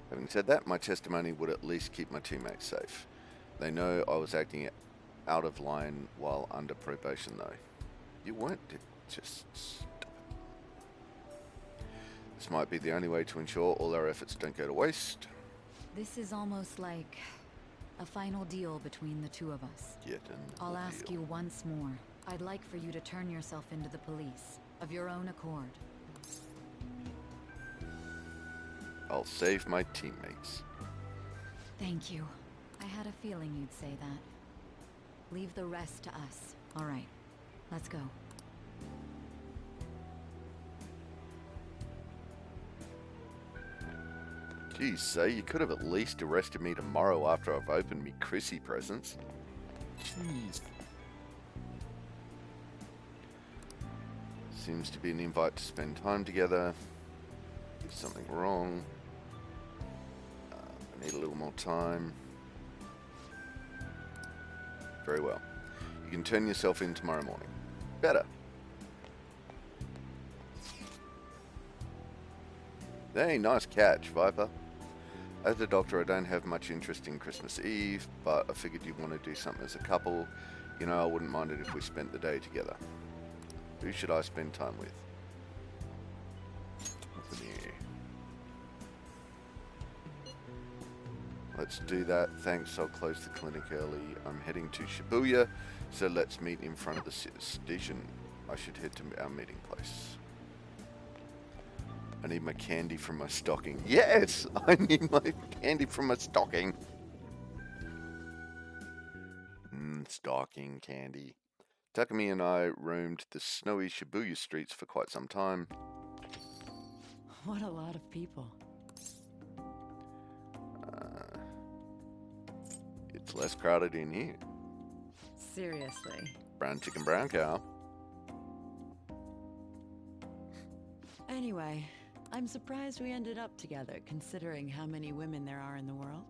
S1: Having said that, my testimony would at least keep my teammates safe. They know I was acting out of line while under probation though. You weren't, just stop it. This might be the only way to ensure all our efforts don't go to waste.
S12: This is almost like a final deal between the two of us. I'll ask you once more. I'd like for you to turn yourself into the police, of your own accord.
S1: I'll save my teammates.
S12: Thank you. I had a feeling you'd say that. Leave the rest to us. All right, let's go.
S1: Geez, say, you could have at least arrested me tomorrow after I've opened me Chrissy presents. Jeez. Seems to be an invite to spend time together. Is something wrong? I need a little more time. Very well. You can turn yourself in tomorrow morning. Better. Hey, nice catch, Viper. As a doctor, I don't have much interest in Christmas Eve, but I figured you'd want to do something as a couple. You know, I wouldn't mind it if we spent the day together. Who should I spend time with? Nothing here. Let's do that. Thanks, I'll close the clinic early. I'm heading to Shibuya, so let's meet in front of the station. I should head to our meeting place. I need my candy from my stocking. Yes! I need my candy from my stocking. Stocking candy. Takumi and I roamed the snowy Shibuya streets for quite some time.
S12: What a lot of people.
S1: It's less crowded in here.
S12: Seriously.
S1: Brown chicken, brown cow.
S8: Anyway, I'm surprised we ended up together, considering how many women there are in the world.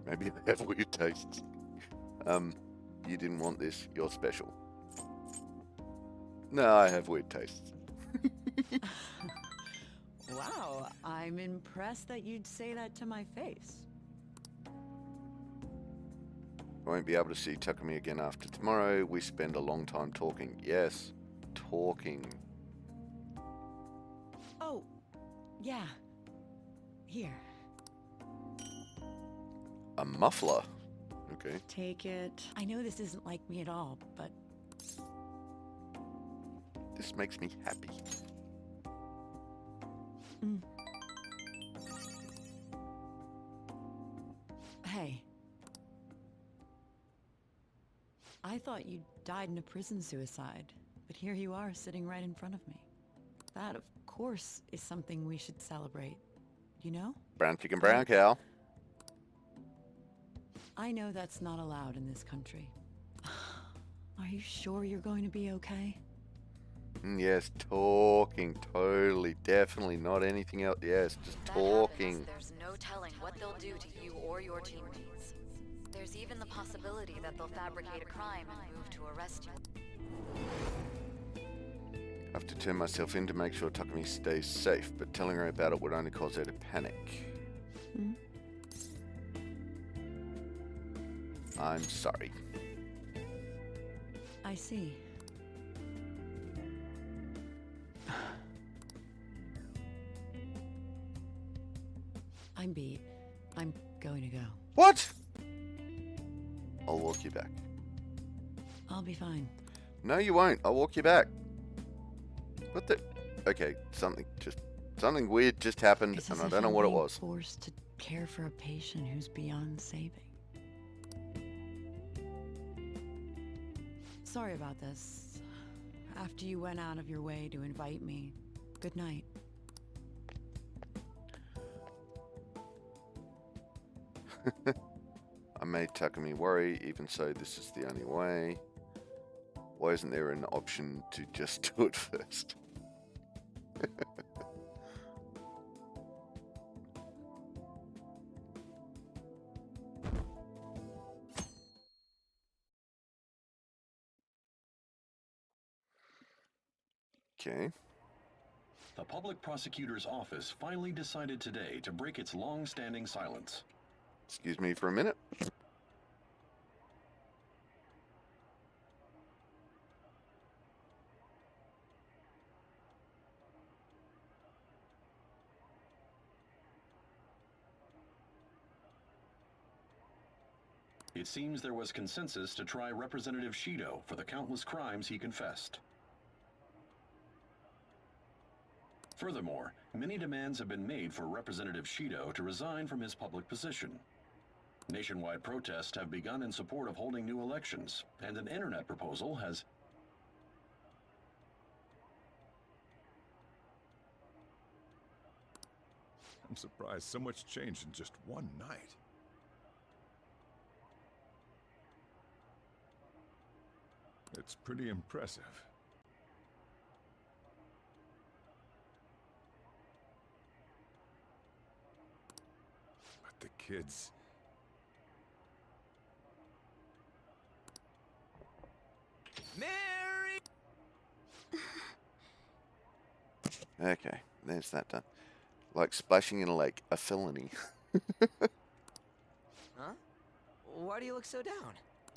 S1: Maybe they have weird tastes. You didn't want this. You're special. No, I have weird tastes.
S8: Wow, I'm impressed that you'd say that to my face.
S1: I won't be able to see Takumi again after tomorrow. We spend a long time talking. Yes, talking.
S8: Oh, yeah. Here.
S1: A muffler. Okay.
S8: Take it. I know this isn't like me at all, but...
S1: This makes me happy.
S8: Hey. I thought you died in a prison suicide, but here you are sitting right in front of me. That, of course, is something we should celebrate. You know?
S1: Brown chicken, brown cow.
S8: I know that's not allowed in this country. Are you sure you're going to be okay?
S1: Yes, talking. Totally, definitely, not anything else. Yes, just talking.
S12: There's no telling what they'll do to you or your teammates. There's even the possibility that they'll fabricate a crime and move to arrest you.
S1: I have to turn myself in to make sure Takumi stays safe, but telling her about it would only cause her to panic. I'm sorry.
S8: I see. I'm beat. I'm going to go.
S1: What? I'll walk you back.
S8: I'll be fine.
S1: No, you won't. I'll walk you back. What the? Okay, something weird just happened,
S8: It's
S1: and
S8: as
S1: I
S8: if
S1: don't know
S8: I'm
S1: what it
S8: being
S1: was.
S8: Forced to care for a patient who's beyond saving. Sorry about this. After you went out of your way to invite me, good night.
S1: I made Takumi worry, even so this is the only way. Why isn't there an option to just do it first? Okay.
S16: The public prosecutor's office finally decided today to break its long-standing silence.
S1: Excuse me for a minute.
S16: It seems there was consensus to try Representative Shido for the countless crimes he confessed. Furthermore, many demands have been made for Representative Shido to resign from his public position. Nationwide protests have begun in support of holding new elections, and an internet proposal has...
S11: I'm surprised so much changed in just one night. It's pretty impressive. But the kids...
S5: Mary!
S1: Okay, there's that done. Like splashing in a lake, a felony.
S5: Huh? Why do you look so down?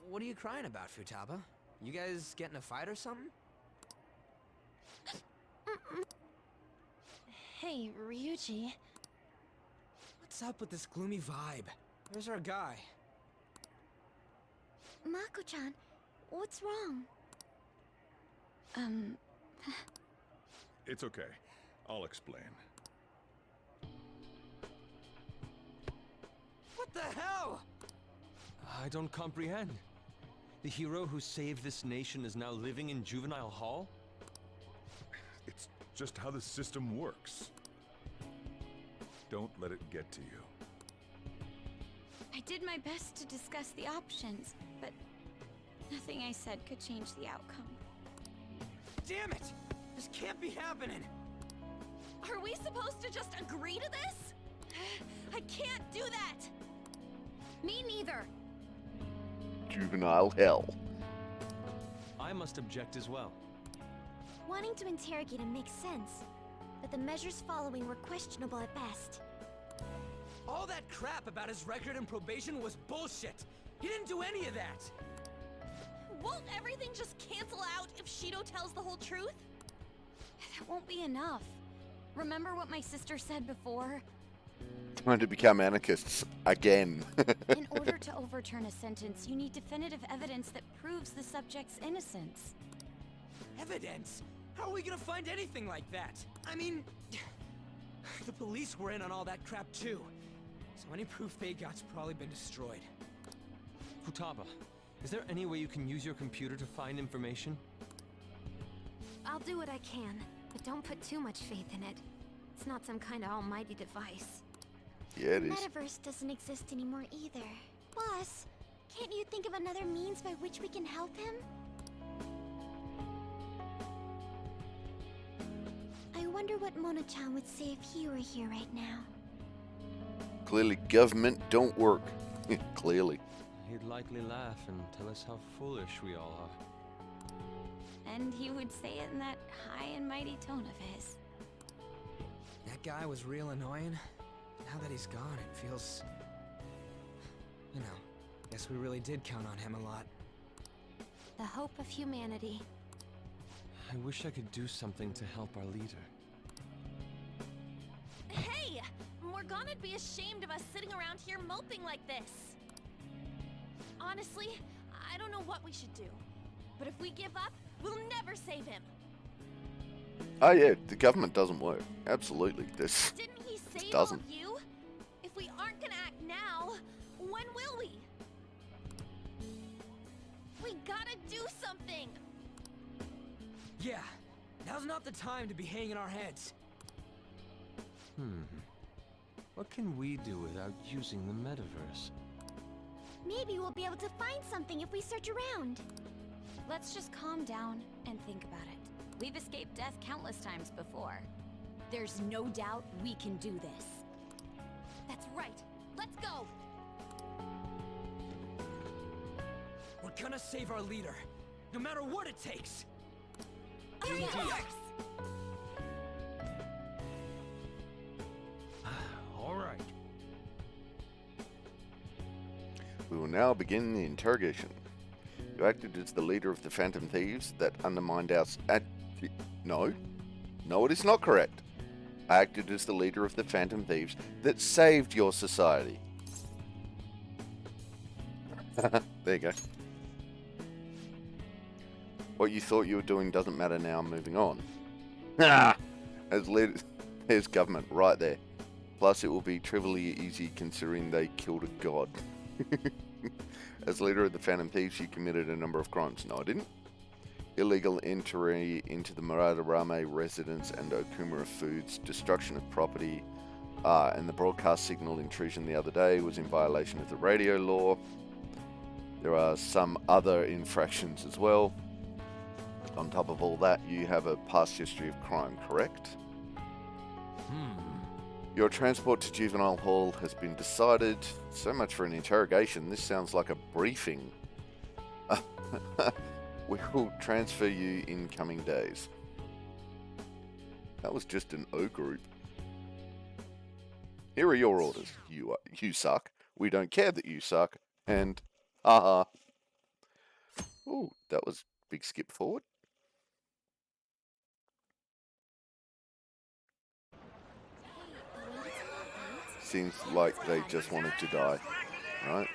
S5: What are you crying about, Futaba? You guys get in a fight or something?
S3: Hey, Ryuji.
S5: What's up with this gloomy vibe? Where's our guy?
S13: Mako-chan, what's wrong?
S11: It's okay. I'll explain.
S5: What the hell?
S14: I don't comprehend. The hero who saved this nation is now living in juvenile hall?
S11: It's just how the system works. Don't let it get to you.
S17: I did my best to discuss the options, but nothing I said could change the outcome.
S5: Damn it! This can't be happening!
S3: Are we supposed to just agree to this? I can't do that! Me neither.
S1: Juvenile hell.
S14: I must object as well.
S13: Wanting to interrogate him makes sense, but the measures following were questionable at best.
S5: All that crap about his record and probation was bullshit! He didn't do any of that!
S3: Won't everything just cancel out if Shido tells the whole truth?
S17: That won't be enough. Remember what my sister said before?
S1: Trying to become anarchists again.
S17: In order to overturn a sentence, you need definitive evidence that proves the subject's innocence.
S5: Evidence? How are we gonna find anything like that? I mean... the police were in on all that crap too. So any proof they got's probably been destroyed.
S14: Futaba, is there any way you can use your computer to find information?
S3: I'll do what I can, but don't put too much faith in it. It's not some kind of almighty device.
S1: Yeah, it
S13: The
S1: is.
S13: metaverse doesn't exist anymore either. Boss, can't you think of another means by which we can help him? I wonder what Mona-chan would say if he were here right now.
S1: Clearly government don't work. Clearly.
S14: He'd likely laugh and tell us how foolish we all are.
S17: And he would say it in that high and mighty tone of his.
S5: That guy was real annoying. Now that he's gone, it feels... You know, guess we really did count on him a lot.
S3: The hope of humanity.
S14: I wish I could do something to help our leader.
S3: Hey! Morgana'd be ashamed of us sitting around here moping like this. Honestly, I don't know what we should do. But if we give up, we'll never save him.
S1: Oh yeah, the government doesn't work. Absolutely. This
S3: Didn't he save all
S1: doesn't.
S3: of you? If we aren't gonna act now, when will we? We gotta do something!
S5: Yeah, now's not the time to be hanging our heads.
S14: What can we do without using the metaverse?
S13: Maybe we'll be able to find something if we search around.
S17: Let's just calm down and think about it. We've escaped death countless times before.
S3: There's no doubt we can do this. That's right. Let's go!
S5: We're gonna save our leader, no matter what it takes.
S3: Of course!
S14: All right.
S1: We will now begin the interrogation. You acted as the leader of the Phantom Thieves that undermined our... No. No, it is not correct. I acted as the leader of the Phantom Thieves that saved your society. There you go. What you thought you were doing doesn't matter now. Moving on. As leader... There's government right there. Plus, it will be trivially easy considering they killed a god. As leader of the Phantom Thieves, you committed a number of crimes. No, I didn't. Illegal entry into the Muradarame residence and Okumura Foods, destruction of property, and the broadcast signal intrusion the other day was in violation of the radio law. There are some other infractions as well. On top of all that, you have a past history of crime, correct? Your transport to Juvenile Hall has been decided. So much for an interrogation. This sounds like a briefing. We will transfer you in coming days. That was just an O group. Here are your orders. You suck. We don't care that you suck. And, Ooh, that was a big skip forward. Seems like they just wanted to die, right?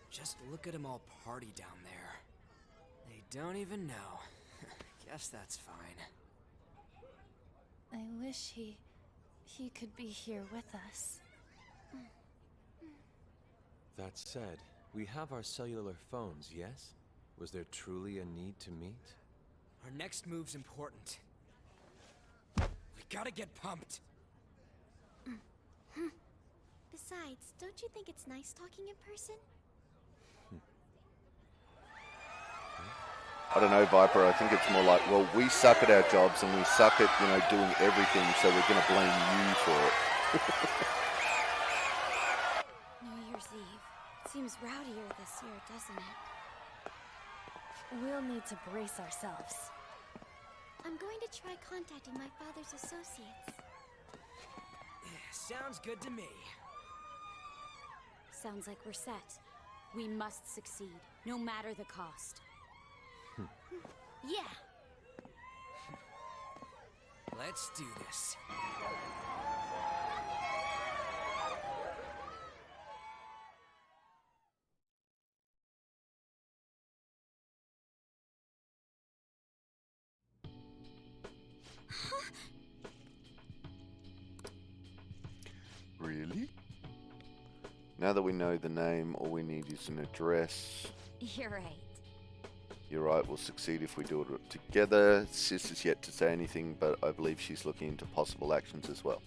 S5: Just look at them all party down there. They don't even know. Guess that's fine.
S17: I wish he could be here with us.
S14: That said, we have our cellular phones, yes? Was there truly a need to meet?
S18: Our next move's important. We gotta get pumped.
S13: Besides, don't you think it's nice talking in person?
S1: I don't know, Viper. I think it's more like, well, we suck at our jobs and we suck at, you know, doing everything, so we're going to blame you for it.
S17: New Year's Eve. It seems rowdier this year, doesn't it?
S3: We'll need to brace ourselves.
S13: I'm going to try contacting my father's associates.
S18: Sounds good to me.
S17: Sounds like we're set. We must succeed, no matter the cost.
S3: Yeah.
S18: Let's do this.
S1: Really? Now that we know the name, all we need is an address.
S17: You're right.
S1: You're right, we'll succeed if we do it together. Sis is yet to say anything, but I believe she's looking into possible actions as well.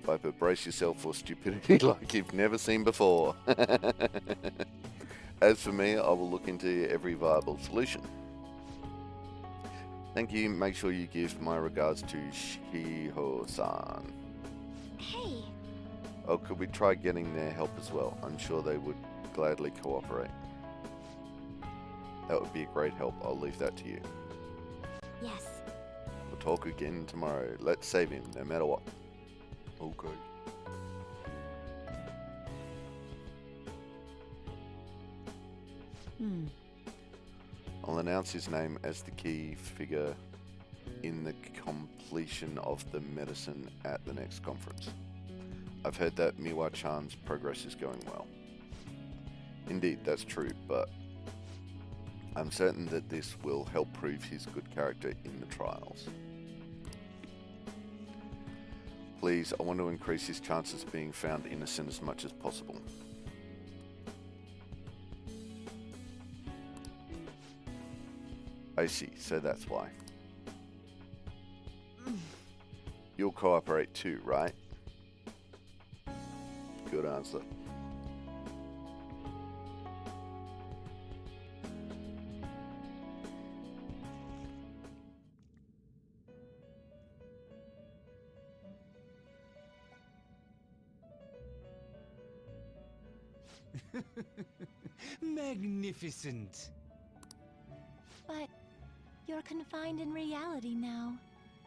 S1: Viper, brace yourself for stupidity like you've never seen before. As for me, I will look into every viable solution. Thank you. Make sure you give my regards to Shiho-san.
S17: Hey!
S1: Oh, could we try getting their help as well? I'm sure they would gladly cooperate. That would be a great help. I'll leave that to you.
S17: Yes.
S1: We'll talk again tomorrow. Let's save him, no matter what. Okay. I'll announce his name as the key figure in the completion of the medicine at the next conference. I've heard that Miwa-chan's progress is going well. Indeed, that's true, but I'm certain that this will help prove his good character in the trials. Please, I want to increase his chances of being found innocent as much as possible. I see, so that's why. You'll cooperate too, right? Good answer.
S19: Magnificent.
S20: But you're confined in reality now,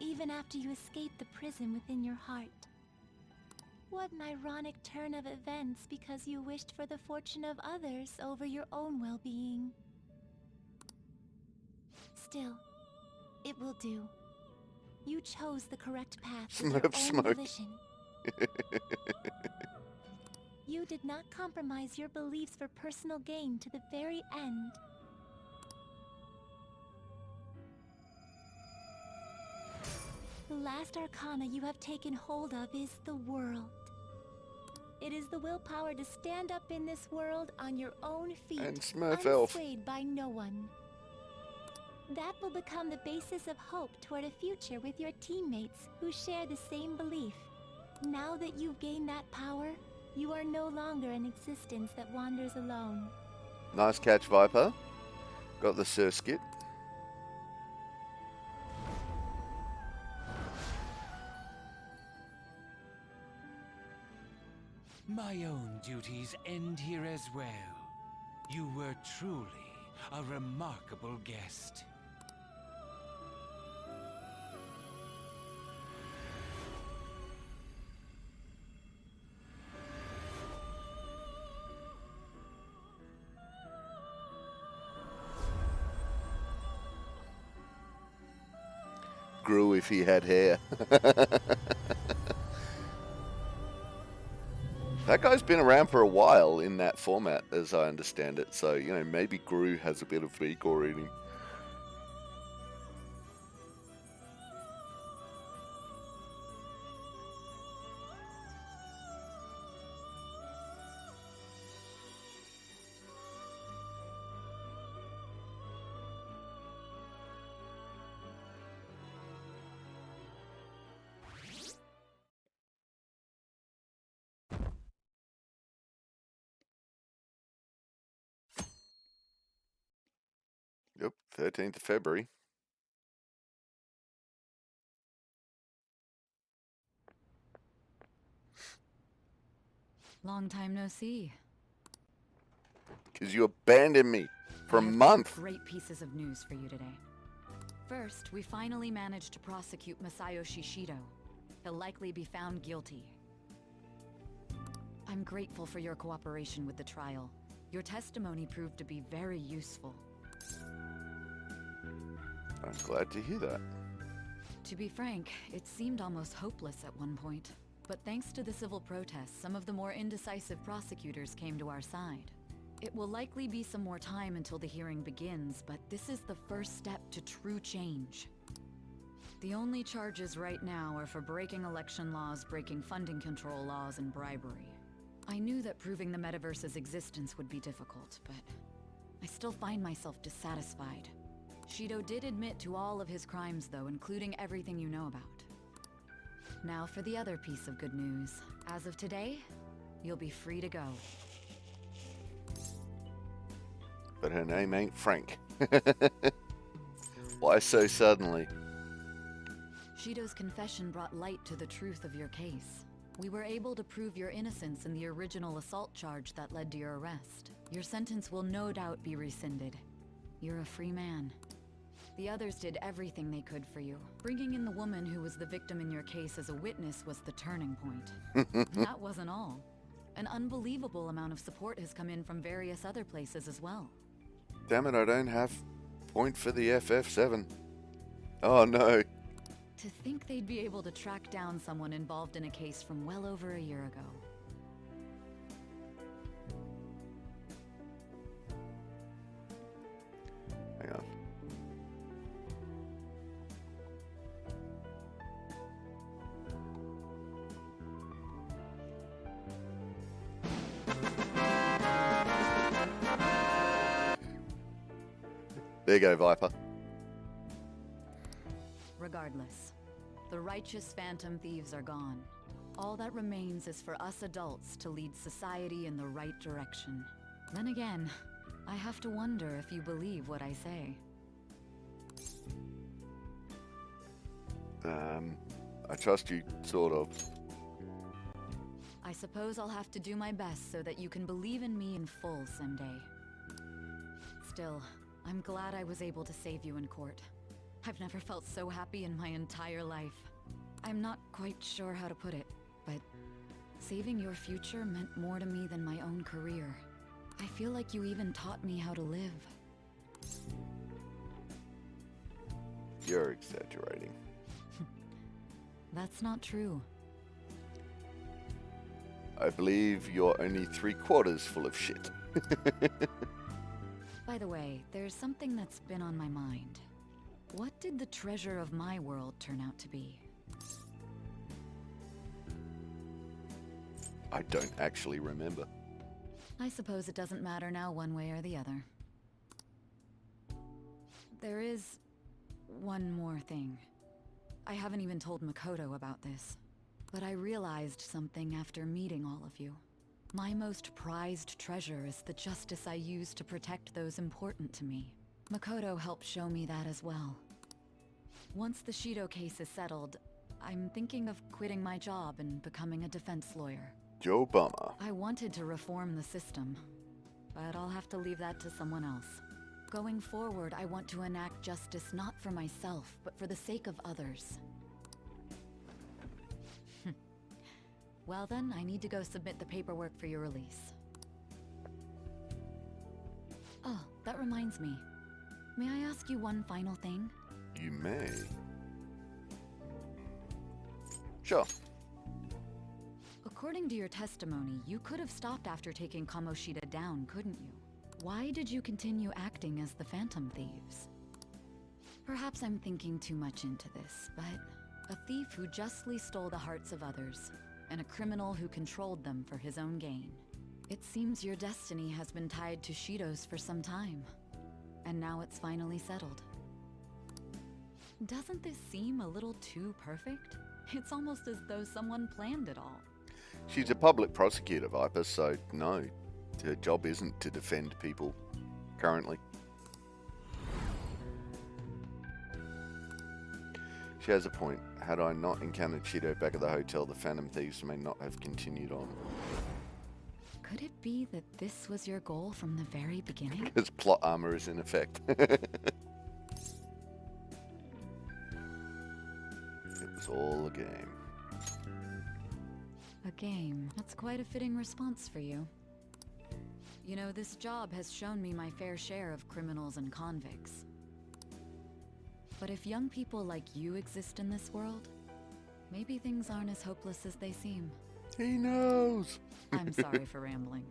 S20: even after you escape the prison within your heart. What an ironic turn of events because you wished for the fortune of others over your own well-being. Still, it will do. You chose the correct path with your own volition. You did not compromise your beliefs for personal gain to the very end. The last arcana you have taken hold of is the world. It is the willpower to stand up in this world on your own feet,
S1: And Smurf Elf.
S20: unswayed by no one. That will become the basis of hope toward a future with your teammates who share the same belief. Now that you've gained that power, you are no longer an existence that wanders alone.
S1: Nice catch, Viper. Got the Sir skit.
S19: My own duties end here as well. You were truly a remarkable guest.
S1: Grew if he had hair. That guy's been around for a while in that format, as I understand it. So, you know, maybe Gru has a bit of vigor in him. Yep, 13th of February.
S12: Long time no see.
S1: Because you abandoned me for a month.
S12: Great pieces of news for you today. First, we finally managed to prosecute Masayoshi Shido. He'll likely be found guilty. I'm grateful for your cooperation with the trial. Your testimony proved to be very useful.
S1: I'm glad to hear that.
S12: To be frank, it seemed almost hopeless at one point. But thanks to the civil protests, some of the more indecisive prosecutors came to our side. It will likely be some more time until the hearing begins, but this is the first step to true change. The only charges right now are for breaking election laws, breaking funding control laws, and bribery. I knew that proving the metaverse's existence would be difficult, but I still find myself dissatisfied. Shido did admit to all of his crimes, though, including everything you know about. Now for the other piece of good news. As of today, you'll be free to go.
S1: But her name ain't Frank. Why so suddenly?
S12: Shido's confession brought light to the truth of your case. We were able to prove your innocence in the original assault charge that led to your arrest. Your sentence will no doubt be rescinded. You're a free man. The others did everything they could for you. Bringing in the woman who was the victim in your case as a witness was the turning point. That wasn't all. An unbelievable amount of support has come in from various other places as well.
S1: Damn it, I don't have point for the FF7. Oh no.
S12: To think they'd be able to track down someone involved in a case from well over a year ago.
S1: Hang on. There you go, Viper.
S12: Regardless, the righteous phantom thieves are gone. All that remains is for us adults to lead society in the right direction. Then again, I have to wonder if you believe what I say.
S1: I trust you, sort of.
S12: I suppose I'll have to do my best so that you can believe in me in full someday. Still, I'm glad I was able to save you in court. I've never felt so happy in my entire life. I'm not quite sure how to put it, but saving your future meant more to me than my own career. I feel like you even taught me how to live.
S1: You're exaggerating.
S12: That's not true.
S1: I believe you're only 3/4 full of shit.
S12: By the way, there's something that's been on my mind. What did the treasure of my world turn out to be?
S1: I don't actually remember.
S12: I suppose it doesn't matter now one way or the other. There is one more thing. I haven't even told Makoto about this, but I realized something after meeting all of you. My most prized treasure is the justice I use to protect those important to me. Makoto helped show me that as well. Once the Shido case is settled, I'm thinking of quitting my job and becoming a defense lawyer.
S1: Joe Bummer.
S12: I wanted to reform the system, but I'll have to leave that to someone else. Going forward, I want to enact justice not for myself, but for the sake of others. Well then, I need to go submit the paperwork for your release. Oh, that reminds me. May I ask you one final thing?
S1: You may. Sure.
S12: According to your testimony, you could have stopped after taking Kamoshida down, couldn't you? Why did you continue acting as the Phantom Thieves? Perhaps I'm thinking too much into this, but a thief who justly stole the hearts of others, and a criminal who controlled them for his own gain. It seems your destiny has been tied to Shido's for some time, and now it's finally settled. Doesn't this seem a little too perfect? It's almost as though someone planned it all.
S1: She's a public prosecutor, Viper, so no. Her job isn't to defend people, currently. She has a point. Had I not encountered Shido back at the hotel, the Phantom Thieves may not have continued on.
S12: Could it be that this was your goal from the very beginning?
S1: Because plot armor is in effect. It was all a game.
S12: A game. That's quite a fitting response for you. You know, this job has shown me my fair share of criminals and convicts. But if young people like you exist in this world, maybe things aren't as hopeless as they seem.
S1: He knows!
S12: I'm sorry for rambling.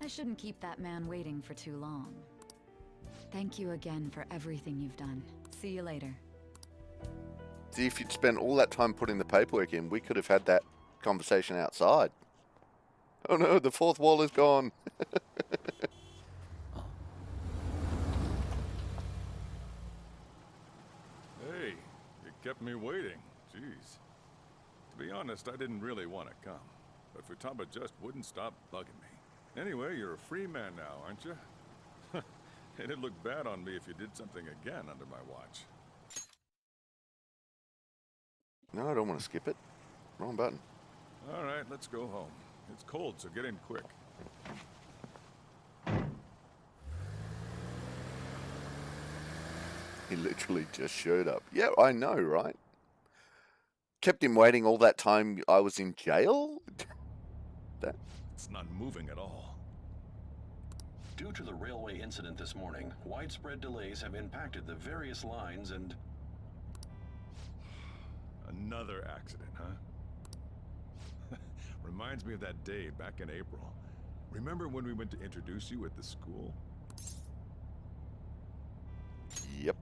S12: I shouldn't keep that man waiting for too long. Thank you again for everything you've done. See you later.
S1: See, if you'd spent all that time putting the paperwork in, we could have had that conversation outside. Oh no, the fourth wall is gone.
S11: Hey, you kept me waiting. Jeez. To be honest, I didn't really want to come. But Futaba just wouldn't stop bugging me. Anyway, you're a free man now, aren't you? It'd look bad on me if you did something again under my watch.
S1: No, I don't want to skip it. Wrong button.
S11: All right, let's go home. It's cold, so get in quick.
S1: He literally just showed up. Yeah, I know, right? Kept him waiting all that time I was in jail?
S11: It's not moving at all.
S16: Due to the railway incident this morning, widespread delays have impacted the various lines and...
S11: Another accident, huh? Reminds me of that day back in April. Remember when we went to introduce you at the school?
S1: Yep.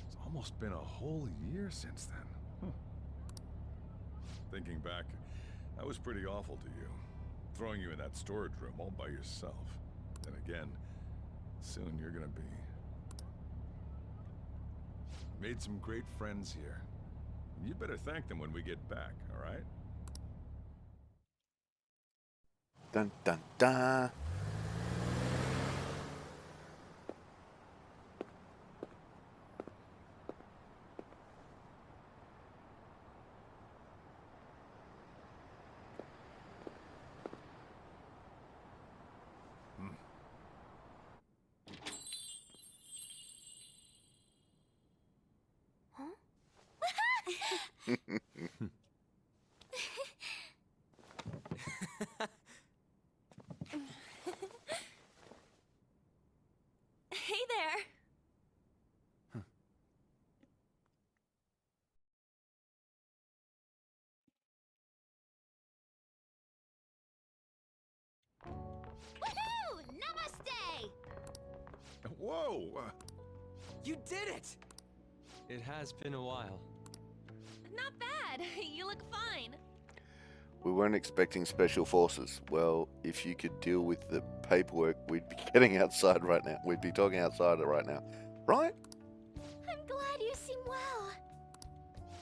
S11: It's almost been a whole year since then. Thinking back, I was pretty awful to you. Throwing you in that storage room all by yourself. Then again, soon you're gonna be... Made some great friends here. You better thank them when we get back, all right?
S1: Dun dun dun.
S20: Hey there.
S3: Woohoo! Namaste!
S11: Whoa!
S5: You did it!
S14: It has been a while.
S20: Not bad. You look fine.
S1: We weren't expecting special forces. Well, if you could deal with the paperwork, we'd be getting outside right now. We'd be talking outside right now. Right?
S20: I'm glad you seem well.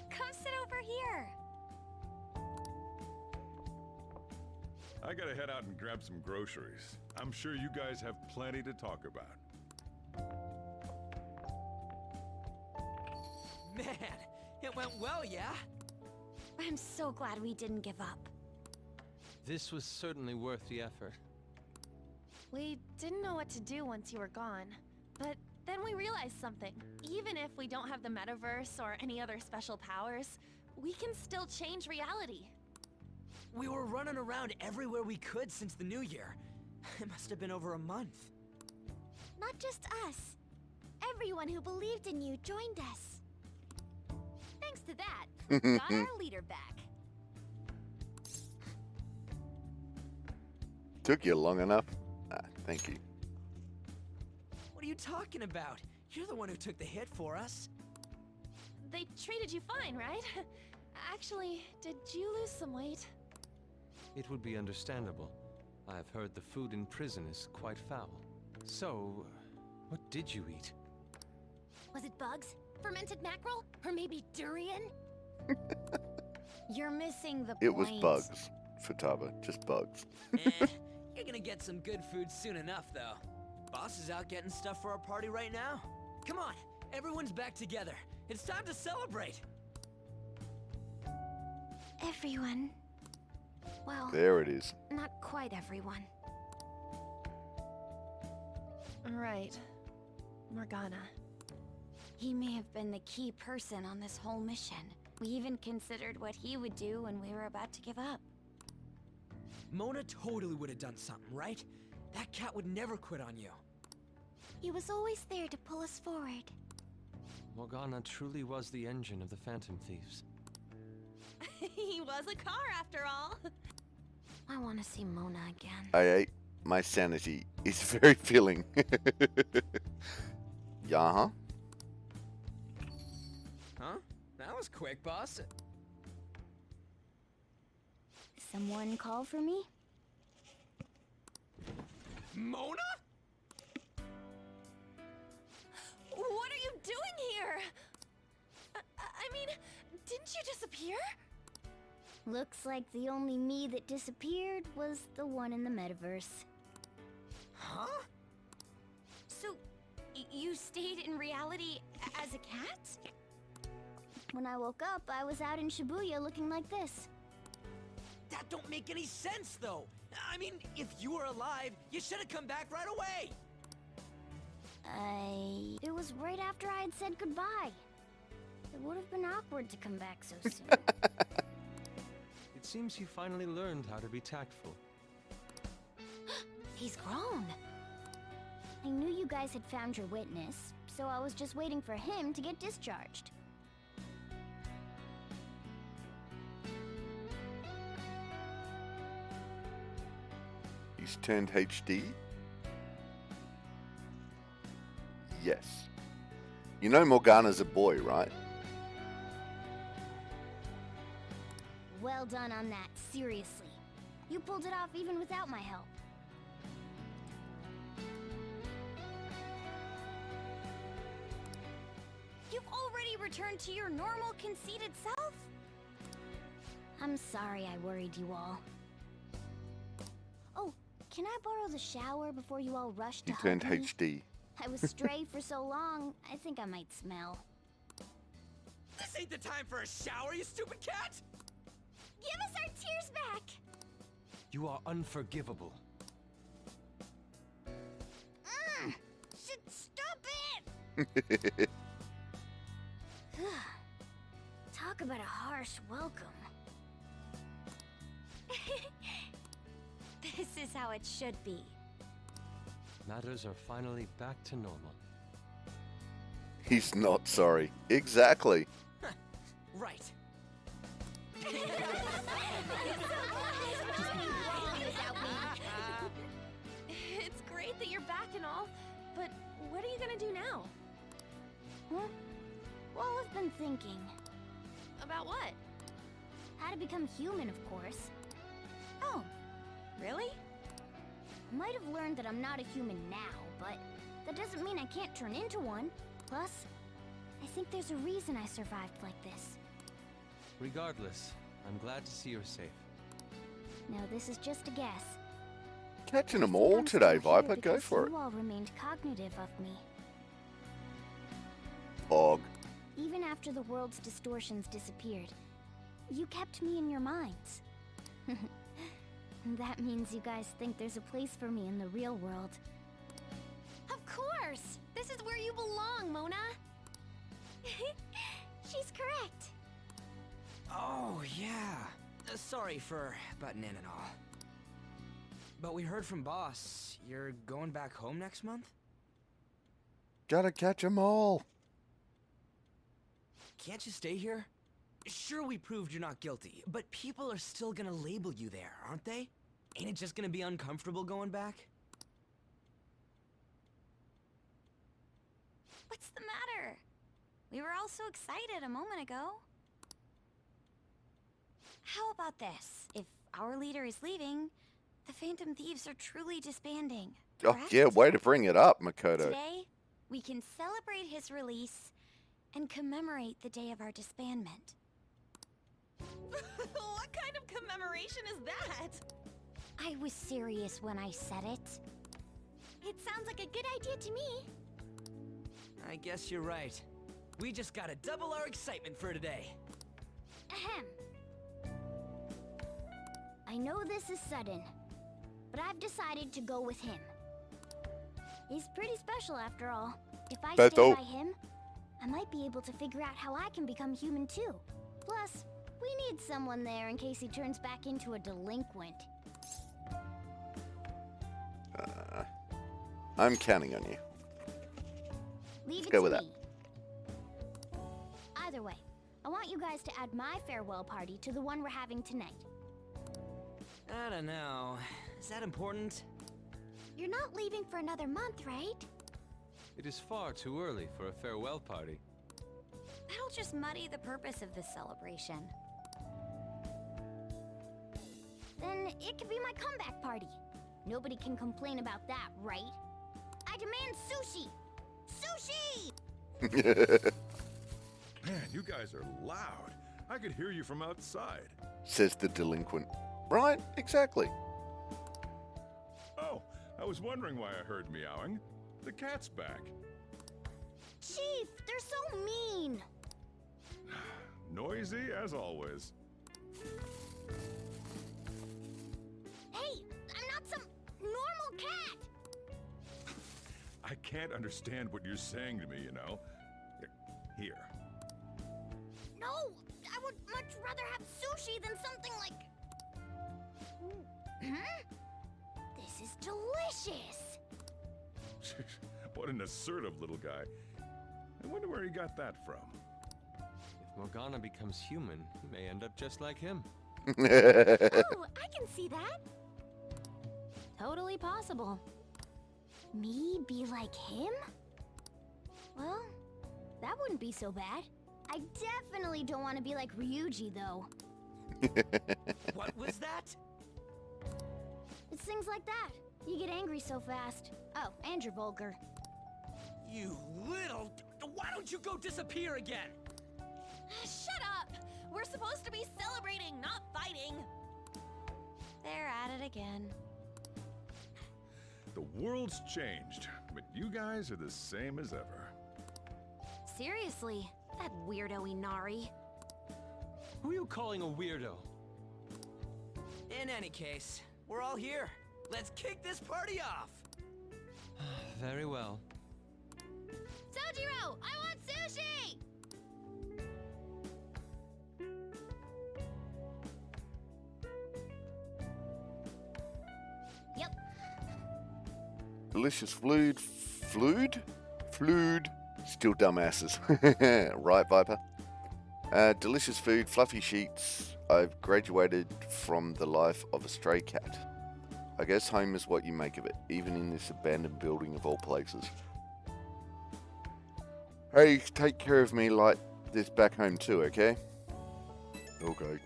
S20: Come sit over here.
S11: I gotta head out and grab some groceries. I'm sure you guys have plenty to talk about.
S5: Man, it went well, yeah?
S17: I'm so glad we didn't give up.
S14: This was certainly worth the effort.
S20: We didn't know what to do once you were gone. But then we realized something. Even if we don't have the metaverse or any other special powers, we can still change reality.
S5: We were running around everywhere we could since the new year. It must have been over a month.
S13: Not just us. Everyone who believed in you joined us.
S3: Thanks to that, we got our leader back.
S1: Took you long enough. Thank you.
S5: What are you talking about? You're the one who took the hit for us.
S20: They treated you fine, right? Actually, did you lose some weight?
S14: It would be understandable. I've heard the food in prison is quite foul. So, what did you eat?
S3: Was it bugs? Fermented mackerel? Or maybe durian?
S17: You're missing the
S1: It
S17: point.
S1: was bugs, Futaba. Just bugs.
S5: You're gonna get some good food soon enough, though. Boss is out getting stuff for our party right now. Come on, everyone's back together. It's time to celebrate!
S20: Everyone. Well,
S1: There it is.
S3: Not quite everyone.
S20: Right. Morgana.
S17: He may have been the key person on this whole mission. We even considered what he would do when we were about to give up.
S18: Mona totally would have done something, right? That cat would never quit on you.
S20: He was always there to pull us forward.
S14: Morgana truly was the engine of the Phantom Thieves.
S20: He was a car after all.
S3: I want to see Mona again.
S1: My sanity is very filling. Yeah.
S18: Huh? That was quick, boss.
S13: Someone call for me?
S18: Mona?
S20: What are you doing here? I mean, didn't you disappear?
S13: Looks like the only me that disappeared was the one in the metaverse.
S18: Huh?
S17: So, you stayed in reality as a cat?
S13: When I woke up, I was out in Shibuya looking like this.
S18: That don't make any sense, though. I mean, if you were alive, you should have come back right away.
S13: It was right after I had said goodbye. It would have been awkward to come back so soon.
S14: It seems you finally learned how to be tactful.
S13: He's grown. I knew you guys had found your witness, so I was just waiting for him to get discharged.
S1: He's turned HD? Yes. You know Morgana's a boy, right?
S13: Well done on that, seriously. You pulled it off even without my help.
S17: You've already returned to your normal, conceited self?
S13: I'm sorry I worried you all. Oh, can I borrow the shower before you all rush to
S1: He turned
S13: hug me?
S1: HD.
S13: I was stray for so long, I think I might smell.
S18: This ain't the time for a shower, you stupid cat!
S17: Give us our tears back!
S14: You are unforgivable.
S17: Stop it!
S13: Talk about a harsh welcome.
S17: This is how it should be.
S14: Matters are finally back to normal.
S1: He's not sorry. Exactly.
S18: Right.
S20: It's great that you're back and all, but what are you gonna do now?
S13: Huh? Well, I've been thinking.
S20: About what?
S13: How to become human, of course.
S17: Oh, really?
S13: Might have learned that I'm not a human now, but that doesn't mean I can't turn into one. Plus, I think there's a reason I survived like this.
S14: Regardless, I'm glad to see you're safe.
S13: Now, this is just a guess.
S1: Catching them all today, Viper. Go for it.
S13: You all remained cognitive of me.
S1: Og.
S13: Even after the world's distortions disappeared, you kept me in your minds. That means you guys think there's a place for me in the real world.
S3: Of course! This is where you belong, Mona!
S13: She's correct.
S18: Oh, yeah. Sorry for butting in and all. But we heard from Boss, you're going back home next month?
S1: Gotta catch 'em all.
S18: Can't you stay here? Sure, we proved you're not guilty, but people are still gonna label you there, aren't they? Ain't it just gonna be uncomfortable going back?
S17: What's the matter? We were all so excited a moment ago. How about this? If our leader is leaving, the Phantom Thieves are truly disbanding.
S1: Oh,
S17: correct?
S1: yeah, way to bring it up, Makoto.
S17: Today, we can celebrate his release and commemorate the day of our disbandment.
S20: What kind of commemoration is that?
S13: I was serious when I said it.
S20: It sounds like a good idea to me.
S18: I guess you're right. We just gotta double our excitement for today.
S13: Ahem. I know this is sudden, but I've decided to go with him. He's pretty special after all. If I stay by him, I might be able to figure out how I can become human too. Plus, we need someone there in case he turns back into a delinquent.
S1: I'm counting on you.
S13: Leave
S1: Let's
S13: it
S1: go
S13: to
S1: with that.
S13: me. Either way, I want you guys to add my farewell party to the one we're having tonight.
S18: I don't know. Is that important?
S13: You're not leaving for another month, right?
S14: It is far too early for a farewell party.
S17: That'll just muddy the purpose of this celebration.
S13: Then it could be my comeback party. Nobody can complain about that, right? I demand sushi! Sushi!
S11: Man, you guys are loud. I could hear you from outside.
S1: Says the delinquent. Right, exactly.
S11: Oh, I was wondering why I heard meowing. The cat's back.
S13: Chief, they're so mean!
S11: Noisy as always.
S13: Hey, I'm not some normal cat!
S11: I can't understand what you're saying to me, you know. Here.
S13: No, I would much rather have sushi than something like... This is delicious!
S11: What an assertive little guy. I wonder where he got that from.
S14: If Morgana becomes human, he may end up just like him.
S13: Oh, I can see that.
S3: Totally possible.
S13: Me be like him? Well, that wouldn't be so bad. I definitely don't want to be like Ryuji, though.
S18: What was that?
S13: It's things like that. You get angry so fast. Oh, and you're vulgar.
S18: You little... Why don't you go disappear again?
S3: Shut up! We're supposed to be celebrating, not fighting.
S17: They're at it again.
S11: The world's changed, but you guys are the same as ever.
S3: Seriously, that weirdo Inari.
S14: Who are you calling a weirdo?
S18: In any case, we're all here. Let's kick this party off!
S14: Very well.
S3: Sojiro, I want sushi!
S13: Yep.
S1: Delicious fluid. Still dumbasses. Right, Viper? Delicious food, fluffy sheets. I've graduated from the life of a stray cat. I guess home is what you make of it, even in this abandoned building of all places. Hey, take care of me like this back home too, okay? Okay.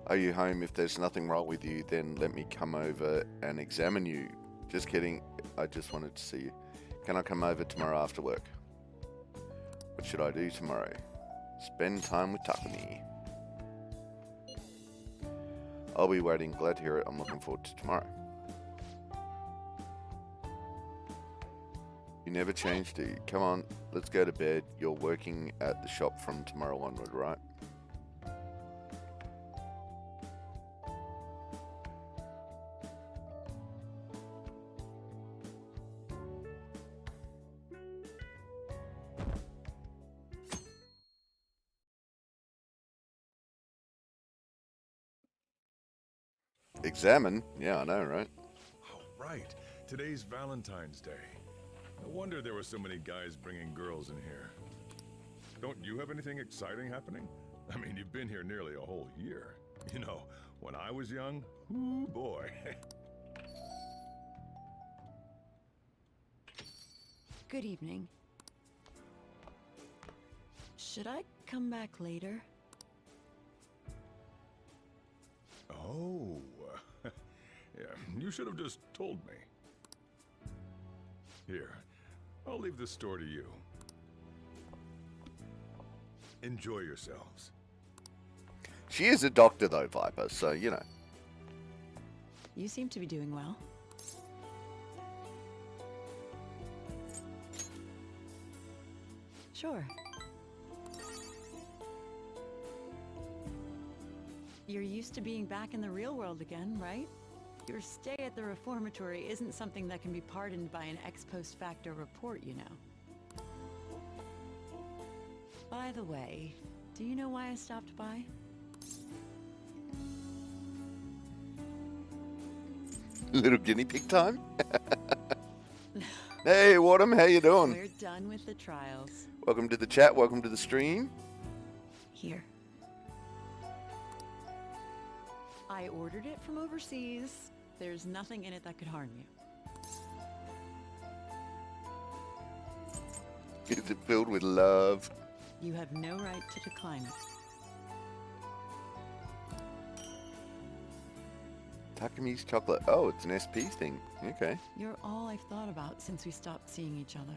S1: Are you home? If there's nothing wrong with you, then let me come over and examine you. Just kidding. I just wanted to see you. Can I come over tomorrow after work? What should I do tomorrow? Spend time with Takumi. I'll be waiting. Glad to hear it. I'm looking forward to tomorrow. You never change, do you? Come on, let's go to bed. You're working at the shop from tomorrow onward, right? Examine? Yeah, I know, right?
S11: Oh, right. Today's Valentine's Day. No wonder there were so many guys bringing girls in here. Don't you have anything exciting happening? I mean, you've been here nearly a whole year. You know, when I was young, ooh boy.
S8: Good evening. Should I come back later?
S11: Oh. Yeah, you should have just told me. Here, I'll leave the store to you. Enjoy yourselves.
S1: She is a doctor though, Viper, so you know.
S8: You seem to be doing well. Sure. You're used to being back in the real world again, right? Your stay at the reformatory isn't something that can be pardoned by an ex post facto report, you know. By the way, do you know why I stopped by?
S1: Little guinea pig time? Hey, Wadham, how you doing?
S8: We're done with the trials.
S1: Welcome to the chat, welcome to the stream.
S8: Here. I ordered it from overseas. There's nothing in it that could harm you.
S1: Is it filled with love?
S8: You have no right to decline it.
S1: Takami's chocolate. Oh, it's an SP thing. Okay.
S8: You're all I've thought about since we stopped seeing each other.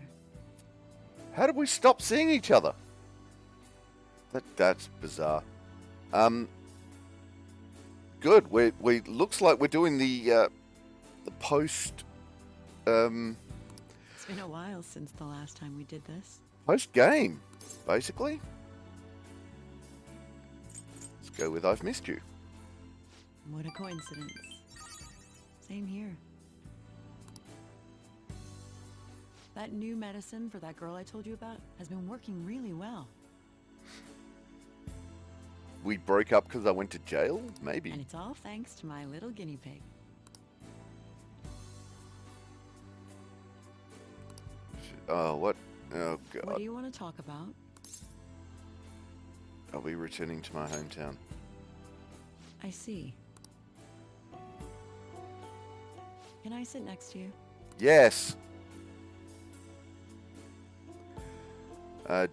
S1: How did we stop seeing each other? That's bizarre. Good. We looks like we're doing the post.
S8: It's been a while since the last time we did this.
S1: Post game, basically. Let's go with I've missed you.
S8: What a coincidence. Same here. That new medicine for that girl I told you about has been working really well.
S1: We broke up because I went to jail? Maybe.
S8: And it's all thanks to my little guinea pig.
S1: Oh, what? Oh, God.
S8: What do you want to talk about?
S1: I'll be returning to my hometown.
S8: I see. Can I sit next to you?
S1: Yes!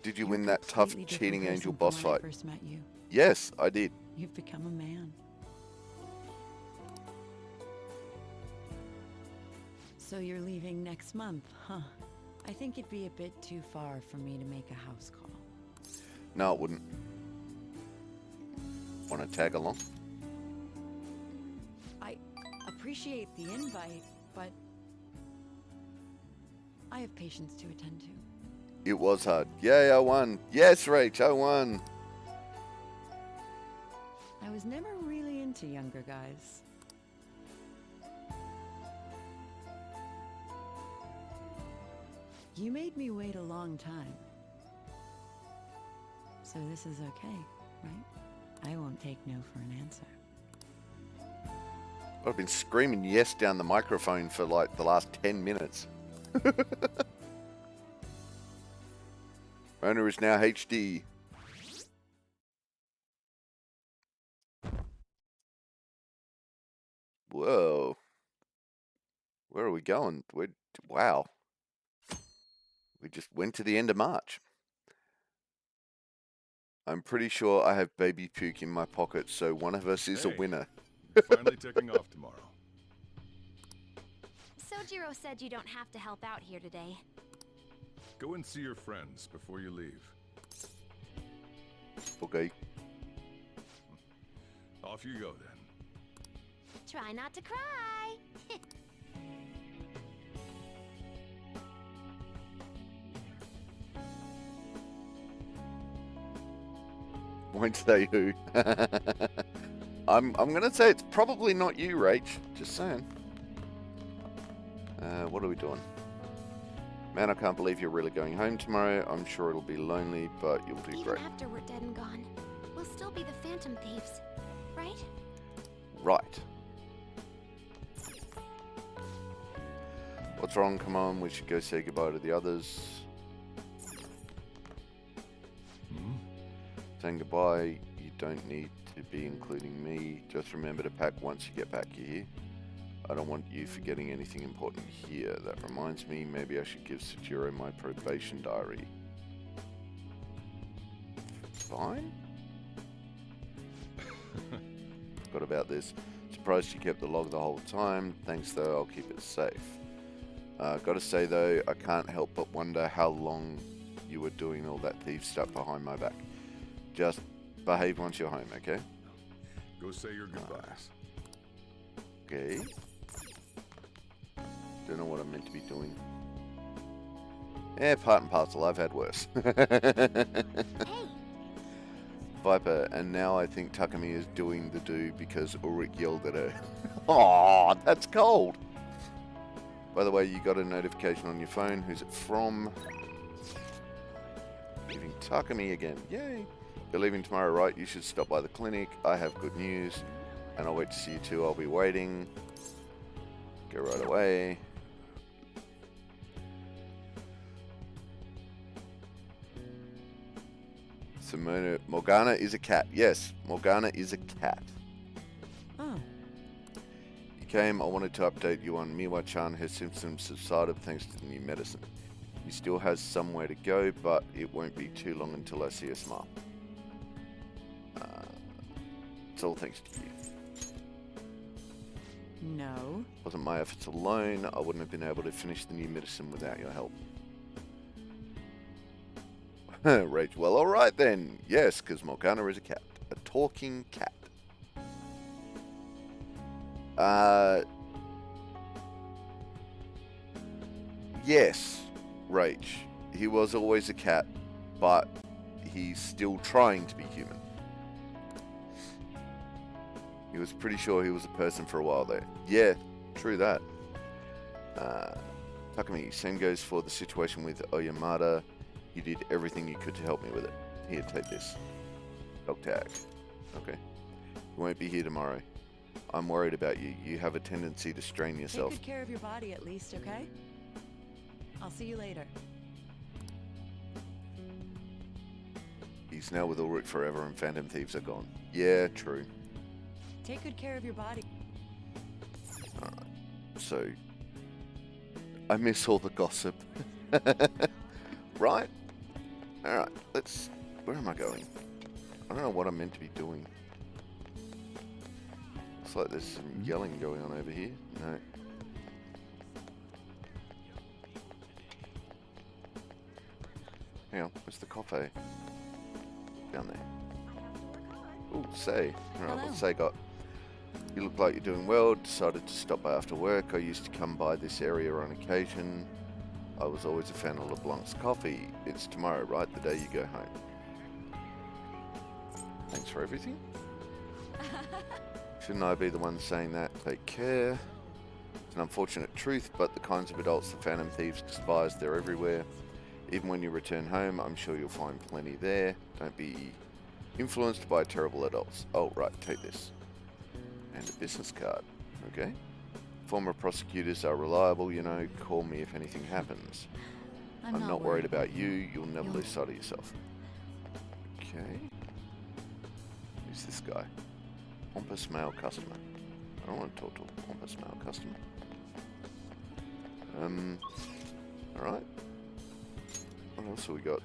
S1: Did you win that tough
S8: Completely different
S1: cheating
S8: person
S1: angel
S8: from
S1: boss
S8: when I
S1: fight?
S8: first met you.
S1: Yes, I did.
S8: You've become a man. So you're leaving next month, huh? I think it'd be a bit too far for me to make a house call.
S1: No, it wouldn't. Want to tag along?
S8: I appreciate the invite, but I have patients to attend to.
S1: It was hard. Yay, I won. Yes, Rach, I won.
S8: I was never really into younger guys. You made me wait a long time. So this is okay, right? I won't take no for an answer.
S1: I've been screaming yes down the microphone for like the last 10 minutes. Owner is now HD. Whoa. Where are we going? Wow. We just went to the end of March. I'm pretty sure I have baby puke in my pocket, so one of us is a winner.
S11: You're finally taking off tomorrow.
S3: Sojiro said you don't have to help out here today.
S11: Go and see your friends before you leave.
S1: Okay.
S11: Off you go then.
S3: Try not to cry.
S1: Won't say who. I'm gonna say it's probably not you, Rach. Just saying. What are we doing? Man, I can't believe you're really going home tomorrow. I'm sure it'll be lonely, but you'll do
S3: Even
S1: great.
S3: after we're dead and gone, we'll still be the Phantom Thieves, right?
S1: Right. What's wrong? Come on, we should go say goodbye to the others. Saying goodbye, you don't need to be including me. Just remember to pack once you get back here. I don't want you forgetting anything important here. That reminds me, maybe I should give Sojiro my probation diary. Fine? Forgot about this. Surprised you kept the log the whole time. Thanks though, I'll keep it safe. Gotta say though, I can't help but wonder how long you were doing all that thief stuff behind my back. Just behave once you're home, okay?
S11: Go say your goodbyes.
S1: Okay. Don't know what I'm meant to be doing. Yeah, part and parcel. I've had worse. Viper, and now I think Takumi is doing the do because Ulrich yelled at her. Aw, that's cold. By the way, you got a notification on your phone. Who's it from? Leaving Takumi again. Yay. You're leaving tomorrow, right? You should stop by the clinic. I have good news. And I'll wait to see you too. I'll be waiting. Go right away. So Morgana is a cat. Yes, Morgana is a cat.
S8: Oh.
S1: You came. I wanted to update you on Miwa-chan. Her symptoms subsided thanks to the new medicine. He still has somewhere to go, but it won't be too long until I see her smile. It's all thanks to you.
S8: No.
S1: Wasn't my efforts alone. I wouldn't have been able to finish the new medicine without your help. Rage. Well, all right then. Yes, because Morgana is a cat. A talking cat. Yes, Rage. He was always a cat, but he's still trying to be human. He was pretty sure he was a person for a while there. Yeah, true that. Takumi, same goes for the situation with Oyamada. You did everything you could to help me with it. Here, take this. Dog tag. Okay. You won't be here tomorrow. I'm worried about you. You have a tendency to strain yourself.
S8: Take good care of your body at least, okay? I'll see you later.
S1: He's now with Ulrich forever and Phantom Thieves are gone. Yeah, true.
S8: Take good care of your body.
S1: Alright. So, I miss all the gossip. Right? Alright, let's... Where am I going? I don't know what I'm meant to be doing. Looks like there's some yelling going on over here. No. Hang on, where's the coffee? Down there. Ooh, Say. Alright, what's Say got? You look like you're doing well. Decided to stop by after work. I used to come by this area on occasion. I was always a fan of LeBlanc's coffee. It's tomorrow, right? The day you go home. Thanks for everything. Shouldn't I be the one saying that? Take care. It's an unfortunate truth, but the kinds of adults the Phantom Thieves despise, they're everywhere. Even when you return home, I'm sure you'll find plenty there. Don't be influenced by terrible adults. Oh, right, take this. And a business card. Okay. Former prosecutors are reliable, you know. Call me if anything happens. I'm not worried about you. You'll never lose sight of yourself. Okay. Who's this guy? Pompous male customer. I don't want to talk to a pompous male customer. Alright. What else have we got?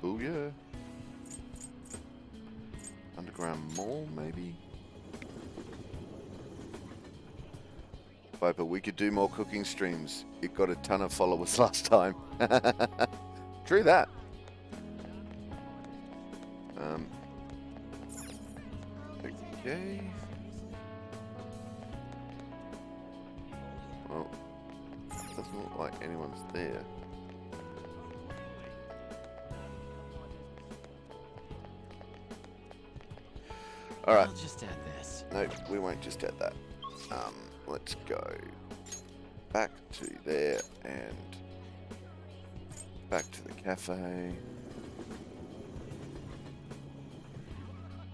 S1: Shibuya. Underground Mall, maybe? Viper, we could do more cooking streams. It got a ton of followers last time. True that. Okay. Well, doesn't look like anyone's there. Alright.
S5: I'll just add this.
S1: No, we won't just add that. Let's go back to there and back to the cafe.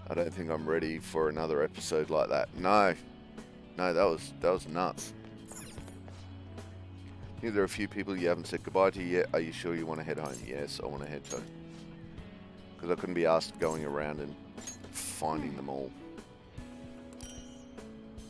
S1: I don't think I'm ready for another episode like that. No, that was nuts. I think there are a few people you haven't said goodbye to yet. Are you sure you want to head home? Yes, I want to head home. Because I couldn't be asked going around and finding them all.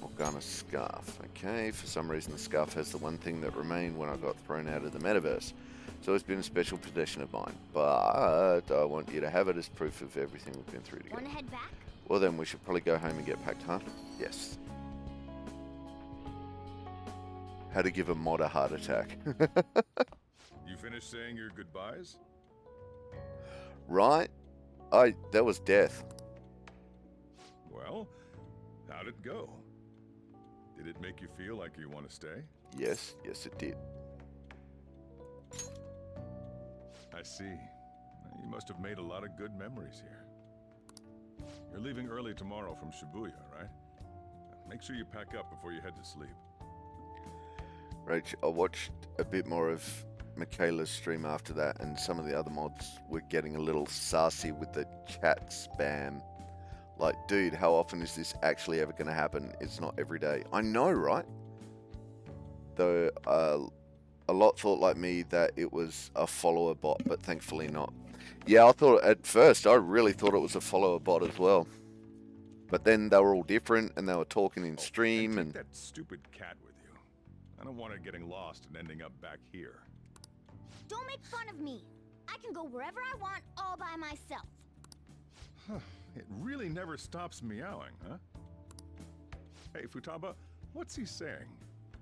S1: Morgana scarf. Okay, for some reason the scarf has the one thing that remained when I got thrown out of the metaverse. So it's been a special possession of mine. But I want you to have it as proof of everything we've been through together.
S3: Wanna head back?
S1: Well then, we should probably go home and get packed, huh? Yes. How to give a mod a heart attack.
S11: You finished saying your goodbyes?
S1: Right? That was death.
S11: Well, how'd it go? Did it make you feel like you want to stay?
S1: Yes, it did.
S11: I see. You must have made a lot of good memories here. You're leaving early tomorrow from Shibuya, right? Make sure you pack up before you head to sleep.
S1: Rach, I watched a bit more of Michaela's stream after that, and some of the other mods were getting a little sassy with the chat spam. Like, dude, how often is this actually ever going to happen? It's not every day. I know, right? Though a lot thought like me that it was a follower bot, but thankfully not. Yeah, I thought at first, I really thought it was a follower bot as well. But then they were all different, and they were talking in stream,
S11: and
S1: and
S11: take that stupid cat with you. I don't want it getting lost and ending up back here.
S17: Don't make fun of me. I can go wherever I want all by myself.
S11: It really never stops meowing, huh? Hey, Futaba, what's he saying?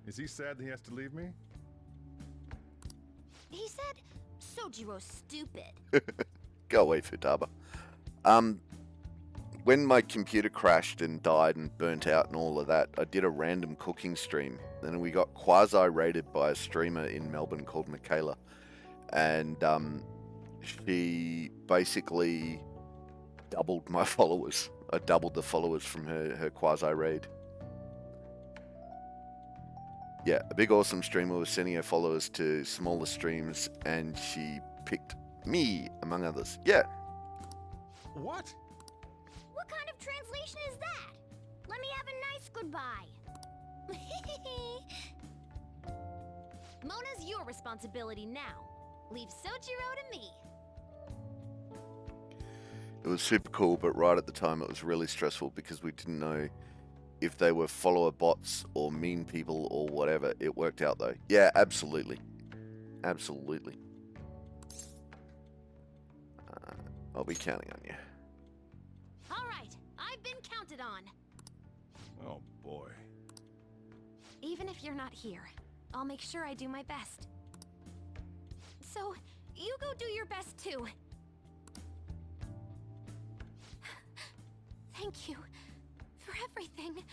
S11: Is he sad that he has to leave me?
S17: He said, Sojiro's stupid.
S1: go away, Futaba. When my computer crashed and died and burnt out and all of that, I did a random cooking stream. Then we got quasi-rated by a streamer in Melbourne called Michaela. And she basically doubled my followers. I doubled the followers from her quasi-raid. Yeah, a big awesome streamer was sending her followers to smaller streams, and she picked me, among others. Yeah.
S11: What?
S17: What kind of translation is that? Let me have a nice goodbye.
S3: Mona's your responsibility now. Leave Soichiro to me.
S1: It was super cool, but right at the time it was really stressful because we didn't know if they were follower bots or mean people or whatever. It worked out though. Yeah, absolutely. Absolutely. I'll be counting on you.
S3: All right, I've been counted on.
S11: Oh boy.
S3: Even if you're not here, I'll make sure I do my best. So, you go do your best too. Thank you for everything.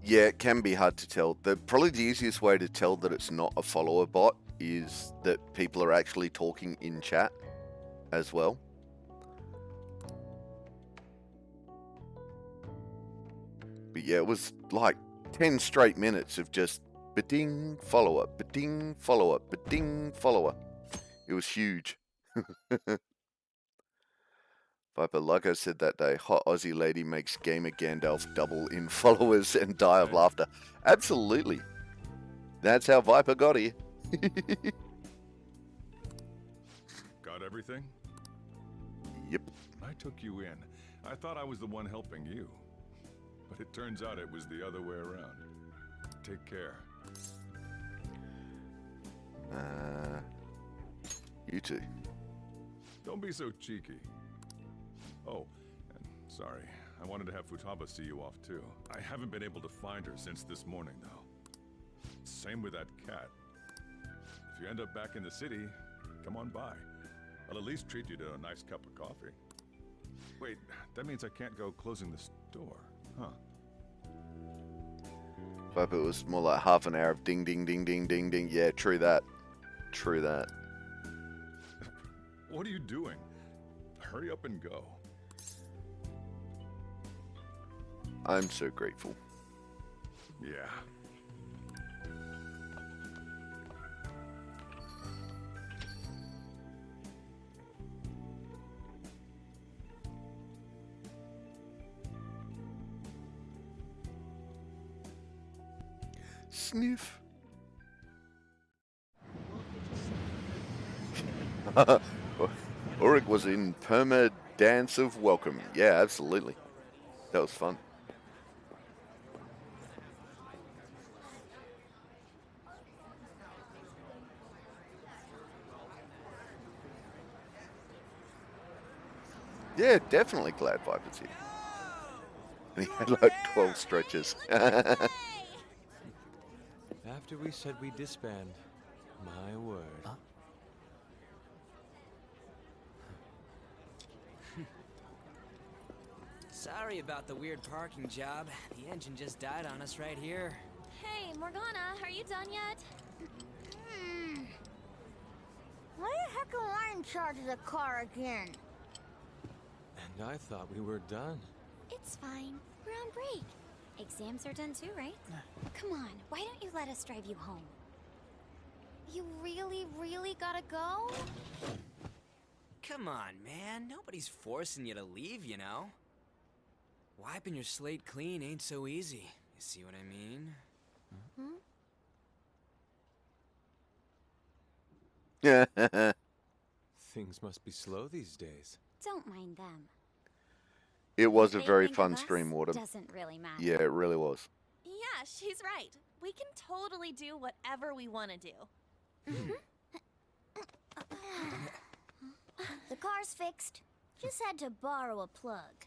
S1: Yeah, it can be hard to tell. Probably the easiest way to tell that it's not a follower bot is that people are actually talking in chat as well. But yeah, it was like 10 straight minutes of just ba-ding, follower, ba-ding, follower, ba-ding, follower. It was huge. Viper, like I said that day, hot Aussie lady makes Gamer Gandalf double in followers and die of laughter. Absolutely. That's how Viper got here.
S11: Got everything?
S1: Yep.
S11: I took you in. I thought I was the one helping you. But it turns out it was the other way around. Take care.
S1: You too.
S11: Don't be so cheeky. Oh, and sorry. I wanted to have Futaba see you off too. I haven't been able to find her since this morning, though. Same with that cat. If you end up back in the city, come on by. I'll at least treat you to a nice cup of coffee. Wait, that means I can't go closing the store, huh?
S1: Viper, it was more like half an hour of ding, ding, ding, ding, ding, ding. Yeah, true that. True that.
S11: What are you doing? Hurry up and go.
S1: I'm so grateful.
S11: Yeah.
S1: Sniff. Ulrich was in perma dance of welcome. Yeah, absolutely. That was fun. Yeah, definitely glad Viper's here. And he had like 12 stretches.
S14: After we said we disband, my word. Huh?
S18: Sorry about the weird parking job. The engine just died on us right here.
S3: Hey,
S20: Hey, Morgana, are you done yet?
S13: Why the heck am I in charge of the car again?
S14: And I thought we were done.
S17: It's fine. We're on break. Exams are done too, right? Come on, why don't you let us drive you home?
S3: You really, really gotta go?
S18: Come on, man. Nobody's forcing you to leave, you know? Wiping your slate clean ain't so easy. You see what I mean?
S1: Yeah.
S14: Things must be slow these days.
S17: Don't mind them.
S1: It was a
S17: They
S1: very
S17: think
S1: fun
S17: of us
S1: stream, Autumn.
S17: doesn't really matter.
S1: Yeah, it really was.
S20: Yeah, she's right. We can totally do whatever we want to do.
S13: The car's fixed. Just had to borrow a plug.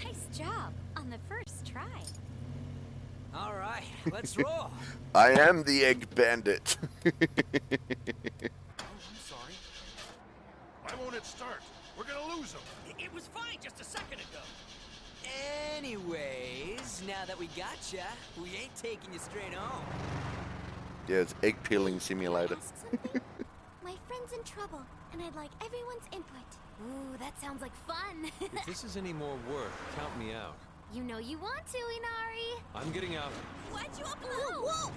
S17: Nice job on the first try.
S18: All right, let's roll.
S1: I am the Egg Bandit.
S6: I'm sorry. Why won't it start? We're gonna lose him.
S5: It was fine just a second ago.
S18: Anyways, now that we gotcha, we ain't taking you straight home.
S1: Yeah, it's Egg Peeling Simulator.
S13: Ask something? My friend's in trouble, and I'd like everyone's input.
S3: Ooh, that sounds like fun.
S14: If this is any more work, count me out.
S3: You know you want to, Inari.
S14: I'm getting out.
S3: Why'd you up? Whoa!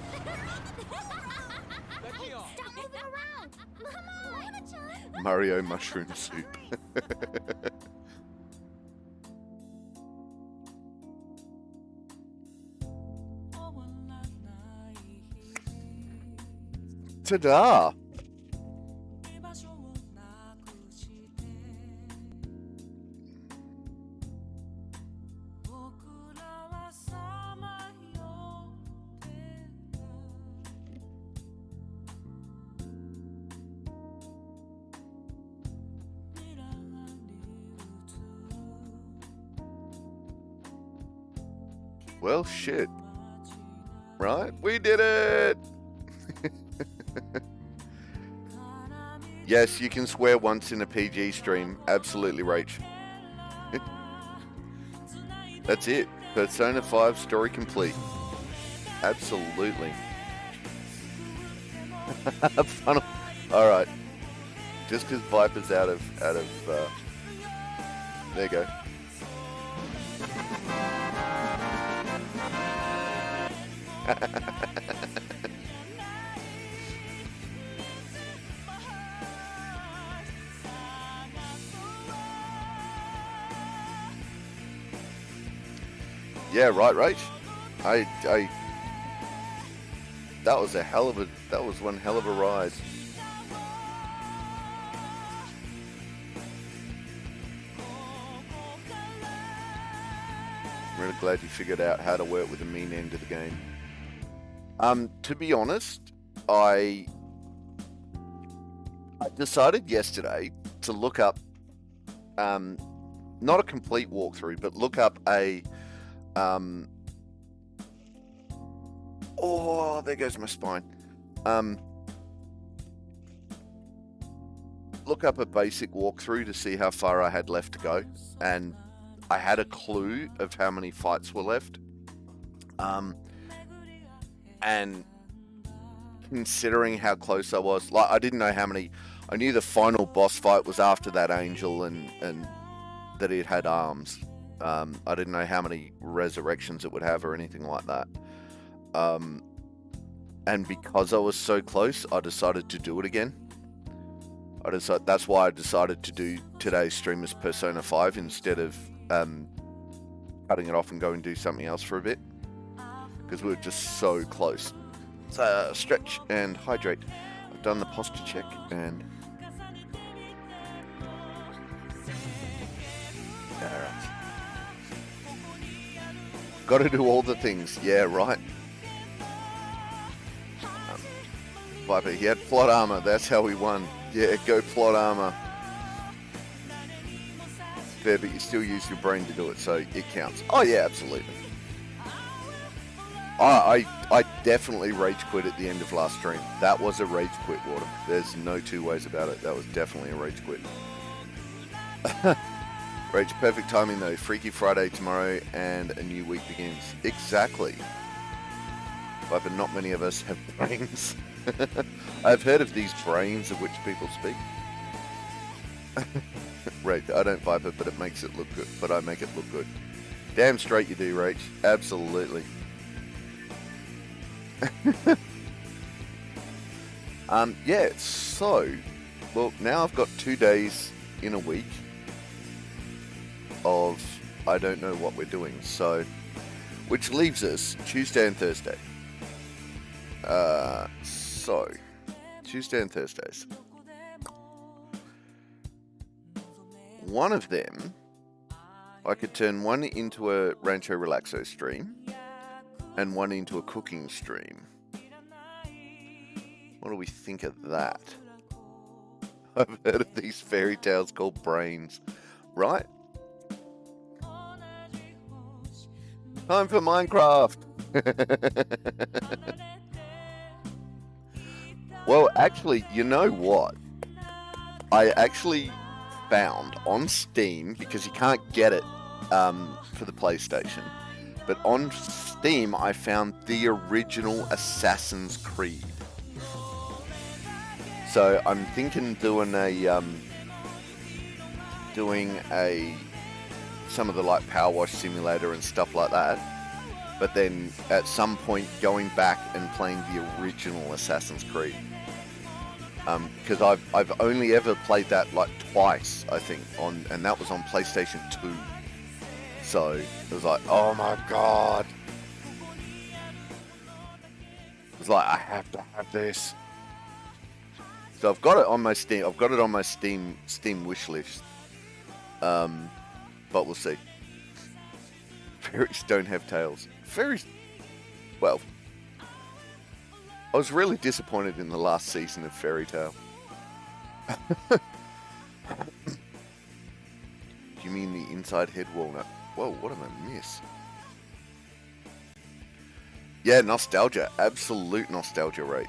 S14: Let me off.
S13: Stop moving around! Come on!
S1: Mario Mushroom Soup. Ta-da! Well, shit. Right? We did it! Yes, you can swear once in a PG stream. Absolutely, Rach. That's it. Persona 5 story complete. Absolutely. Funnel. Alright. Just because Viper's out of there you go. Yeah, right, Rach. That was one hell of a ride. I'm really glad you figured out how to work with the mean end of the game. To be honest, I decided yesterday to look up, not a complete walkthrough, but look up a, oh, there goes my spine. Look up a basic walkthrough to see how far I had left to go, and I had a clue of how many fights were left. And considering how close I was, like, I didn't know how many. I knew the final boss fight was after that angel and that it had arms. I didn't know how many resurrections it would have or anything like that. And because I was so close, I decided to do it again. That's why I decided to do today's stream as Persona 5 instead of cutting it off and go and do something else for a bit. Because we were just so close. So, stretch and hydrate. I've done the posture check and... Alright. Gotta do all the things. Yeah, right. Viper, he had plot armor. That's how we won. Yeah, go plot armor. Fair, but you still use your brain to do it, so it counts. Oh yeah, absolutely. I definitely rage quit at the end of last stream. That was a rage quit, Water. There's no two ways about it. That was definitely a rage quit. Rage, perfect timing though. Freaky Friday tomorrow and a new week begins. Exactly. Viper, not many of us have brains. I've heard of these brains of which people speak. Right, I don't Viper, but it makes it look good. But I make it look good. Damn straight you do, Rach. Absolutely. Yeah, so, well, now I've got 2 days in a week of I don't know what we're doing, so, which leaves us Tuesday and Thursday. So, Tuesday and Thursdays. One of them, I could turn one into a Rancho Relaxo stream and one into a cooking stream. What do we think of that? I've heard of these fairy tales called brains, right? Time for Minecraft! Well, actually, you know what? I actually found on Steam, because you can't get it for the PlayStation, but on Steam I found the original Assassin's Creed. So I'm thinking doing some of the like Power Wash Simulator and stuff like that, but then at some point going back and playing the original Assassin's Creed. Because I've only ever played that like twice, I think, and that was on PlayStation 2. So it was like, oh my god! It was like, I have to have this. So I've got it on my Steam. I've got it on my Steam wish list. But we'll see. Fairies don't have tails. Fairies, well, I was really disappointed in the last season of Fairy Tail. You mean the inside head walnut? Whoa, what am I miss? Yeah, nostalgia. Absolute nostalgia rage.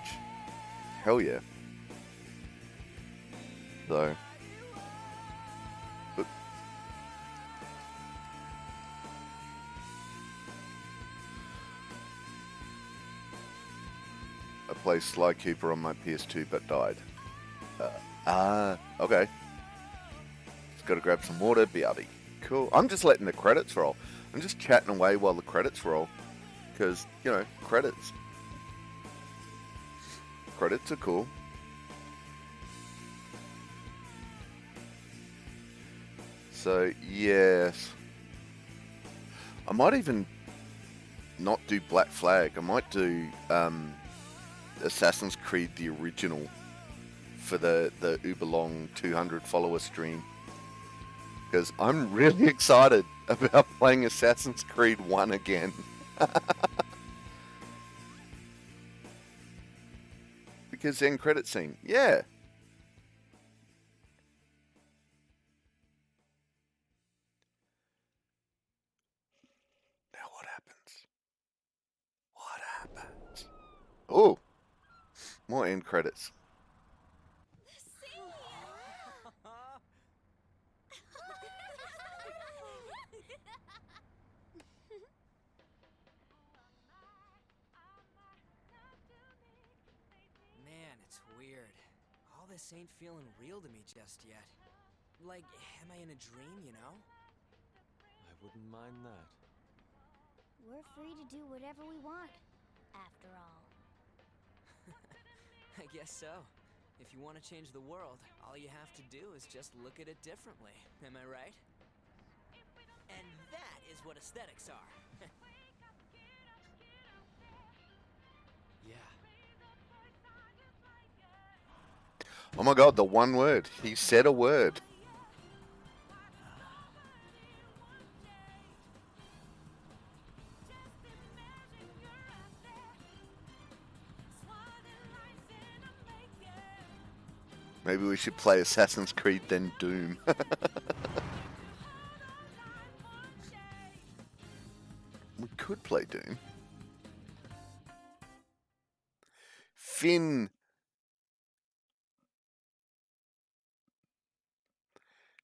S1: Hell yeah. So. But I play Sly Cooper on my PS2 but died. Okay. Just gotta grab some water, BRB. Cool. I'm just letting the credits roll. I'm just chatting away while the credits roll. Because, you know, credits. Credits are cool. So, yes. I might even not do Black Flag. I might do Assassin's Creed the original for the uber long 200 follower stream. Because I'm really excited about playing Assassin's Creed 1 again. Because end credit scene. Yeah. Now what happens? What happens? Oh. More end credits.
S18: Man, it's weird. All this ain't feeling real to me just yet. Like, am I in a dream, you know?
S14: I wouldn't mind that.
S13: We're free to do whatever we want, after all.
S18: I guess so. If you want to change the world, all you have to do is just look at it differently. Am I right? And that is what aesthetics are.
S14: Yeah.
S1: Oh my god, the one word. He said a word. Maybe we should play Assassin's Creed then Doom. We could play Doom. Finn.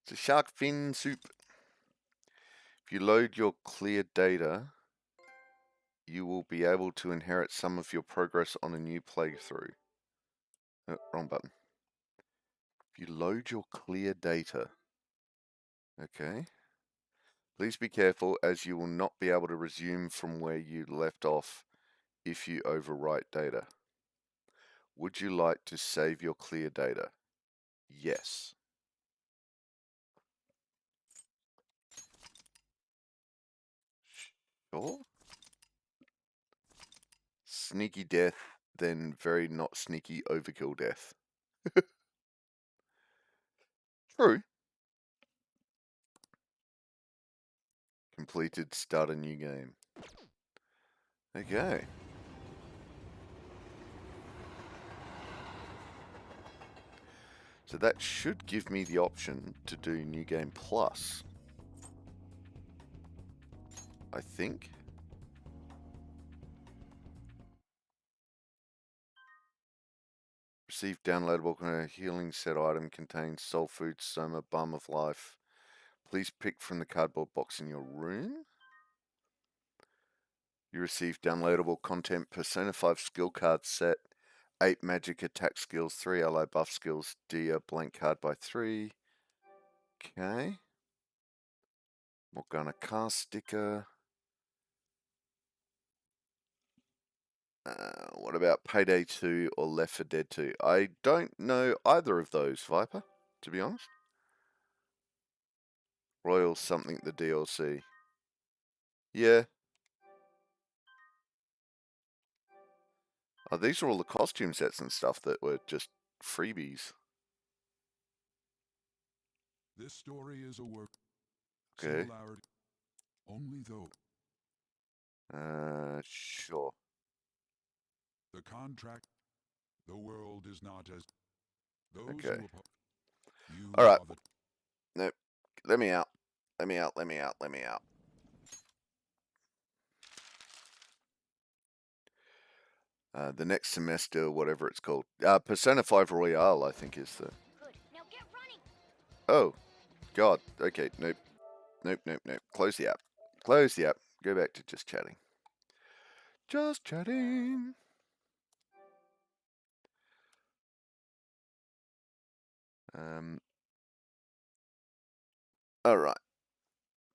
S1: It's a shark fin soup. If you load your clear data, you will be able to inherit some of your progress on a new playthrough. Oh, wrong button. If you load your clear data. Okay. Please be careful, as you will not be able to resume from where you left off if you overwrite data. Would you like to save your clear data? Yes. Sure. Sneaky death, then very not sneaky overkill death. True. Completed, start a new game. Okay. So that should give me the option to do New Game Plus. I think. Receive downloadable healing set item contains soul food, soma, balm of life. Please pick from the cardboard box in your room. You receive downloadable content, Persona 5 skill card set, 8 magic attack skills, 3 ally buff skills, Dia blank card by 3. Okay. Morgana car sticker. What about Payday 2 or Left 4 Dead 2? I don't know either of those, Viper, to be honest. Royal something, the DLC. Yeah. Oh, these are all the costume sets and stuff that were just freebies.
S6: This story is a work.
S1: Okay.
S6: Similarity. Only though.
S1: Sure.
S6: The contract. The world is not as. Those
S1: Okay.
S6: you
S1: Alright.
S6: are the.
S1: Nope. Let me out. Let me out. Let me out. Let me out. The next semester, whatever it's called. Persona 5 Royale, I think is the... Oh. God. Okay. Nope. Nope, nope, nope. Close the app. Close the app. Go back to just chatting. Just chatting. Alright.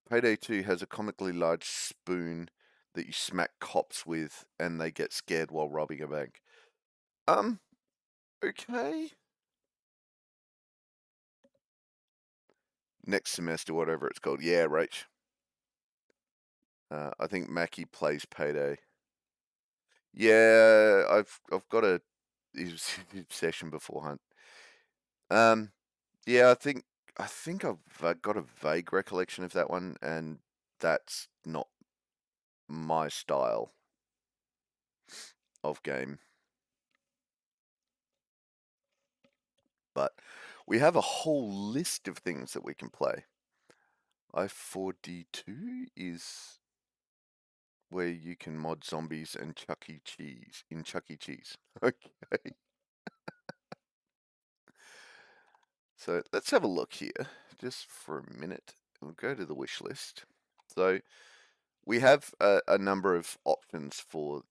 S1: Payday 2 has a comically large spoon that you smack cops with and they get scared while robbing a bank. Okay. Next semester, whatever it's called. Yeah, Rach. I think Mackie plays Payday. Yeah, I've got a obsession beforehand. Yeah, I think I've got a vague recollection of that one, and that's not my style of game. But we have a whole list of things that we can play. I4D2 is where you can mod zombies and Chuck E. Cheese in Chuck E. Cheese. Okay. So let's have a look here, just for a minute. We'll go to the wish list. So we have a number of options for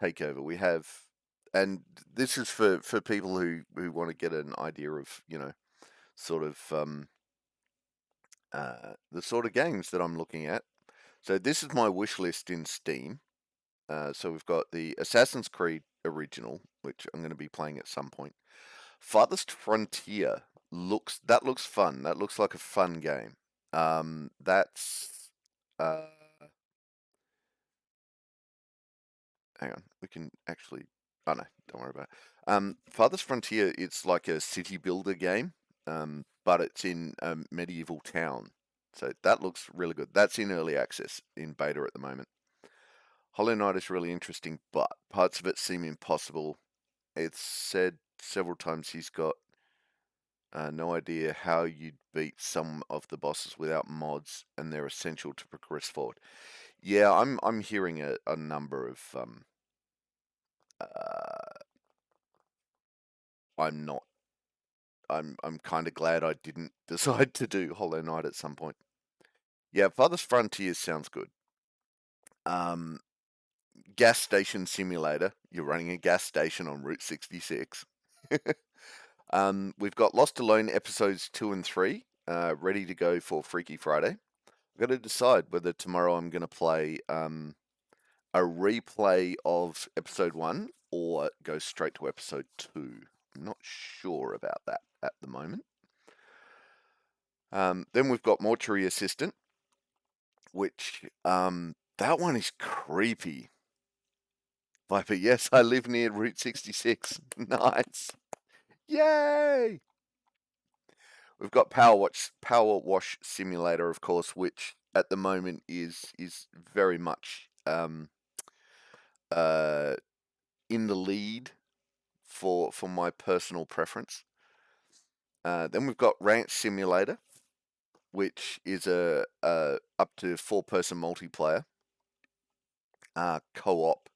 S1: takeover. We have, and this is for people who want to get an idea of, you know, sort of the sort of games that I'm looking at. So this is my wish list in Steam. So we've got the Assassin's Creed original, which I'm going to be playing at some point. Farthest Frontier looks fun. That looks like a fun game. That's hang on, we can actually. Oh no, don't worry about it. Farthest Frontier, it's like a city builder game, but it's in a medieval town. So that looks really good. That's in early access, in beta at the moment. Hollow Knight is really interesting, but parts of it seem impossible. It's said several times he's got no idea how you'd beat some of the bosses without mods, and they're essential to progress forward. Yeah, I'm hearing a number of I'm kind of glad I didn't decide to do Hollow Knight at some point. Yeah, Farthest Frontier sounds good. gas station simulator. You're running a gas station on Route 66. We've got Lost Alone episodes 2 and 3 ready to go for Freaky Friday. I've got to decide whether tomorrow I'm going to play a replay of episode 1 or go straight to episode 2. I'm not sure about that at the moment. Then we've got Mortuary Assistant, which that one is creepy. Viper, yes, I live near Route 66. Nice. Yay! We've got Power Wash Simulator, of course, which at the moment is very much in the lead for my personal preference. Then we've got Ranch Simulator, which is a up to 4-person multiplayer co-op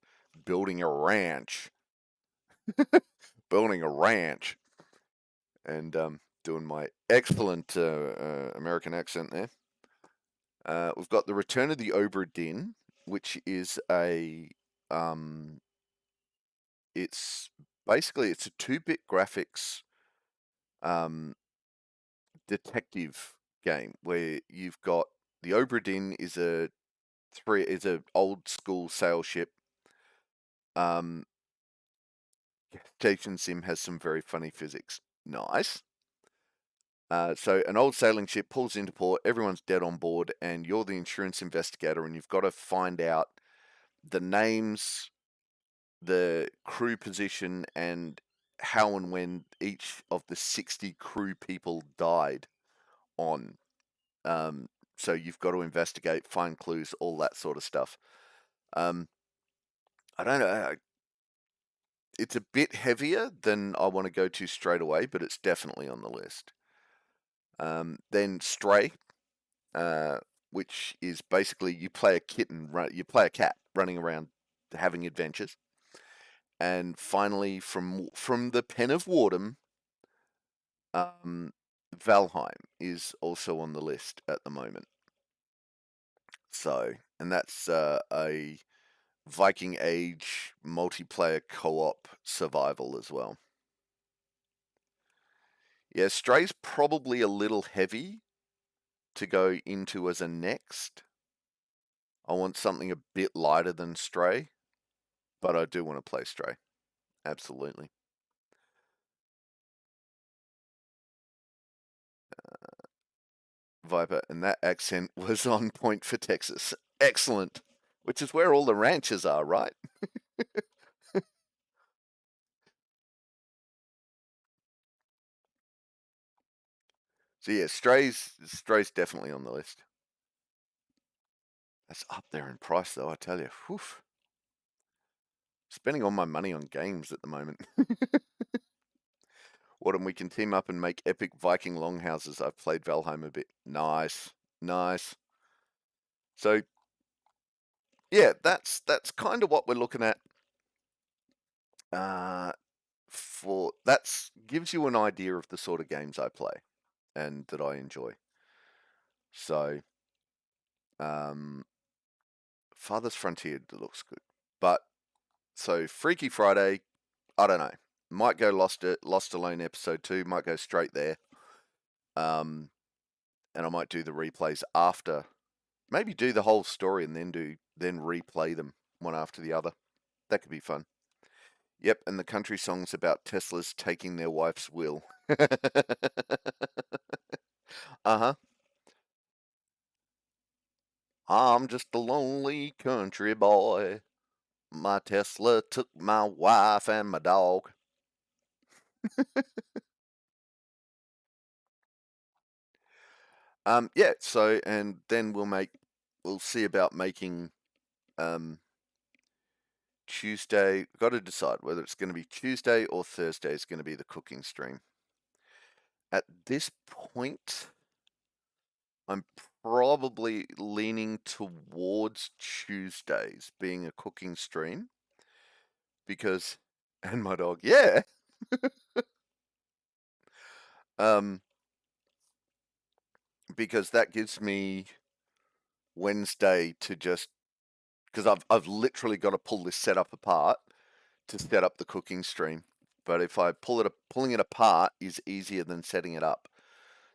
S1: building a ranch. Building a ranch. And doing my excellent American accent there. We've got The Return of the Obra Dinn, which is it's a 2-bit graphics detective game where you've got the Obra Dinn is a old school sail ship. Station Sim has some very funny physics. Nice. So an old sailing ship pulls into port, everyone's dead on board, and you're the insurance investigator, and you've got to find out the names, the crew position, and how and when each of the 60 crew people died on. So you've got to investigate, find clues, all that sort of stuff. I don't know. It's a bit heavier than I want to go to straight away, but it's definitely on the list. Then Stray, which is basically you play a cat running around having adventures. And finally, from the Pen of Wardem, Valheim is also on the list at the moment. So, and that's a Viking Age multiplayer co-op survival as well. Yeah, Stray's probably a little heavy to go into as a next. I want something a bit lighter than Stray, but I do want to play Stray. Absolutely. Viper, and that accent was on point for Texas. Excellent. Which is where all the ranches are, right? So yeah, Stray's definitely on the list. That's up there in price, though, I tell you. Whew. Spending all my money on games at the moment. What, and we can team up and make epic Viking longhouses. I've played Valheim a bit. Nice. Nice. So, yeah, that's kind of what we're looking at. Gives you an idea of the sort of games I play and that I enjoy. So, Farthest Frontier looks good. But, so Freaky Friday, I don't know. Might go Lost Alone episode 2, might go straight there. And I might do the replays after. Maybe do the whole story and then replay them one after the other. That could be fun. Yep, and the country song's about Teslas taking their wife's will. Uh-huh. I'm just a lonely country boy. My Tesla took my wife and my dog. Yeah, so, and then we'll see about making Tuesday. We've got to decide whether it's going to be Tuesday or Thursday is going to be the cooking stream. At this point, I'm probably leaning towards Tuesdays being a cooking stream because, and my dog, yeah. Because that gives me Wednesday to just because I've literally got to pull this setup apart to set up the cooking stream. But if I pulling it apart is easier than setting it up.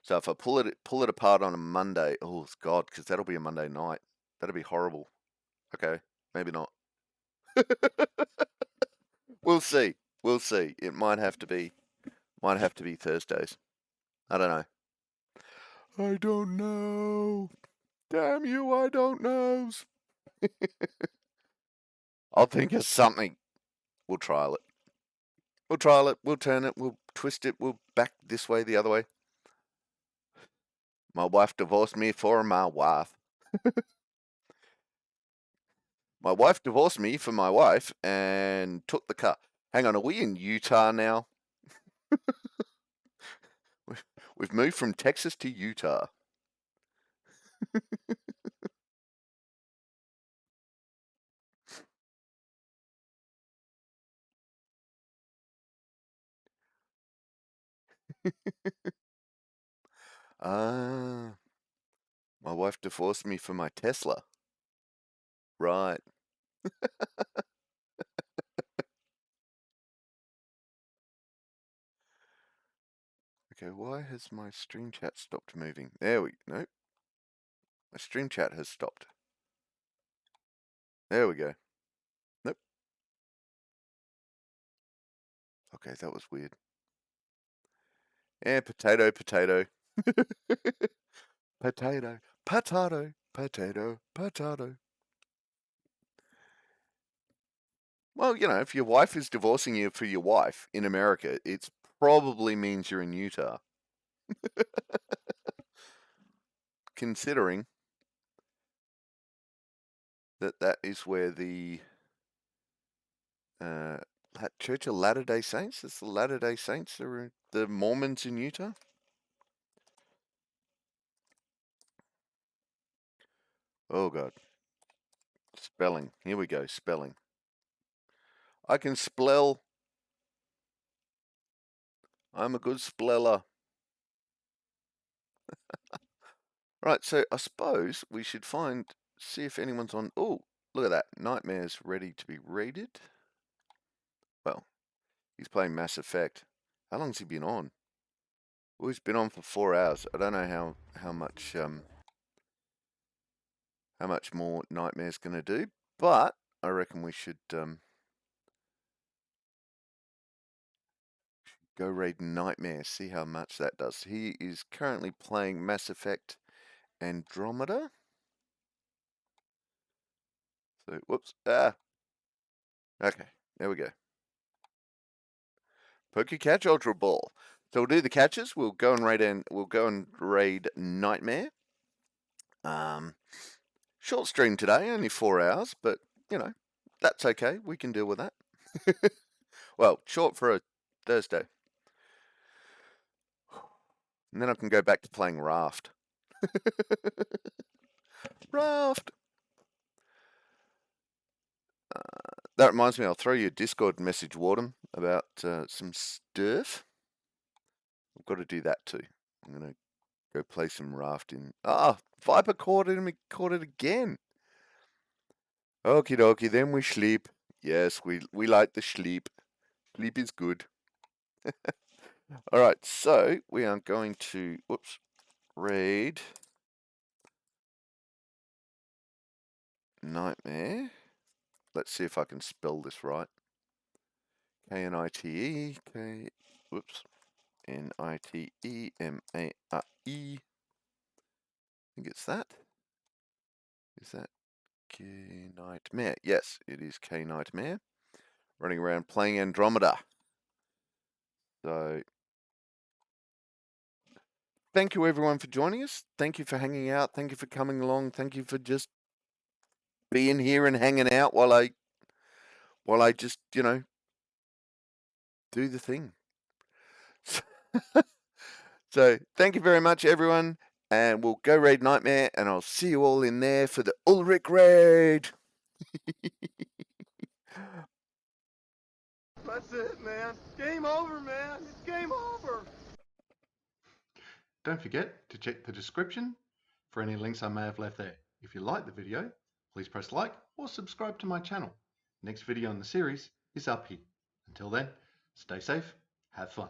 S1: So if I pull it apart on a Monday, oh God, because that'll be a Monday night. That'll be horrible. Okay, maybe not. We'll see. We'll see. It might have to be Thursdays. I don't know. I don't know. Damn you, I don't know. I'll think of something. We'll trial it. We'll trial it. We'll turn it. We'll twist it. We'll back this way, the other way. My wife divorced me for my wife. My wife divorced me for my wife and took the car. Hang on, are we in Utah now? We've moved from Texas to Utah. Ah, my wife divorced me for my Tesla. Right. Okay, why has my stream chat stopped moving? Nope. My stream chat has stopped. There we go. Nope. Okay, that was weird. Yeah, potato. Potato, potato. Well, if your wife is divorcing you for your wife in America, it probably means you're in Utah. Considering that is where the Church of Latter-day Saints, it's the Latter-day Saints, are the Mormons in Utah. Oh God. Spelling. Here we go, spelling. I can spell. I'm a good speller. Right, so I suppose we should see if anyone's on. Oh, look at that. Nightmare's ready to be raided. Well, he's playing Mass Effect. How long's he been on? Well, he's been on for 4 hours. I don't know how much more Nightmare's gonna do, but I reckon we should go raid Nightmare, see how much that does. He is currently playing Mass Effect Andromeda. So, whoops. Okay, there we go. PokeCatch Ultra Ball. So we'll do the catches. We'll go and raid Nightmare. Short stream today, only 4 hours, but that's okay. We can deal with that. Well, short for a Thursday. And then I can go back to playing Raft. Raft! That reminds me, I'll throw you a Discord message, Wardem, about some stuff. I've got to do that too. I'm going to go play some Raft in... Viper caught it again. Okie dokie, then we sleep. Yes, we like the sleep. Sleep is good. Alright, so we are going to, raid Nightmare. Let's see if I can spell this right. K-N-I-T-E, N-I-T-E-M-A-R-E. I think it's that. Is that K-Nightmare? Yes, it is K-Nightmare. Running around playing Andromeda. So, thank you everyone for joining us. Thank you for hanging out. Thank you for coming along. Thank you for just being here and hanging out while I just, do the thing. So, thank you very much, everyone. And we'll go raid Nightmare, and I'll see you all in there for the Ulrich raid.
S10: That's it, man. Game over, man. It's game over.
S21: Don't forget to check the description for any links I may have left there. If you like the video, please press like or subscribe to my channel. Next video in the series is up here. Until then, stay safe, have fun.